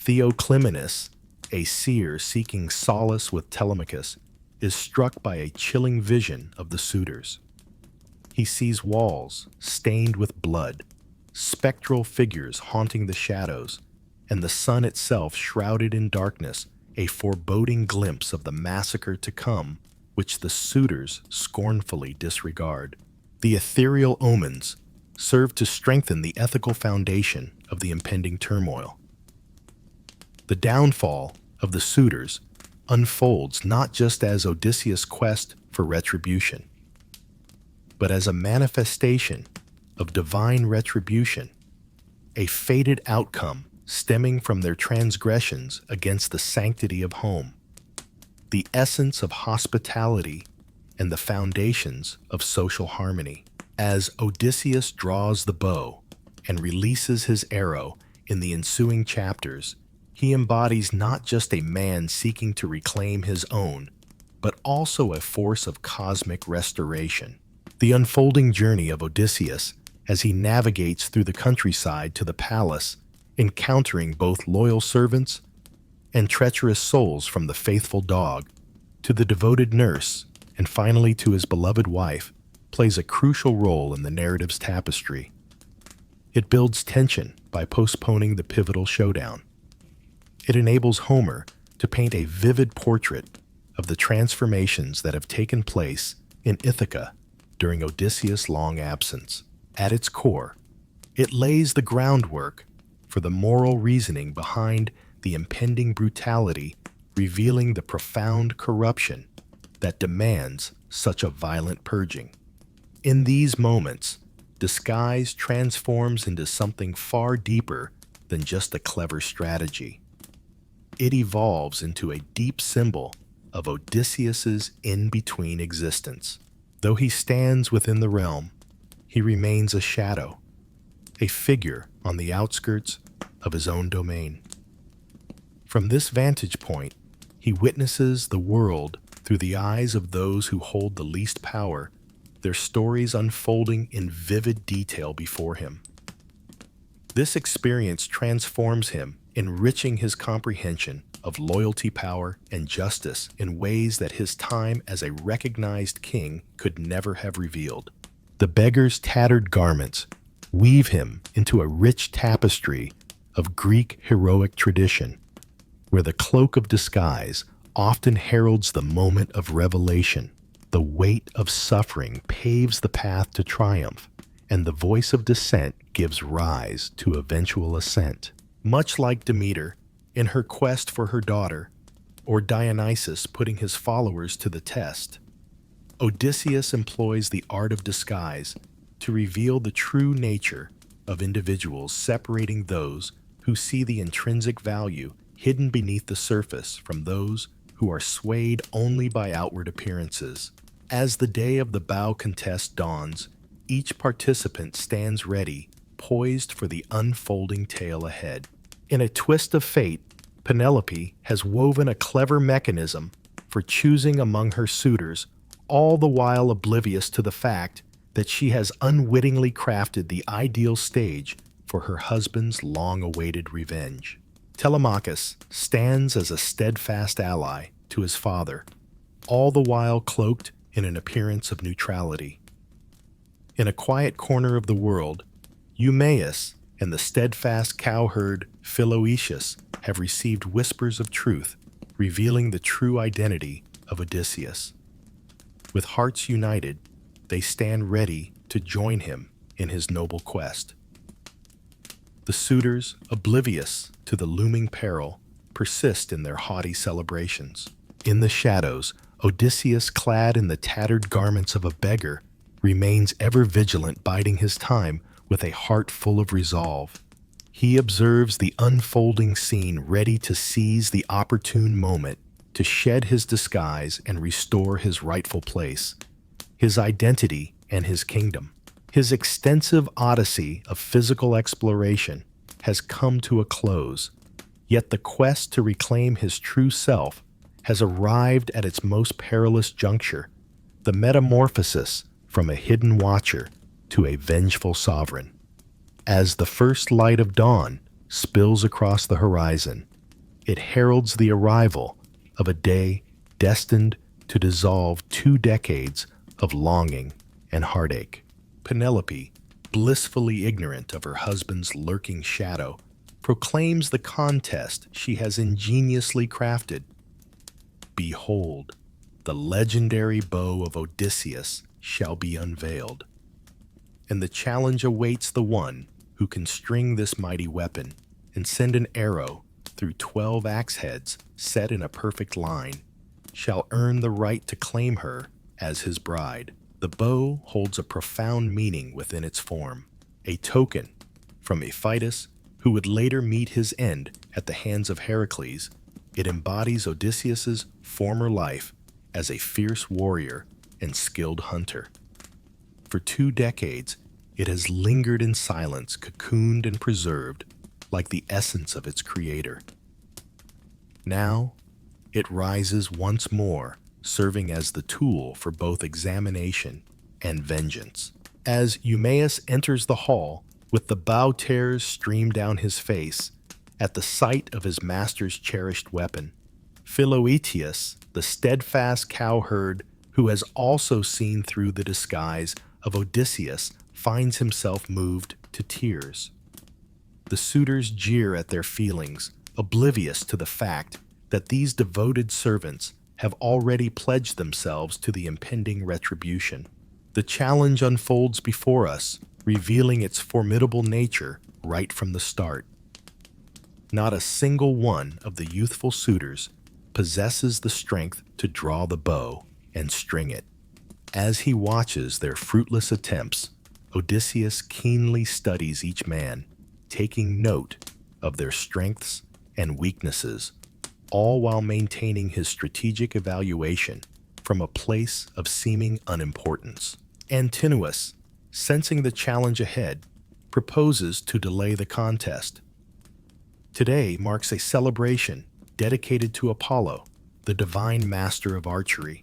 A: Theoclymenus, a seer seeking solace with Telemachus, is struck by a chilling vision of the suitors. He sees walls stained with blood, spectral figures haunting the shadows, and the sun itself shrouded in darkness, a foreboding glimpse of the massacre to come, which the suitors scornfully disregard. The ethereal omens serve to strengthen the ethical foundation of the impending turmoil. The downfall of the suitors unfolds not just as Odysseus' quest for retribution, but as a manifestation of divine retribution, a fated outcome stemming from their transgressions against the sanctity of home, the essence of hospitality and the foundations of social harmony. As Odysseus draws the bow and releases his arrow in the ensuing chapters, he embodies not just a man seeking to reclaim his own, but also a force of cosmic restoration. The unfolding journey of Odysseus as he navigates through the countryside to the palace, encountering both loyal servants and treacherous souls, from the faithful dog to the devoted nurse, and finally to his beloved wife, plays a crucial role in the narrative's tapestry. It builds tension by postponing the pivotal showdown. It enables Homer to paint a vivid portrait of the transformations that have taken place in Ithaca during Odysseus' long absence. At its core, it lays the groundwork for the moral reasoning behind the impending brutality, revealing the profound corruption that demands such a violent purging. In these moments, disguise transforms into something far deeper than just a clever strategy. It evolves into a deep symbol of Odysseus's in-between existence, Though he stands within the realm, he remains a shadow, a figure on the outskirts of his own domain. From this vantage point, he witnesses the world through the eyes of those who hold the least power, their stories unfolding in vivid detail before him. This experience transforms him, enriching his comprehension of loyalty, power, and justice in ways that his time as a recognized king could never have revealed. The beggar's tattered garments weave him into a rich tapestry of Greek heroic tradition, where the cloak of disguise often heralds the moment of revelation. The weight of suffering paves the path to triumph, and the voice of dissent gives rise to eventual ascent. Much like Demeter in her quest for her daughter, or Dionysus putting his followers to the test, Odysseus employs the art of disguise to reveal the true nature of individuals, separating those who see the intrinsic value hidden beneath the surface from those who are swayed only by outward appearances. As the day of the bow contest dawns, each participant stands ready, poised for the unfolding tale ahead. In a twist of fate, Penelope has woven a clever mechanism for choosing among her suitors, all the while oblivious to the fact that she has unwittingly crafted the ideal stage for her husband's long-awaited revenge. Telemachus stands as a steadfast ally to his father, all the while cloaked in an appearance of neutrality. In a quiet corner of the world, Eumaeus and the steadfast cowherd Philoetius have received whispers of truth, revealing the true identity of Odysseus. With hearts united, they stand ready to join him in his noble quest. The suitors, oblivious to the looming peril, persist in their haughty celebrations. In the shadows, Odysseus, clad in the tattered garments of a beggar, remains ever vigilant, biding his time with a heart full of resolve. He observes the unfolding scene, ready to seize the opportune moment to shed his disguise and restore his rightful place, his identity, and his kingdom. His extensive odyssey of physical exploration has come to a close, yet the quest to reclaim his true self has arrived at its most perilous juncture, the metamorphosis from a hidden watcher to a vengeful sovereign. As the first light of dawn spills across the horizon, it heralds the arrival of a day destined to dissolve 2 decades of longing and heartache. Penelope, blissfully ignorant of her husband's lurking shadow, proclaims the contest she has ingeniously crafted. Behold, the legendary bow of Odysseus shall be unveiled, and the challenge awaits the one who can string this mighty weapon and send an arrow through 12 axe heads set in a perfect line, shall earn the right to claim her as his bride. The bow holds a profound meaning within its form, a token from Ephitus, who would later meet his end at the hands of Heracles. It embodies Odysseus's former life as a fierce warrior and skilled hunter. For 2 decades, it has lingered in silence, cocooned and preserved like the essence of its creator. Now, it rises once more, serving as the tool for both examination and vengeance. As Eumaeus enters the hall, with the bow tears stream down his face at the sight of his master's cherished weapon, Philoetius, the steadfast cowherd who has also seen through the disguise of Odysseus, finds himself moved to tears. The suitors jeer at their feelings, oblivious to the fact that these devoted servants have already pledged themselves to the impending retribution. The challenge unfolds before us, revealing its formidable nature right from the start. Not a single one of the youthful suitors possesses the strength to draw the bow and string it. As he watches their fruitless attempts, Odysseus keenly studies each man, taking note of their strengths and weaknesses, all while maintaining his strategic evaluation from a place of seeming unimportance. Antinous, sensing the challenge ahead, proposes to delay the contest. Today marks a celebration dedicated to Apollo, the divine master of archery.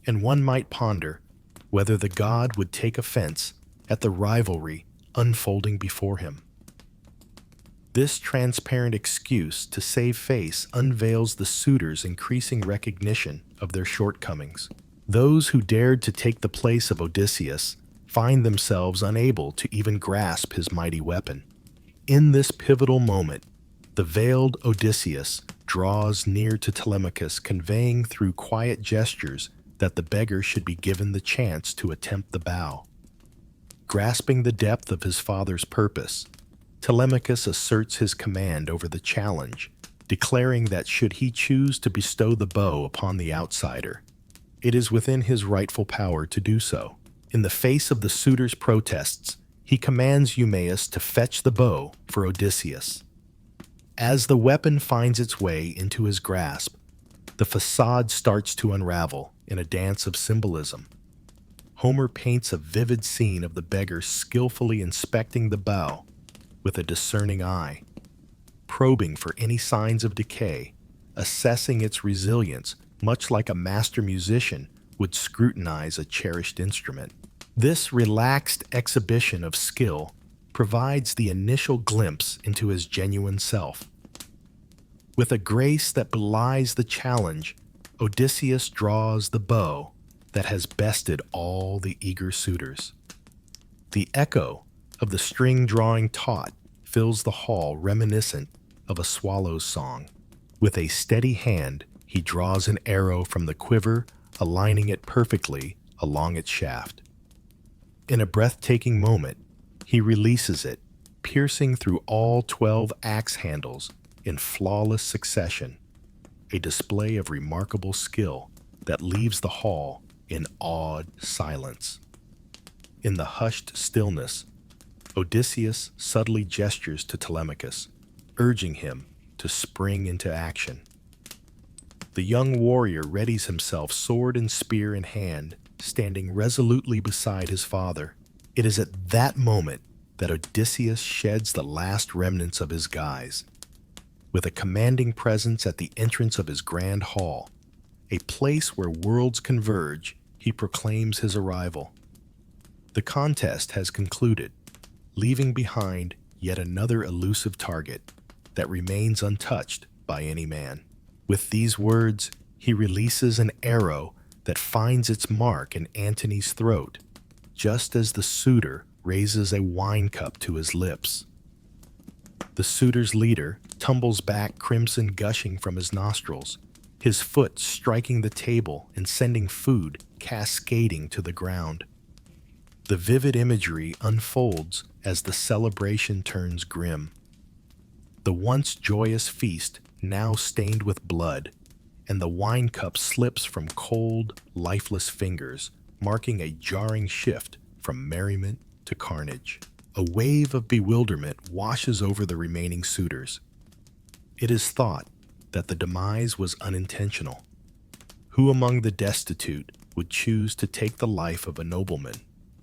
A: And one might ponder whether the god would take offense at the rivalry unfolding before him. This transparent excuse to save face unveils the suitors' increasing recognition of their shortcomings. Those who dared to take the place of Odysseus find themselves unable to even grasp his mighty weapon. In this pivotal moment, the veiled Odysseus draws near to Telemachus, conveying through quiet gestures that the beggar should be given the chance to attempt the bow. Grasping the depth of his father's purpose, Telemachus asserts his command over the challenge, declaring that should he choose to bestow the bow upon the outsider, it is within his rightful power to do so. In the face of the suitor's protests, he commands Eumaeus to fetch the bow for Odysseus. As the weapon finds its way into his grasp, the facade starts to unravel in a dance of symbolism. Homer paints a vivid scene of the beggar skillfully inspecting the bow with a discerning eye, probing for any signs of decay, assessing its resilience much like a master musician would scrutinize a cherished instrument. This relaxed exhibition of skill provides the initial glimpse into his genuine self. With a grace that belies the challenge, Odysseus draws the bow that has bested all the eager suitors. The echo of the string drawing taut fills the hall, reminiscent of a swallow's song. With a steady hand, he draws an arrow from the quiver, aligning it perfectly along its shaft. In a breathtaking moment, he releases it, piercing through all 12 axe handles in flawless succession, a display of remarkable skill that leaves the hall in awed silence. In the hushed stillness, Odysseus subtly gestures to Telemachus, urging him to spring into action. The young warrior readies himself, sword and spear in hand, standing resolutely beside his father. It is at that moment that Odysseus sheds the last remnants of his guise. With a commanding presence at the entrance of his grand hall, a place where worlds converge, he proclaims his arrival. The contest has concluded, leaving behind yet another elusive target that remains untouched by any man. With these words, he releases an arrow that finds its mark in Antony's throat, just as the suitor raises a wine cup to his lips. The suitor's leader tumbles back, crimson gushing from his nostrils, his foot striking the table and sending food cascading to the ground. The vivid imagery unfolds as the celebration turns grim. The once joyous feast now stained with blood, and the wine cup slips from cold, lifeless fingers, marking a jarring shift from merriment to carnage. A wave of bewilderment washes over the remaining suitors. It is thought that the demise was unintentional. Who among the destitute would choose to take the life of a nobleman?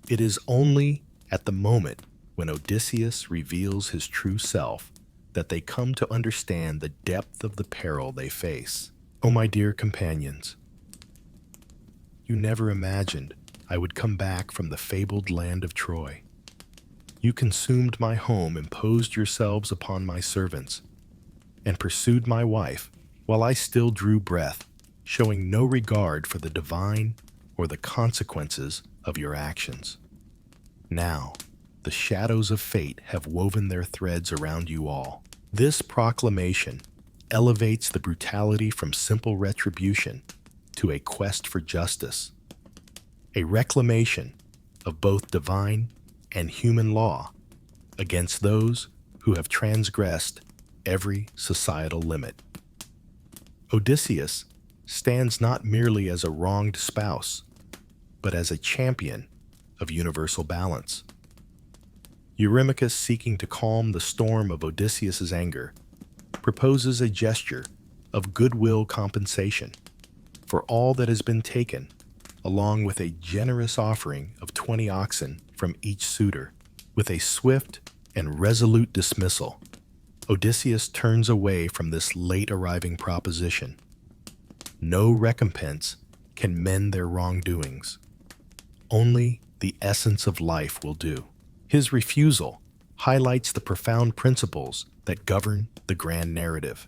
A: It is only at the moment when Odysseus reveals his true self that they come to understand the depth of the peril they face. Oh, my dear companions, you never imagined I would come back from the fabled land of Troy. You consumed my home, imposed yourselves upon my servants, and pursued my wife while I still drew breath, showing no regard for the divine or the consequences of your actions. Now, the shadows of fate have woven their threads around you all. This proclamation elevates the brutality from simple retribution to a quest for justice, a reclamation of both divine and human law against those who have transgressed every societal limit. Odysseus stands not merely as a wronged spouse, but as a champion of universal balance. Eurymachus, seeking to calm the storm of Odysseus's anger, proposes a gesture of goodwill compensation. for all that has been taken, along with a generous offering of 20 oxen from each suitor. With a swift and resolute dismissal, Odysseus turns away from this late-arriving proposition. No recompense can mend their wrongdoings. Only the essence of life will do. His refusal highlights the profound principles that govern the grand narrative.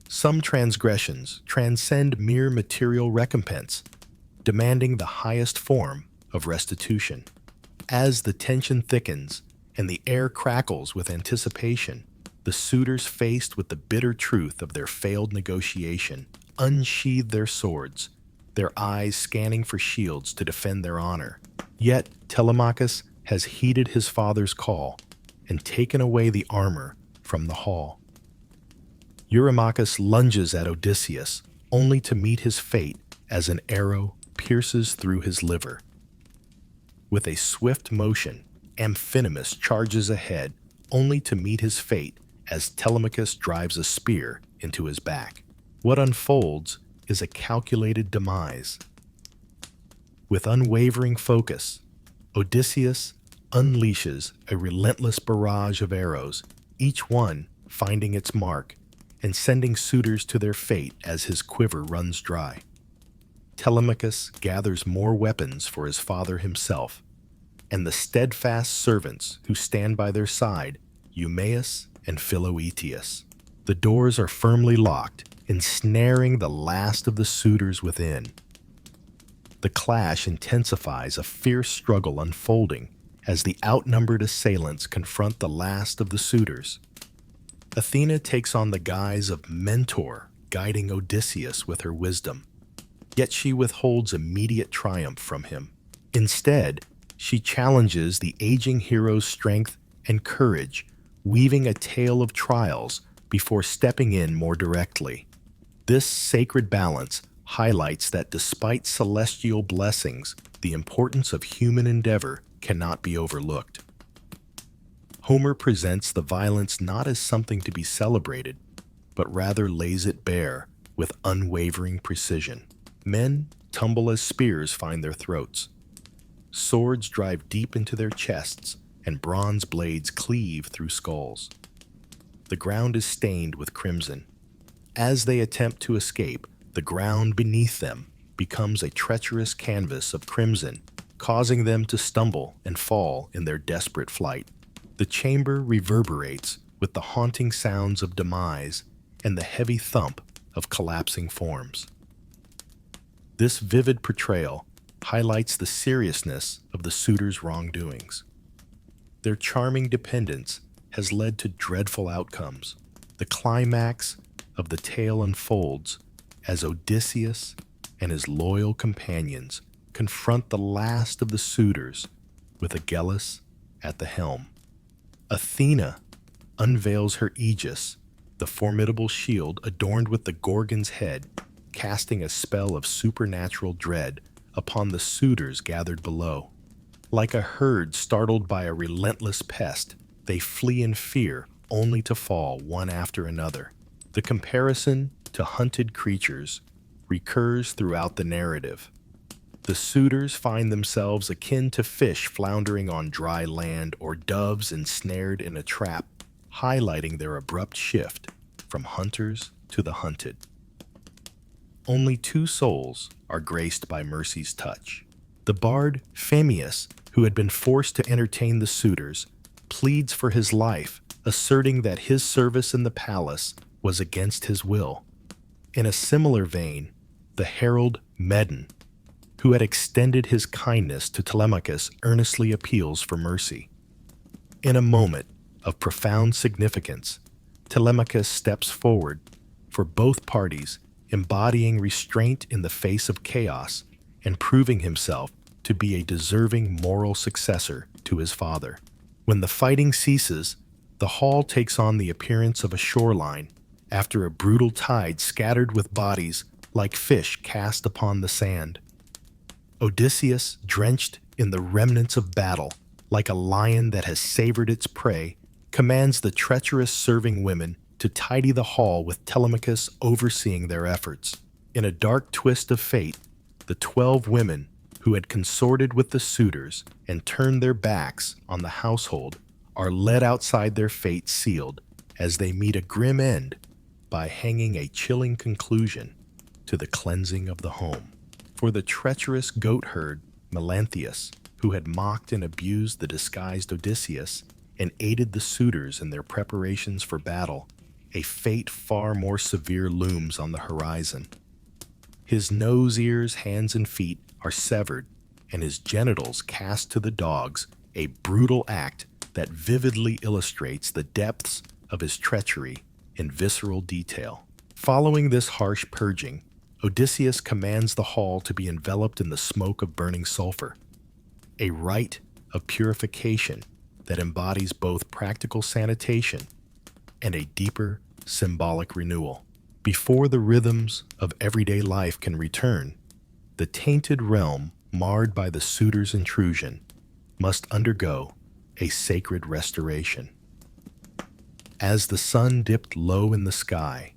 A: Some transgressions transcend mere material recompense, demanding the highest form of restitution. As the tension thickens and the air crackles with anticipation, the suitors, faced with the bitter truth of their failed negotiation, unsheathe their swords, their eyes scanning for shields to defend their honor. Yet Telemachus has heeded his father's call and taken away the armor from the hall. Eurymachus lunges at Odysseus, only to meet his fate as an arrow pierces through his liver. With a swift motion, Amphinomus charges ahead, only to meet his fate as Telemachus drives a spear into his back. What unfolds is a calculated demise. With unwavering focus, Odysseus unleashes a relentless barrage of arrows, each one finding its mark and sending suitors to their fate as his quiver runs dry. Telemachus gathers more weapons for his father himself, and the steadfast servants who stand by their side, Eumaeus and Philoetius. The doors are firmly locked, ensnaring the last of the suitors within. The clash intensifies, a fierce struggle unfolding as the outnumbered assailants confront the last of the suitors. Athena takes on the guise of mentor, guiding Odysseus with her wisdom. Yet she withholds immediate triumph from him. Instead, she challenges the aging hero's strength and courage, weaving a tale of trials before stepping in more directly. This sacred balance highlights that despite celestial blessings, the importance of human endeavor cannot be overlooked. Homer presents the violence not as something to be celebrated, but rather lays it bare with unwavering precision. Men tumble as spears find their throats. Swords drive deep into their chests, and bronze blades cleave through skulls. The ground is stained with crimson. As they attempt to escape, the ground beneath them becomes a treacherous canvas of crimson, causing them to stumble and fall in their desperate flight. The chamber reverberates with the haunting sounds of demise and the heavy thump of collapsing forms. This vivid portrayal highlights the seriousness of the suitors' wrongdoings. Their charming dependence has led to dreadful outcomes. The climax of the tale unfolds as Odysseus and his loyal companions confront the last of the suitors with Agelaus at the helm. Athena unveils her aegis, the formidable shield adorned with the Gorgon's head, casting a spell of supernatural dread upon the suitors gathered below. Like a herd startled by a relentless pest, they flee in fear only to fall one after another. The comparison to hunted creatures recurs throughout the narrative. The suitors find themselves akin to fish floundering on dry land or doves ensnared in a trap, highlighting their abrupt shift from hunters to the hunted. Only two souls are graced by mercy's touch. The bard Phemius, who had been forced to entertain the suitors, pleads for his life, asserting that his service in the palace was against his will. In a similar vein, the herald Medon, who had extended his kindness to Telemachus, earnestly appeals for mercy. In a moment of profound significance, Telemachus steps forward for both parties, embodying restraint in the face of chaos and proving himself to be a deserving moral successor to his father. When the fighting ceases, the hall takes on the appearance of a shoreline after a brutal tide scattered with bodies like fish cast upon the sand. Odysseus, drenched in the remnants of battle, like a lion that has savored its prey, commands the treacherous serving women to tidy the hall with Telemachus overseeing their efforts. In a dark twist of fate, the 12 women who had consorted with the suitors and turned their backs on the household are led outside their fate sealed as they meet a grim end by hanging a chilling conclusion to the cleansing of the home. For the treacherous goatherd Melanthius, who had mocked and abused the disguised Odysseus and aided the suitors in their preparations for battle, a fate far more severe looms on the horizon. His nose, ears, hands, and feet are severed, and his genitals cast to the dogs, a brutal act that vividly illustrates the depths of his treachery in visceral detail. Following this harsh purging, Odysseus commands the hall to be enveloped in the smoke of burning sulfur, a rite of purification that embodies both practical sanitation and a deeper symbolic renewal. Before the rhythms of everyday life can return, the tainted realm marred by the suitor's intrusion must undergo a sacred restoration. As the sun dipped low in the sky,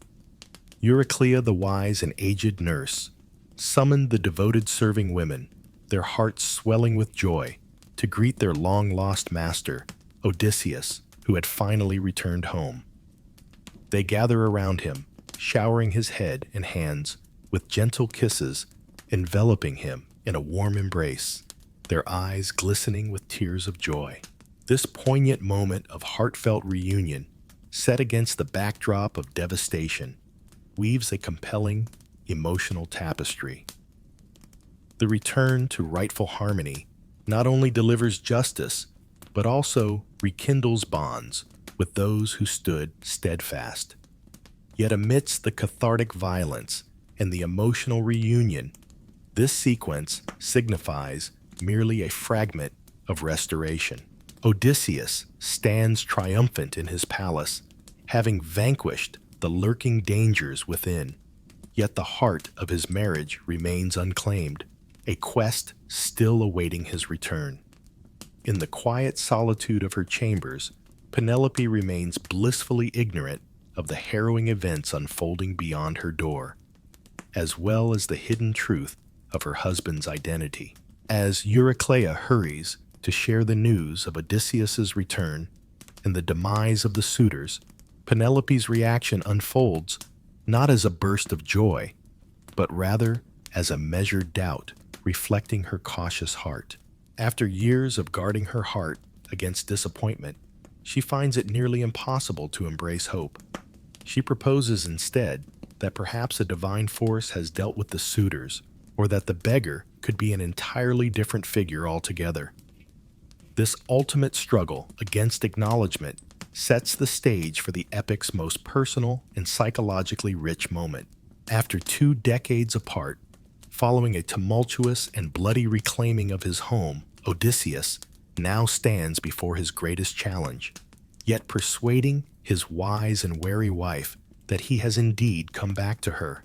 A: Euryclea, the wise and aged nurse, summoned the devoted serving women, their hearts swelling with joy, to greet their long-lost master, Odysseus, who had finally returned home. They gather around him, showering his head and hands with gentle kisses, enveloping him in a warm embrace, their eyes glistening with tears of joy. This poignant moment of heartfelt reunion, set against the backdrop of devastation, weaves a compelling, emotional tapestry. The return to rightful harmony not only delivers justice, but also rekindles bonds with those who stood steadfast. Yet amidst the cathartic violence and the emotional reunion, this sequence signifies merely a fragment of restoration. Odysseus stands triumphant in his palace, having vanquished the lurking dangers within. Yet the heart of his marriage remains unclaimed, a quest still awaiting his return. In the quiet solitude of her chambers, Penelope remains blissfully ignorant of the harrowing events unfolding beyond her door, as well as the hidden truth of her husband's identity. As Euryclea hurries to share the news of Odysseus's return and the demise of the suitors, Penelope's reaction unfolds not as a burst of joy, but rather as a measured doubt, reflecting her cautious heart. After years of guarding her heart against disappointment, she finds it nearly impossible to embrace hope. She proposes instead that perhaps a divine force has dealt with the suitors, or that the beggar could be an entirely different figure altogether. This ultimate struggle against acknowledgement sets the stage for the epic's most personal and psychologically rich moment. After 2 decades apart, following a tumultuous and bloody reclaiming of his home, Odysseus now stands before his greatest challenge, yet persuading his wise and wary wife that he has indeed come back to her.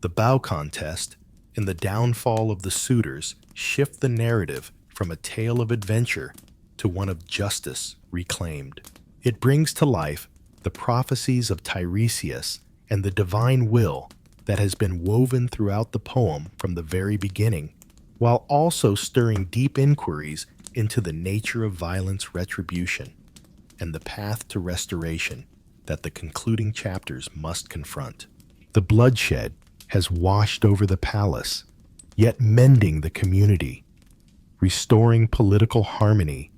A: The bow contest and the downfall of the suitors shift the narrative from a tale of adventure to one of justice reclaimed. It brings to life the prophecies of Tiresias and the divine will that has been woven throughout the poem from the very beginning, while also stirring deep inquiries into the nature of violence retribution and the path to restoration that the concluding chapters must confront. The bloodshed has washed over the palace, yet mending the community, restoring political harmony,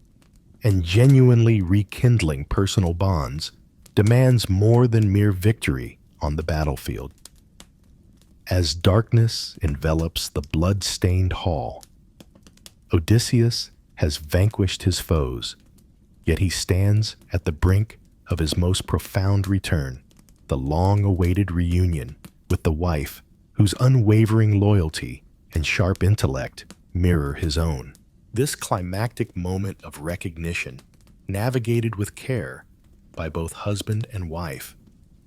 A: and genuinely rekindling personal bonds demands more than mere victory on the battlefield. As darkness envelops the blood-stained hall, Odysseus has vanquished his foes, yet he stands at the brink of his most profound return, the long-awaited reunion with the wife whose unwavering loyalty and sharp intellect mirror his own. This climactic moment of recognition, navigated with care by both husband and wife,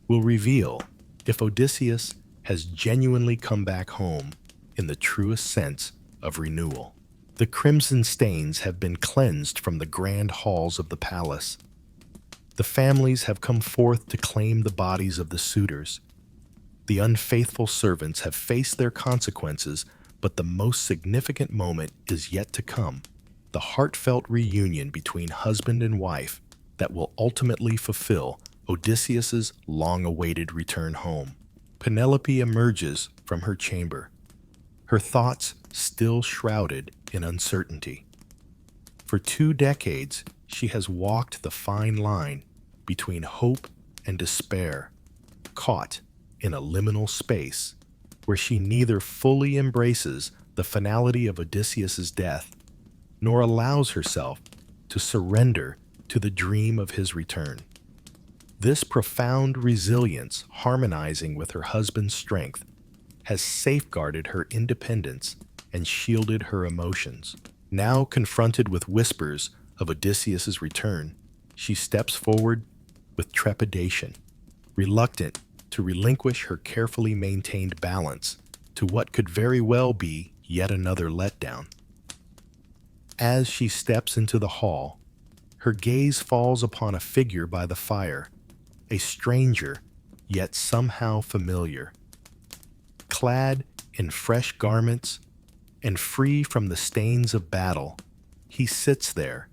A: will reveal if Odysseus has genuinely come back home in the truest sense of renewal. The crimson stains have been cleansed from the grand halls of the palace. The families have come forth to claim the bodies of the suitors. The unfaithful servants have faced their consequences, but the most significant moment is yet to come, the heartfelt reunion between husband and wife that will ultimately fulfill Odysseus's long-awaited return home. Penelope emerges from her chamber, her thoughts still shrouded in uncertainty. For 2 decades, she has walked the fine line between hope and despair, caught in a liminal space where she neither fully embraces the finality of Odysseus's death nor allows herself to surrender to the dream of his return. This profound resilience, harmonizing with her husband's strength, has safeguarded her independence and shielded her emotions. Now confronted with whispers of Odysseus's return, she steps forward with trepidation, reluctant to relinquish her carefully maintained balance to what could very well be yet another letdown. As she steps into the hall, her gaze falls upon a figure by the fire, a stranger, yet somehow familiar. Clad in fresh garments and free from the stains of battle, he sits there,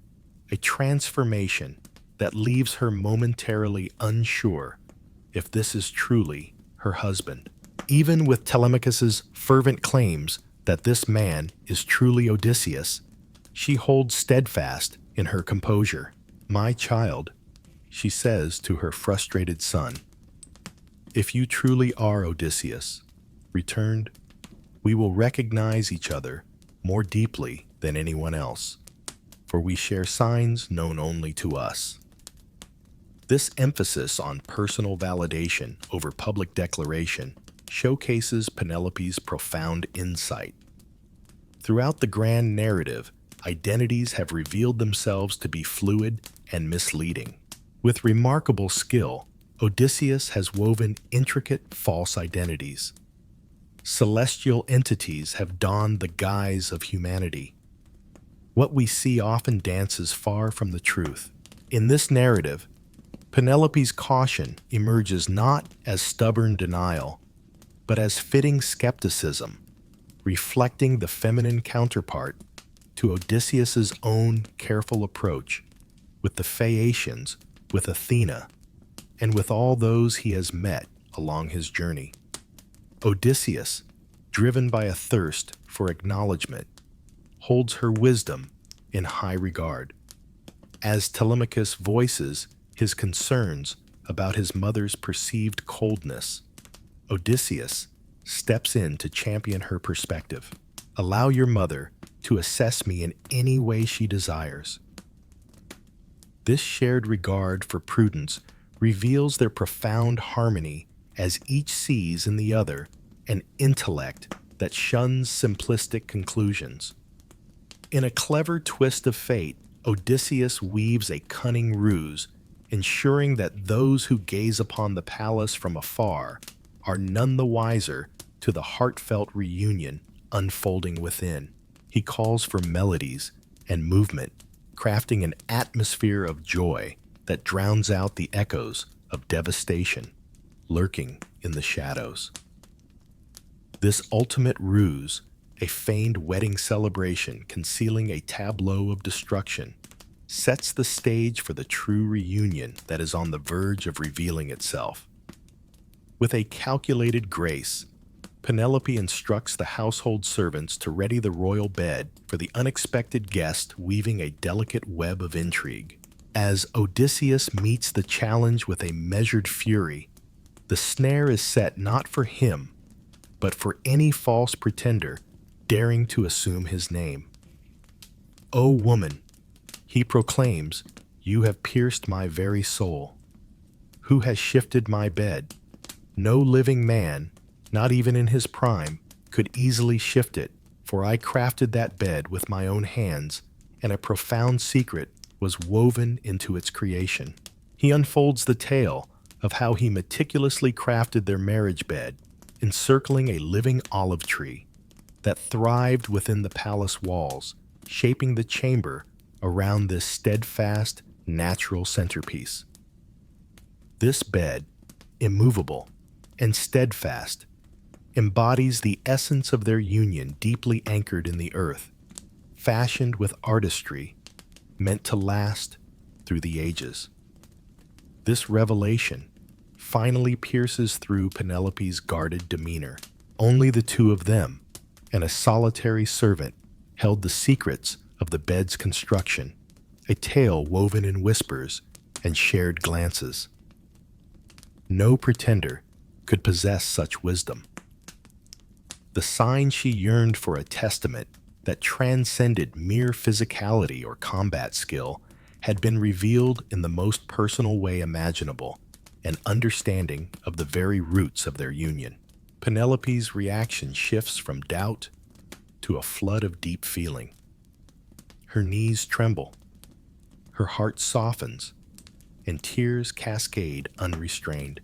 A: a transformation that leaves her momentarily unsure if this is truly her husband. Even with Telemachus's fervent claims that this man is truly Odysseus, she holds steadfast in her composure. "My child," she says to her frustrated son, "if you truly are Odysseus, returned, we will recognize each other more deeply than anyone else, for we share signs known only to us." This emphasis on personal validation over public declaration showcases Penelope's profound insight. Throughout the grand narrative, identities have revealed themselves to be fluid and misleading. With remarkable skill, Odysseus has woven intricate false identities. Celestial entities have donned the guise of humanity. What we see often dances far from the truth. In this narrative, Penelope's caution emerges not as stubborn denial, but as fitting skepticism, reflecting the feminine counterpart to Odysseus's own careful approach with the Phaeacians, with Athena, and with all those he has met along his journey. Odysseus, driven by a thirst for acknowledgement, holds her wisdom in high regard. As Telemachus voices his concerns about his mother's perceived coldness, Odysseus steps in to champion her perspective. "Allow your mother to assess me in any way she desires." This shared regard for prudence reveals their profound harmony as each sees in the other an intellect that shuns simplistic conclusions. In a clever twist of fate, Odysseus weaves a cunning ruse, ensuring that those who gaze upon the palace from afar are none the wiser to the heartfelt reunion unfolding within. He calls for melodies and movement, crafting an atmosphere of joy that drowns out the echoes of devastation lurking in the shadows. This ultimate ruse, a feigned wedding celebration concealing a tableau of destruction, sets the stage for the true reunion that is on the verge of revealing itself. With a calculated grace, Penelope instructs the household servants to ready the royal bed for the unexpected guest, weaving a delicate web of intrigue. As Odysseus meets the challenge with a measured fury, the snare is set not for him, but for any false pretender daring to assume his name. "O woman," he proclaims, "you have pierced my very soul. Who has shifted my bed? No living man, not even in his prime, could easily shift it, for I crafted that bed with my own hands, and a profound secret was woven into its creation." He unfolds the tale of how he meticulously crafted their marriage bed, encircling a living olive tree that thrived within the palace walls, shaping the chamber around this steadfast, natural centerpiece. This bed, immovable, and steadfast, embodies the essence of their union deeply anchored in the earth, fashioned with artistry, meant to last through the ages. This revelation finally pierces through Penelope's guarded demeanor. Only the two of them and a solitary servant held the secrets of the bed's construction, a tale woven in whispers and shared glances. No pretender could possess such wisdom. The sign she yearned for, a testament that transcended mere physicality or combat skill, had been revealed in the most personal way imaginable, an understanding of the very roots of their union. Penelope's reaction shifts from doubt to a flood of deep feeling. Her knees tremble, her heart softens, and tears cascade unrestrained.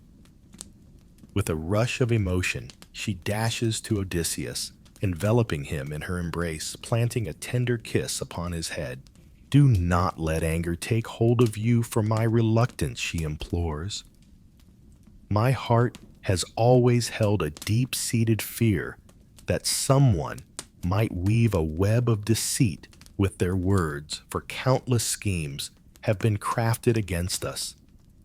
A: With a rush of emotion, she dashes to Odysseus, enveloping him in her embrace, planting a tender kiss upon his head. "Do not let anger take hold of you for my reluctance," she implores. "My heart has always held a deep-seated fear that someone might weave a web of deceit with their words, for countless schemes have been crafted against us."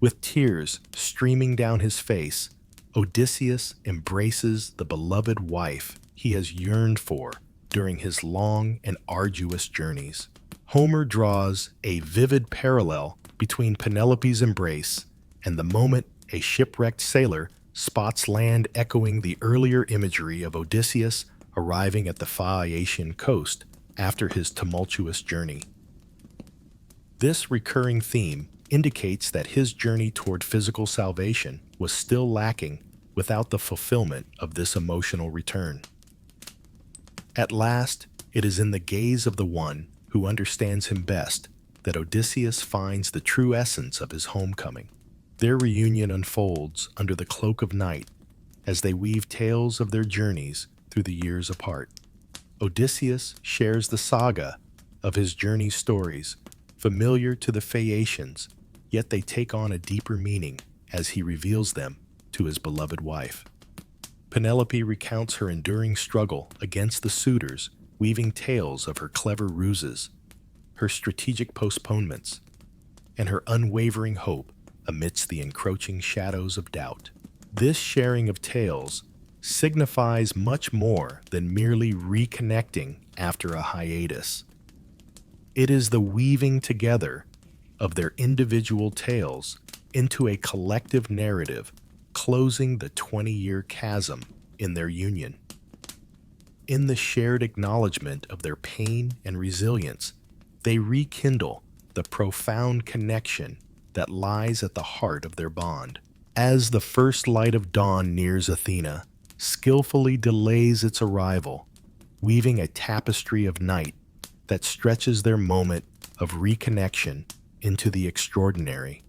A: With tears streaming down his face, Odysseus embraces the beloved wife he has yearned for during his long and arduous journeys. Homer draws a vivid parallel between Penelope's embrace and the moment a shipwrecked sailor spots land, echoing the earlier imagery of Odysseus arriving at the Phaeacian coast after his tumultuous journey. This recurring theme indicates that his journey toward physical salvation was still lacking without the fulfillment of this emotional return. At last, it is in the gaze of the one who understands him best that Odysseus finds the true essence of his homecoming. Their reunion unfolds under the cloak of night as they weave tales of their journeys through the years apart. Odysseus shares the saga of his journey stories, familiar to the Phaeacians, yet they take on a deeper meaning as he reveals them to his beloved wife. Penelope recounts her enduring struggle against the suitors, weaving tales of her clever ruses, her strategic postponements, and her unwavering hope amidst the encroaching shadows of doubt. This sharing of tales signifies much more than merely reconnecting after a hiatus. It is the weaving together of their individual tales into a collective narrative, closing the 20-year chasm in their union. In the shared acknowledgement of their pain and resilience, they rekindle the profound connection that lies at the heart of their bond. As the first light of dawn nears, Athena skillfully delays its arrival, weaving a tapestry of night that stretches their moment of reconnection into the extraordinary.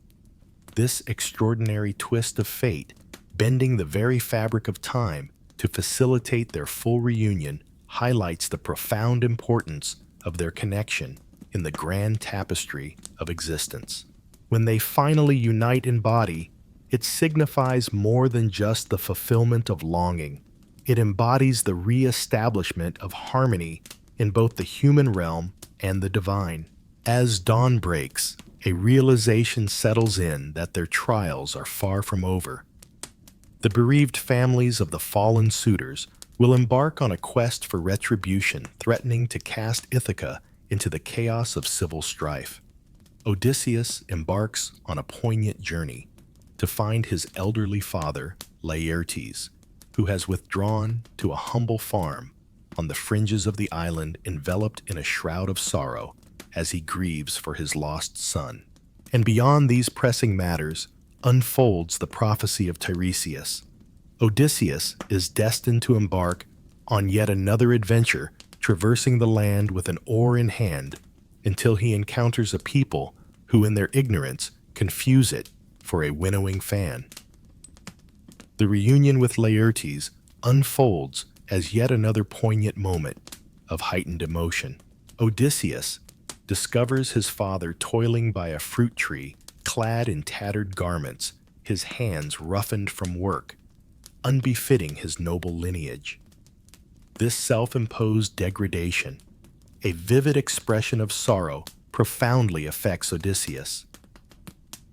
A: This extraordinary twist of fate, bending the very fabric of time to facilitate their full reunion, highlights the profound importance of their connection in the grand tapestry of existence. When they finally unite in body, it signifies more than just the fulfillment of longing. It embodies the re-establishment of harmony in both the human realm and the divine. As dawn breaks, a realization settles in that their trials are far from over. The bereaved families of the fallen suitors will embark on a quest for retribution, threatening to cast Ithaca into the chaos of civil strife. Odysseus embarks on a poignant journey to find his elderly father, Laertes, who has withdrawn to a humble farm on the fringes of the island, enveloped in a shroud of sorrow as he grieves for his lost son. And beyond these pressing matters unfolds the prophecy of Tiresias. Odysseus is destined to embark on yet another adventure, traversing the land with an oar in hand until he encounters a people who, in their ignorance, confuse it for a winnowing fan. The reunion with Laertes unfolds as yet another poignant moment of heightened emotion. Odysseus discovers his father toiling by a fruit tree, clad in tattered garments, his hands roughened from work, unbefitting his noble lineage. This self-imposed degradation, a vivid expression of sorrow, profoundly affects Odysseus.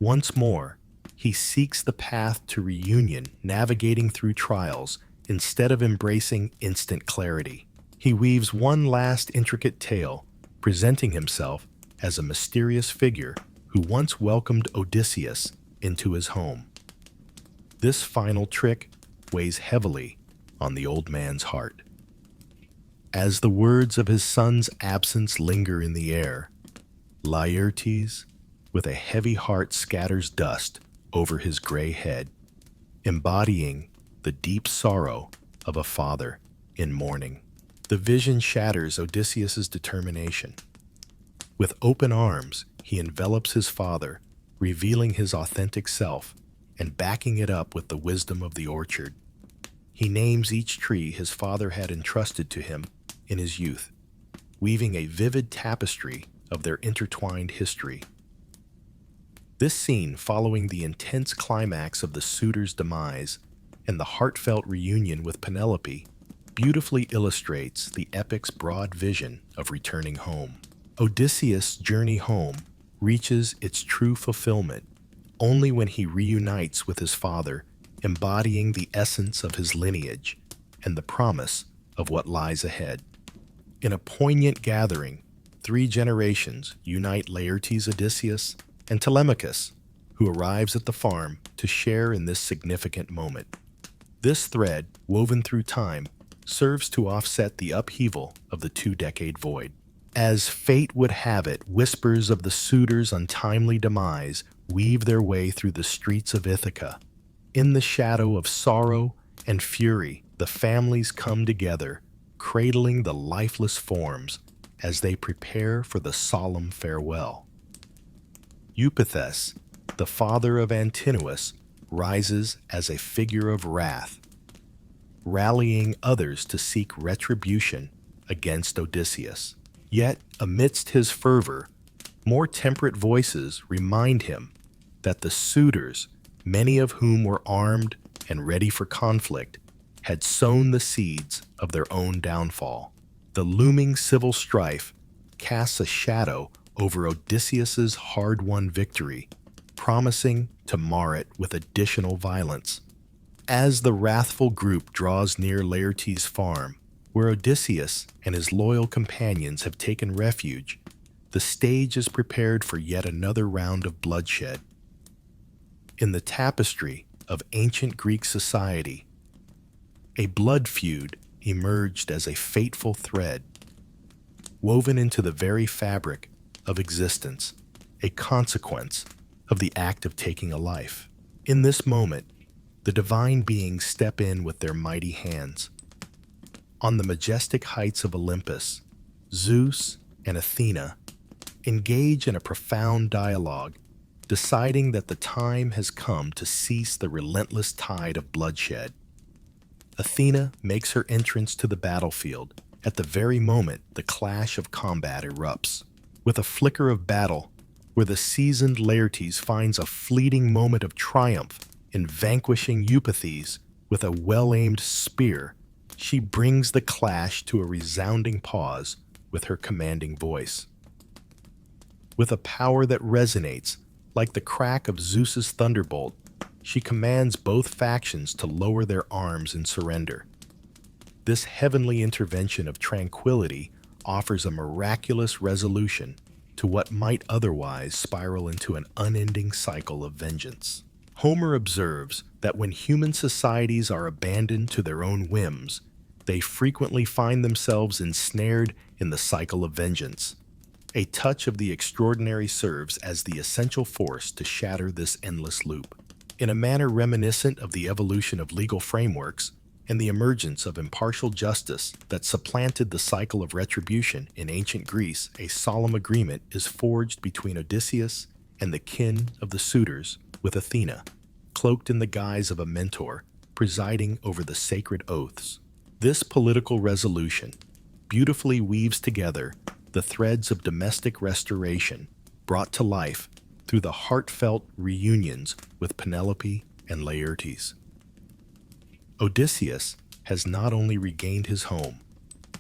A: Once more, he seeks the path to reunion, navigating through trials instead of embracing instant clarity. He weaves one last intricate tale, presenting himself as a mysterious figure who once welcomed Odysseus into his home. This final trick weighs heavily on the old man's heart. As the words of his son's absence linger in the air, Laertes, with a heavy heart, scatters dust over his gray head, embodying the deep sorrow of a father in mourning. The vision shatters Odysseus's determination. With open arms, he envelops his father, revealing his authentic self and backing it up with the wisdom of the orchard. He names each tree his father had entrusted to him in his youth, weaving a vivid tapestry of their intertwined history. This scene, following the intense climax of the suitor's demise and the heartfelt reunion with Penelope, beautifully illustrates the epic's broad vision of returning home. Odysseus' journey home reaches its true fulfillment only when he reunites with his father, embodying the essence of his lineage and the promise of what lies ahead. In a poignant gathering, 3 generations unite Laertes, Odysseus, and Telemachus, who arrives at the farm to share in this significant moment. This thread, woven through time, serves to offset the upheaval of the 2-decade void. As fate would have it, whispers of the suitor's untimely demise weave their way through the streets of Ithaca. In the shadow of sorrow and fury, the families come together, cradling the lifeless forms as they prepare for the solemn farewell. Eupeithes, the father of Antinous, rises as a figure of wrath, rallying others to seek retribution against Odysseus. Yet, amidst his fervor, more temperate voices remind him that the suitors, many of whom were armed and ready for conflict, had sown the seeds of their own downfall. The looming civil strife casts a shadow over Odysseus's hard-won victory, promising to mar it with additional violence. As the wrathful group draws near Laertes' farm, where Odysseus and his loyal companions have taken refuge, the stage is prepared for yet another round of bloodshed. In the tapestry of ancient Greek society, a blood feud emerged as a fateful thread, woven into the very fabric of existence, a consequence of the act of taking a life. In this moment, the divine beings step in with their mighty hands. On the majestic heights of Olympus, Zeus and Athena engage in a profound dialogue, deciding that the time has come to cease the relentless tide of bloodshed. Athena makes her entrance to the battlefield at the very moment the clash of combat erupts. With a flicker of battle, where the seasoned Laertes finds a fleeting moment of triumph in vanquishing Eupeithes with a well-aimed spear, she brings the clash to a resounding pause with her commanding voice. With a power that resonates like the crack of Zeus's thunderbolt, she commands both factions to lower their arms in surrender. This heavenly intervention of tranquility offers a miraculous resolution to what might otherwise spiral into an unending cycle of vengeance. Homer observes that when human societies are abandoned to their own whims, they frequently find themselves ensnared in the cycle of vengeance. A touch of the extraordinary serves as the essential force to shatter this endless loop. In a manner reminiscent of the evolution of legal frameworks and the emergence of impartial justice that supplanted the cycle of retribution in ancient Greece, a solemn agreement is forged between Odysseus and the kin of the suitors, with Athena, cloaked in the guise of a mentor, presiding over the sacred oaths. This political resolution beautifully weaves together the threads of domestic restoration brought to life through the heartfelt reunions with Penelope and Laertes. Odysseus has not only regained his home,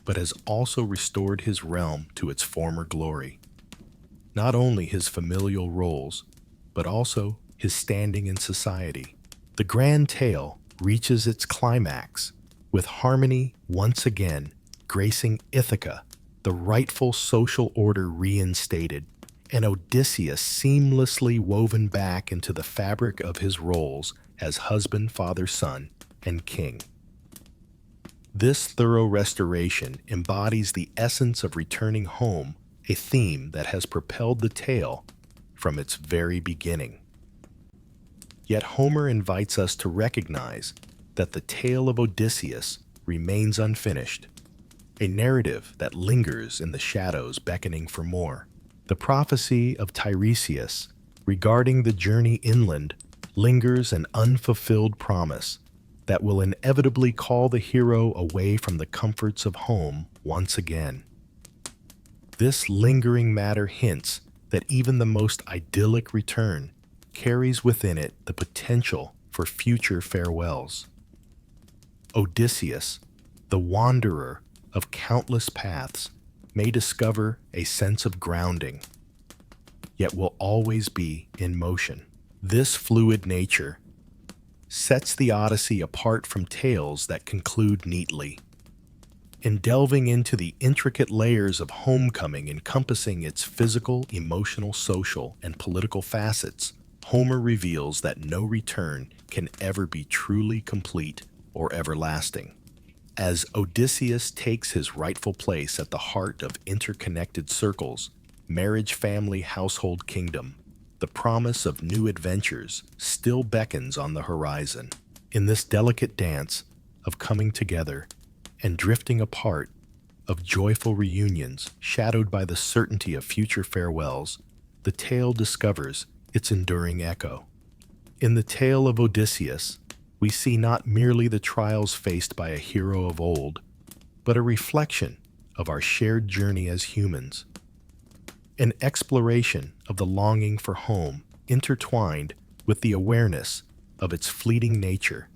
A: but has also restored his realm to its former glory. Not only his familial roles, but also his standing in society. The grand tale reaches its climax with harmony once again gracing Ithaca, the rightful social order reinstated, and Odysseus seamlessly woven back into the fabric of his roles as husband, father, son, and king. This thorough restoration embodies the essence of returning home, a theme that has propelled the tale from its very beginning. Yet Homer invites us to recognize that the tale of Odysseus remains unfinished, a narrative that lingers in the shadows beckoning for more. The prophecy of Tiresias regarding the journey inland lingers an unfulfilled promise that will inevitably call the hero away from the comforts of home once again. This lingering matter hints that even the most idyllic return carries within it the potential for future farewells. Odysseus, the wanderer of countless paths, may discover a sense of grounding, yet will always be in motion. This fluid nature sets the Odyssey apart from tales that conclude neatly. In delving into the intricate layers of homecoming encompassing its physical, emotional, social, and political facets, Homer reveals that no return can ever be truly complete or everlasting. As Odysseus takes his rightful place at the heart of interconnected circles, marriage, family, household, kingdom, the promise of new adventures still beckons on the horizon. In this delicate dance of coming together and drifting apart, of joyful reunions shadowed by the certainty of future farewells, the tale discovers its enduring echo. In the tale of Odysseus, we see not merely the trials faced by a hero of old, but a reflection of our shared journey as humans. An exploration of the longing for home intertwined with the awareness of its fleeting nature,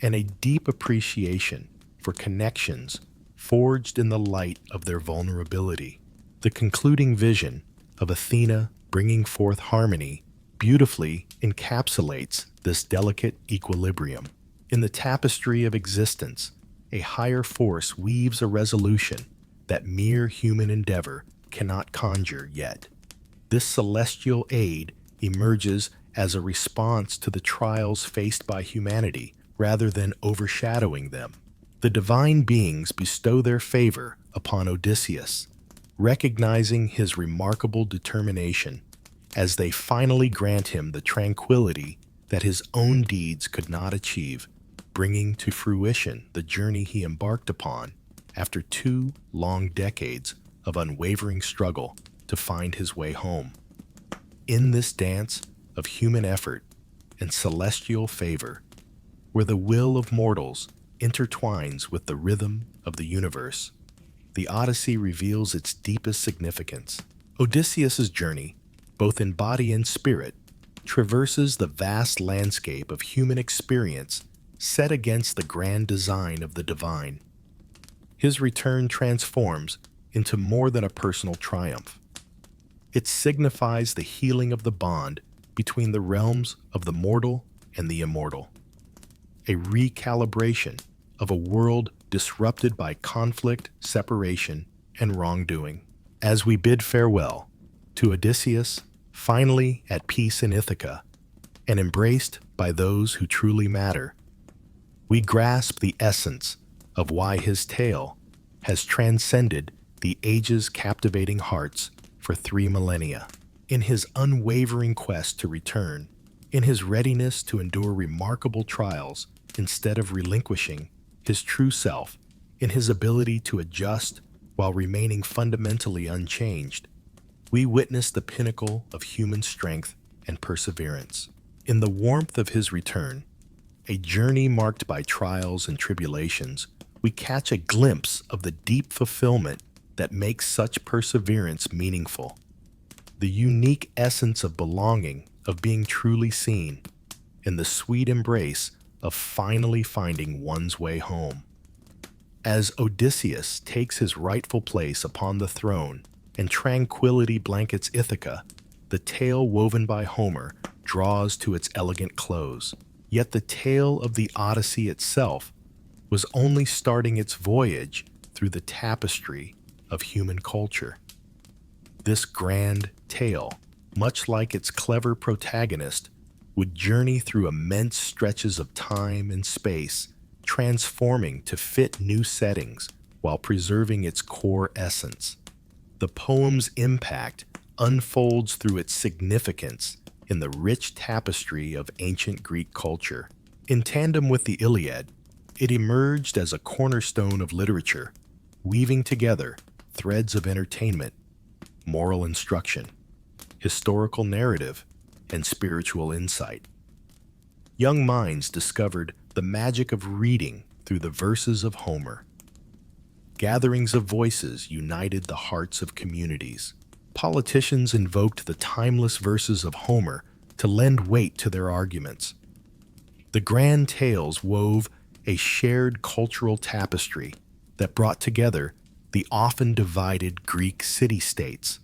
A: and a deep appreciation for connections forged in the light of their vulnerability. The concluding vision of Athena bringing forth harmony beautifully encapsulates this delicate equilibrium. In the tapestry of existence, a higher force weaves a resolution that mere human endeavor cannot conjure yet. This celestial aid emerges as a response to the trials faced by humanity rather than overshadowing them. The divine beings bestow their favor upon Odysseus, recognizing his remarkable determination as they finally grant him the tranquility that his own deeds could not achieve, bringing to fruition the journey he embarked upon after 2 long decades of unwavering struggle to find his way home. In this dance of human effort and celestial favor, where the will of mortals intertwines with the rhythm of the universe, the Odyssey reveals its deepest significance. Odysseus's journey, both in body and spirit, traverses the vast landscape of human experience set against the grand design of the divine. His return transforms into more than a personal triumph. It signifies the healing of the bond between the realms of the mortal and the immortal, a recalibration of a world disrupted by conflict, separation, and wrongdoing. As we bid farewell to Odysseus, finally at peace in Ithaca, and embraced by those who truly matter, we grasp the essence of why his tale has transcended the ages' captivating hearts for 3 millennia. In his unwavering quest to return, in his readiness to endure remarkable trials instead of relinquishing his true self, in his ability to adjust while remaining fundamentally unchanged, we witness the pinnacle of human strength and perseverance. In the warmth of his return, a journey marked by trials and tribulations, we catch a glimpse of the deep fulfillment that makes such perseverance meaningful. The unique essence of belonging, of being truly seen, and the sweet embrace of finally finding one's way home. As Odysseus takes his rightful place upon the throne and tranquility blankets Ithaca, the tale woven by Homer draws to its elegant close. Yet the tale of the Odyssey itself was only starting its voyage through the tapestry of human culture. This grand tale, much like its clever protagonist, would journey through immense stretches of time and space, transforming to fit new settings while preserving its core essence. The poem's impact unfolds through its significance in the rich tapestry of ancient Greek culture. In tandem with the Iliad, it emerged as a cornerstone of literature, weaving together threads of entertainment, moral instruction, historical narrative, and spiritual insight. Young minds discovered the magic of reading through the verses of Homer. Gatherings of voices united the hearts of communities. Politicians invoked the timeless verses of Homer to lend weight to their arguments. The grand tales wove a shared cultural tapestry that brought together the often divided Greek city-states.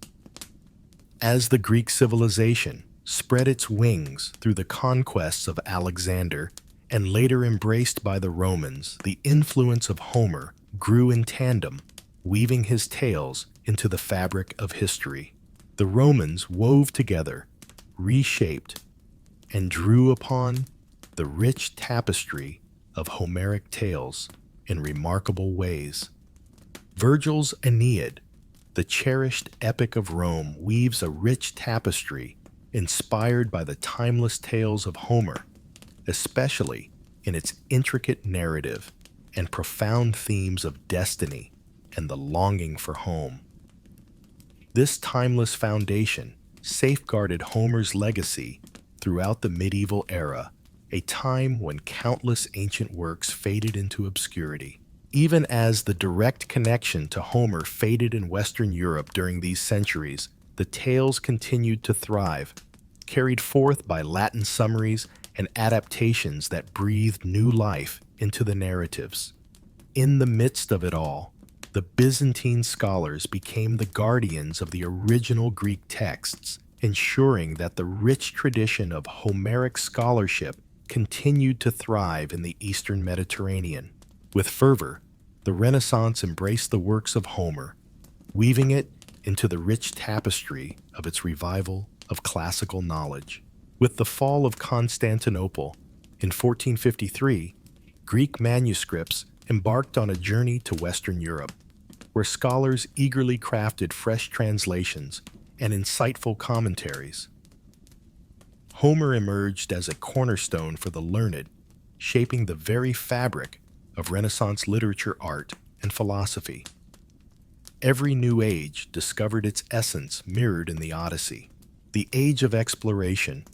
A: As the Greek civilization spread its wings through the conquests of Alexander and later embraced by the Romans, the influence of Homer grew in tandem, weaving his tales into the fabric of history. The Romans wove together, reshaped, and drew upon the rich tapestry of Homeric tales in remarkable ways. Virgil's Aeneid, the cherished epic of Rome, weaves a rich tapestry inspired by the timeless tales of Homer, especially in its intricate narrative and profound themes of destiny and the longing for home. This timeless foundation safeguarded Homer's legacy throughout the medieval era, a time when countless ancient works faded into obscurity. Even as the direct connection to Homer faded in Western Europe during these centuries, the tales continued to thrive, carried forth by Latin summaries and adaptations that breathed new life into the narratives. In the midst of it all, the Byzantine scholars became the guardians of the original Greek texts, ensuring that the rich tradition of Homeric scholarship continued to thrive in the Eastern Mediterranean. With fervor, the Renaissance embraced the works of Homer, weaving it into the rich tapestry of its revival of classical knowledge. With the fall of Constantinople in 1453, Greek manuscripts embarked on a journey to Western Europe, where scholars eagerly crafted fresh translations and insightful commentaries. Homer emerged as a cornerstone for the learned, shaping the very fabric of Renaissance literature, art, and philosophy. Every new age discovered its essence mirrored in the Odyssey. The age of exploration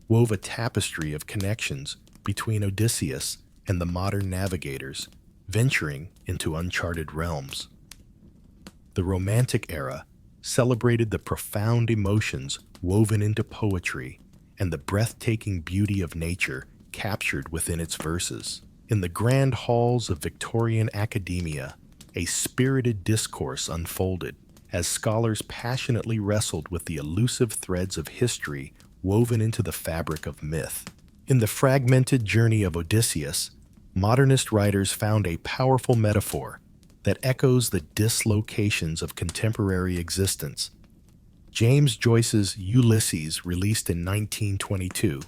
A: wove a tapestry of connections between Odysseus and the modern navigators, venturing into uncharted realms. The Romantic era celebrated the profound emotions woven into poetry and the breathtaking beauty of nature captured within its verses. In the grand halls of Victorian academia, a spirited discourse unfolded as scholars passionately wrestled with the elusive threads of history woven into the fabric of myth. In the fragmented journey of Odysseus, modernist writers found a powerful metaphor that echoes the dislocations of contemporary existence. James Joyce's Ulysses, released in 1922,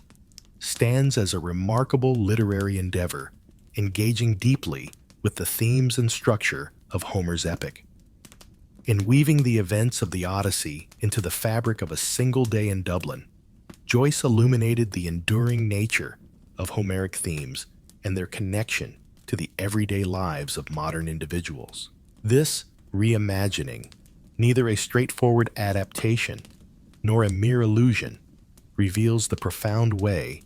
A: stands as a remarkable literary endeavor, engaging deeply with the themes and structure of Homer's epic. In weaving the events of the Odyssey into the fabric of a single day in Dublin, Joyce illuminated the enduring nature of Homeric themes and their connection to the everyday lives of modern individuals. This reimagining, neither a straightforward adaptation nor a mere illusion, reveals the profound way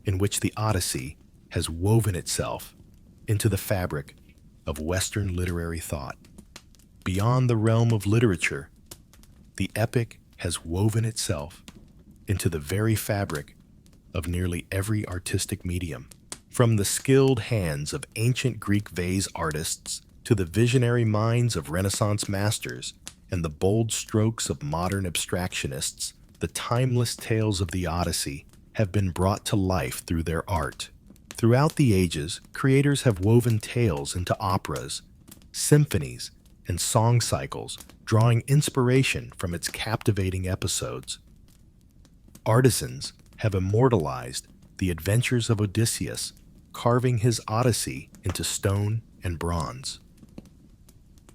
A: in which the Odyssey has woven itself into the fabric of Western literary thought. Beyond the realm of literature, the epic has woven itself into the very fabric of nearly every artistic medium. From the skilled hands of ancient Greek vase artists to the visionary minds of Renaissance masters and the bold strokes of modern abstractionists, the timeless tales of the Odyssey have been brought to life through their art. Throughout the ages, creators have woven tales into operas, symphonies, and song cycles, drawing inspiration from its captivating episodes. Artisans have immortalized the adventures of Odysseus, carving his Odyssey into stone and bronze.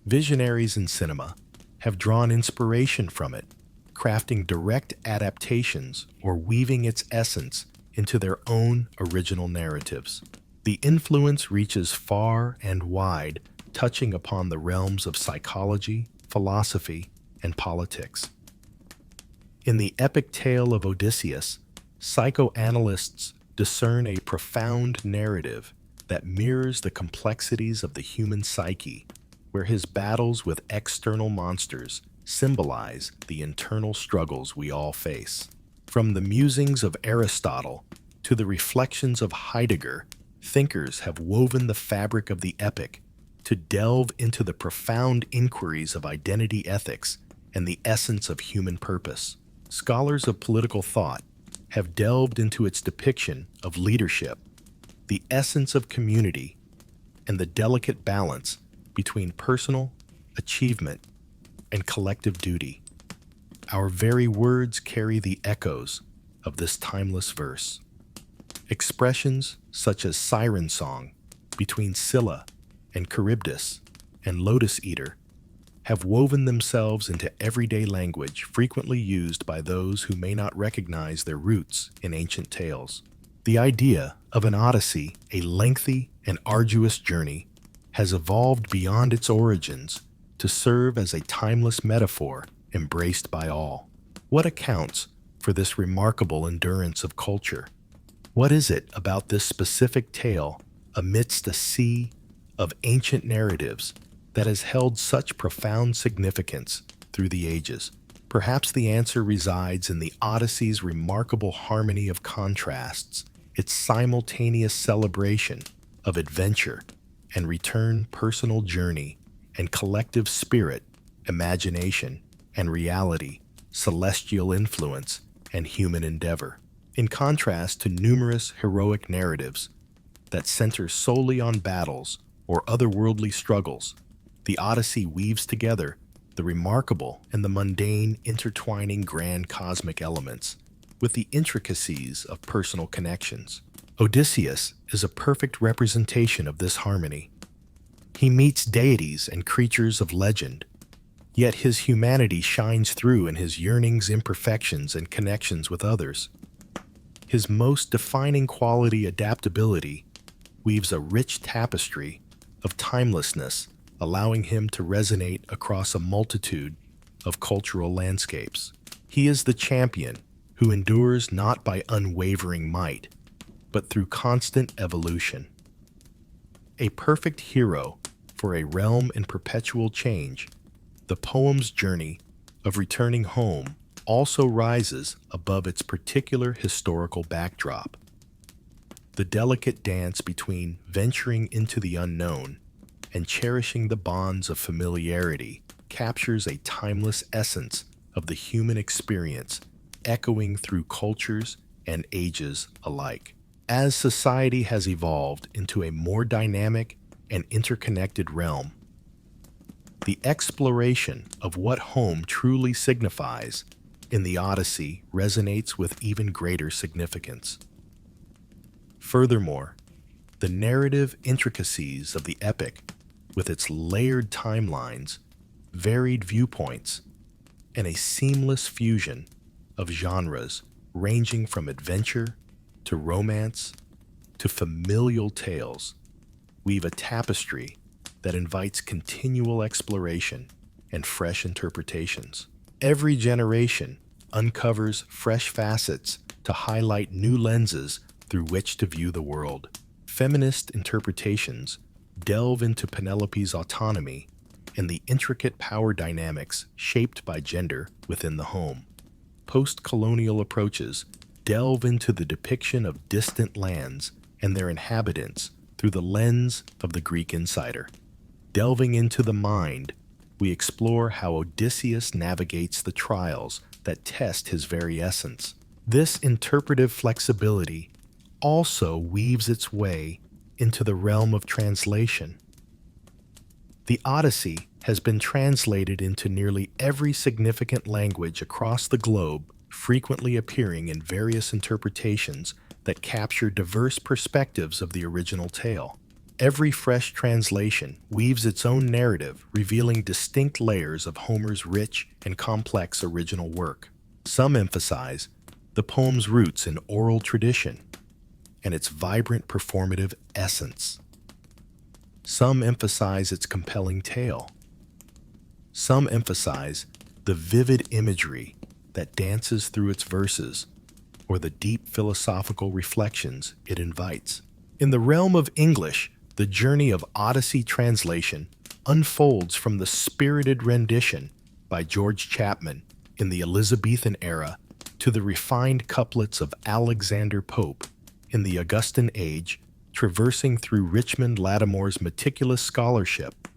A: Visionaries in cinema have drawn inspiration from it, crafting direct adaptations or weaving its essence into their own original narratives. The influence reaches far and wide, touching upon the realms of psychology, philosophy, and politics. In the epic tale of Odysseus, psychoanalysts discern a profound narrative that mirrors the complexities of the human psyche, where his battles with external monsters symbolize the internal struggles we all face. From the musings of Aristotle to the reflections of Heidegger, thinkers have woven the fabric of the epic to delve into the profound inquiries of identity ethics and the essence of human purpose. Scholars of political thought have delved into its depiction of leadership, the essence of community, and the delicate balance between personal achievement and collective duty. Our very words carry the echoes of this timeless verse. Expressions such as siren song between Scylla and Charybdis and Lotus Eater have woven themselves into everyday language frequently used by those who may not recognize their roots in ancient tales. The idea of an Odyssey, a lengthy and arduous journey, has evolved beyond its origins to serve as a timeless metaphor embraced by all. What accounts for this remarkable endurance of culture? What is it about this specific tale amidst a sea of ancient narratives that has held such profound significance through the ages? Perhaps the answer resides in the Odyssey's remarkable harmony of contrasts, its simultaneous celebration of adventure and return, personal journey and collective spirit, imagination and reality, celestial influence and human endeavor. In contrast to numerous heroic narratives that center solely on battles or otherworldly struggles, the Odyssey weaves together the remarkable and the mundane, intertwining grand cosmic elements with the intricacies of personal connections. Odysseus is a perfect representation of this harmony. He meets deities and creatures of legend, yet his humanity shines through in his yearnings, imperfections, and connections with others. His most defining quality, adaptability, weaves a rich tapestry of timelessness, allowing him to resonate across a multitude of cultural landscapes. He is the champion who endures not by unwavering might, but through constant evolution. A perfect hero for a realm in perpetual change, the poem's journey of returning home also rises above its particular historical backdrop. The delicate dance between venturing into the unknown and cherishing the bonds of familiarity captures a timeless essence of the human experience, echoing through cultures and ages alike. As society has evolved into a more dynamic and interconnected realm, the exploration of what home truly signifies in the Odyssey resonates with even greater significance. Furthermore, the narrative intricacies of the epic, with its layered timelines, varied viewpoints, and a seamless fusion of genres ranging from adventure to romance to familial tales, weave a tapestry that invites continual exploration and fresh interpretations. Every generation uncovers fresh facets to highlight new lenses through which to view the world. Feminist interpretations delve into Penelope's autonomy and the intricate power dynamics shaped by gender within the home. Post-colonial approaches delve into the depiction of distant lands and their inhabitants through the lens of the Greek insider. Delving into the mind, we explore how Odysseus navigates the trials that test his very essence. This interpretive flexibility also weaves its way into the realm of translation. The Odyssey has been translated into nearly every significant language across the globe, frequently appearing in various interpretations that capture diverse perspectives of the original tale. Every fresh translation weaves its own narrative, revealing distinct layers of Homer's rich and complex original work. Some emphasize the poem's roots in oral tradition and its vibrant performative essence. Some emphasize its compelling tale. Some emphasize the vivid imagery that dances through its verses or the deep philosophical reflections it invites. In the realm of English, the journey of Odyssey translation unfolds from the spirited rendition by George Chapman in the Elizabethan era to the refined couplets of Alexander Pope in the Augustan age, traversing through Richmond Lattimore's meticulous scholarship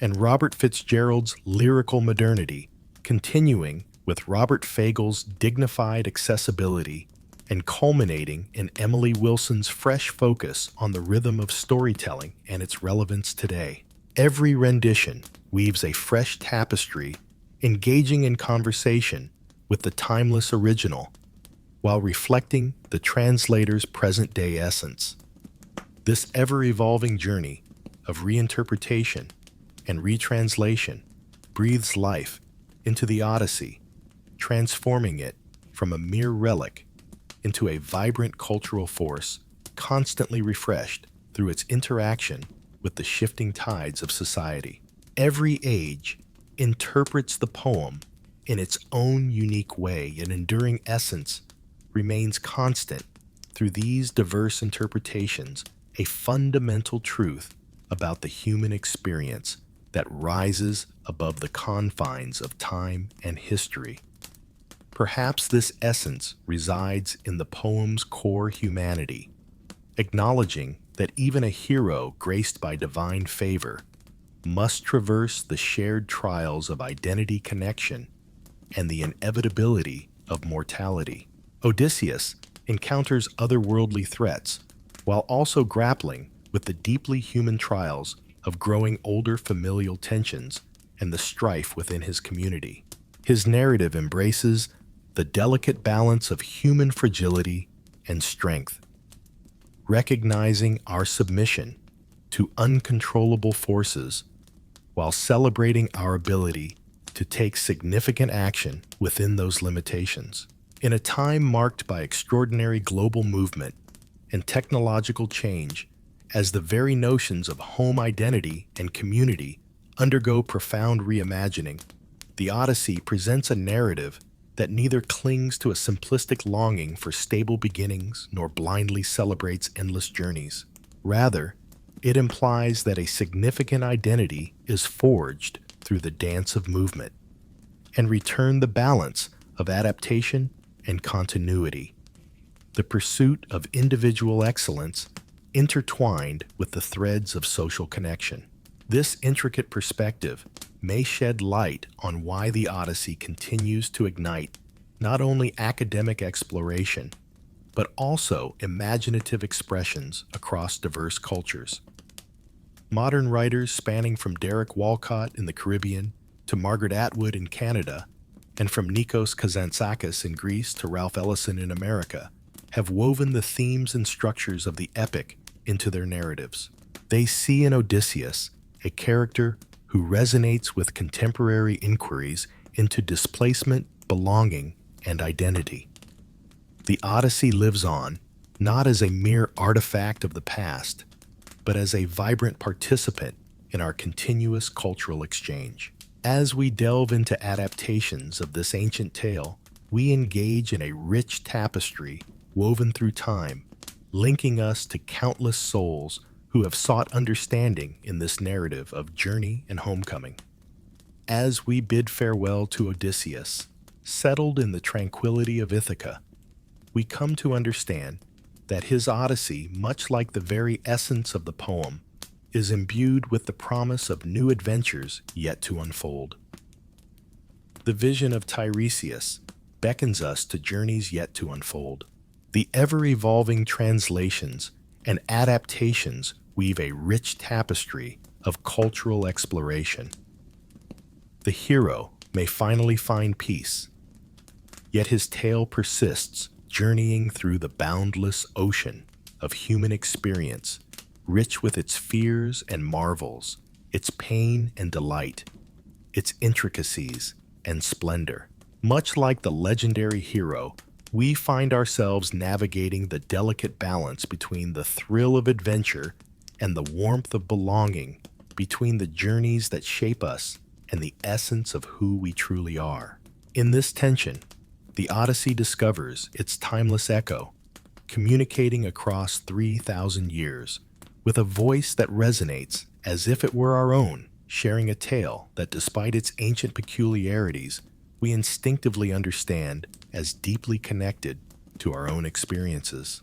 A: and Robert Fitzgerald's lyrical modernity, continuing with Robert Fagel's dignified accessibility and culminating in Emily Wilson's fresh focus on the rhythm of storytelling and its relevance today. Every rendition weaves a fresh tapestry, engaging in conversation with the timeless original, while reflecting the translator's present-day essence. This ever-evolving journey of reinterpretation and retranslation breathes life into the Odyssey, transforming it from a mere relic into a vibrant cultural force, constantly refreshed through its interaction with the shifting tides of society. Every age interprets the poem in its own unique way, an enduring essence remains constant through these diverse interpretations, a fundamental truth about the human experience that rises above the confines of time and history. Perhaps this essence resides in the poem's core humanity, acknowledging that even a hero graced by divine favor must traverse the shared trials of identity connection and the inevitability of mortality. Odysseus encounters otherworldly threats while also grappling with the deeply human trials of growing older familial tensions and the strife within his community. His narrative embraces the delicate balance of human fragility and strength, recognizing our submission to uncontrollable forces while celebrating our ability to take significant action within those limitations. In a time marked by extraordinary global movement and technological change, as the very notions of home identity and community undergo profound reimagining, the Odyssey presents a narrative that neither clings to a simplistic longing for stable beginnings nor blindly celebrates endless journeys. Rather, it implies that a significant identity is forged through the dance of movement and return the balance of adaptation and continuity, the pursuit of individual excellence intertwined with the threads of social connection. This intricate perspective may shed light on why the Odyssey continues to ignite not only academic exploration, but also imaginative expressions across diverse cultures. Modern writers spanning from Derek Walcott in the Caribbean to Margaret Atwood in Canada, and from Nikos Kazantzakis in Greece to Ralph Ellison in America, have woven the themes and structures of the epic into their narratives. They see in Odysseus a character who resonates with contemporary inquiries into displacement, belonging, and identity. The Odyssey lives on, not as a mere artifact of the past, but as a vibrant participant in our continuous cultural exchange. As we delve into adaptations of this ancient tale, we engage in a rich tapestry woven through time, linking us to countless souls who have sought understanding in this narrative of journey and homecoming. As we bid farewell to Odysseus, settled in the tranquility of Ithaca, we come to understand that his Odyssey, much like the very essence of the poem, is imbued with the promise of new adventures yet to unfold. The vision of Tiresias beckons us to journeys yet to unfold. The ever-evolving translations and adaptations weave a rich tapestry of cultural exploration. The hero may finally find peace, yet his tale persists, journeying through the boundless ocean of human experience, rich with its fears and marvels, its pain and delight, its intricacies and splendor. Much like the legendary hero, we find ourselves navigating the delicate balance between the thrill of adventure and the warmth of belonging, between the journeys that shape us and the essence of who we truly are. In this tension, the Odyssey discovers its timeless echo, communicating across 3,000 years, with a voice that resonates as if it were our own, sharing a tale that, despite its ancient peculiarities, we instinctively understand as deeply connected to our own experiences.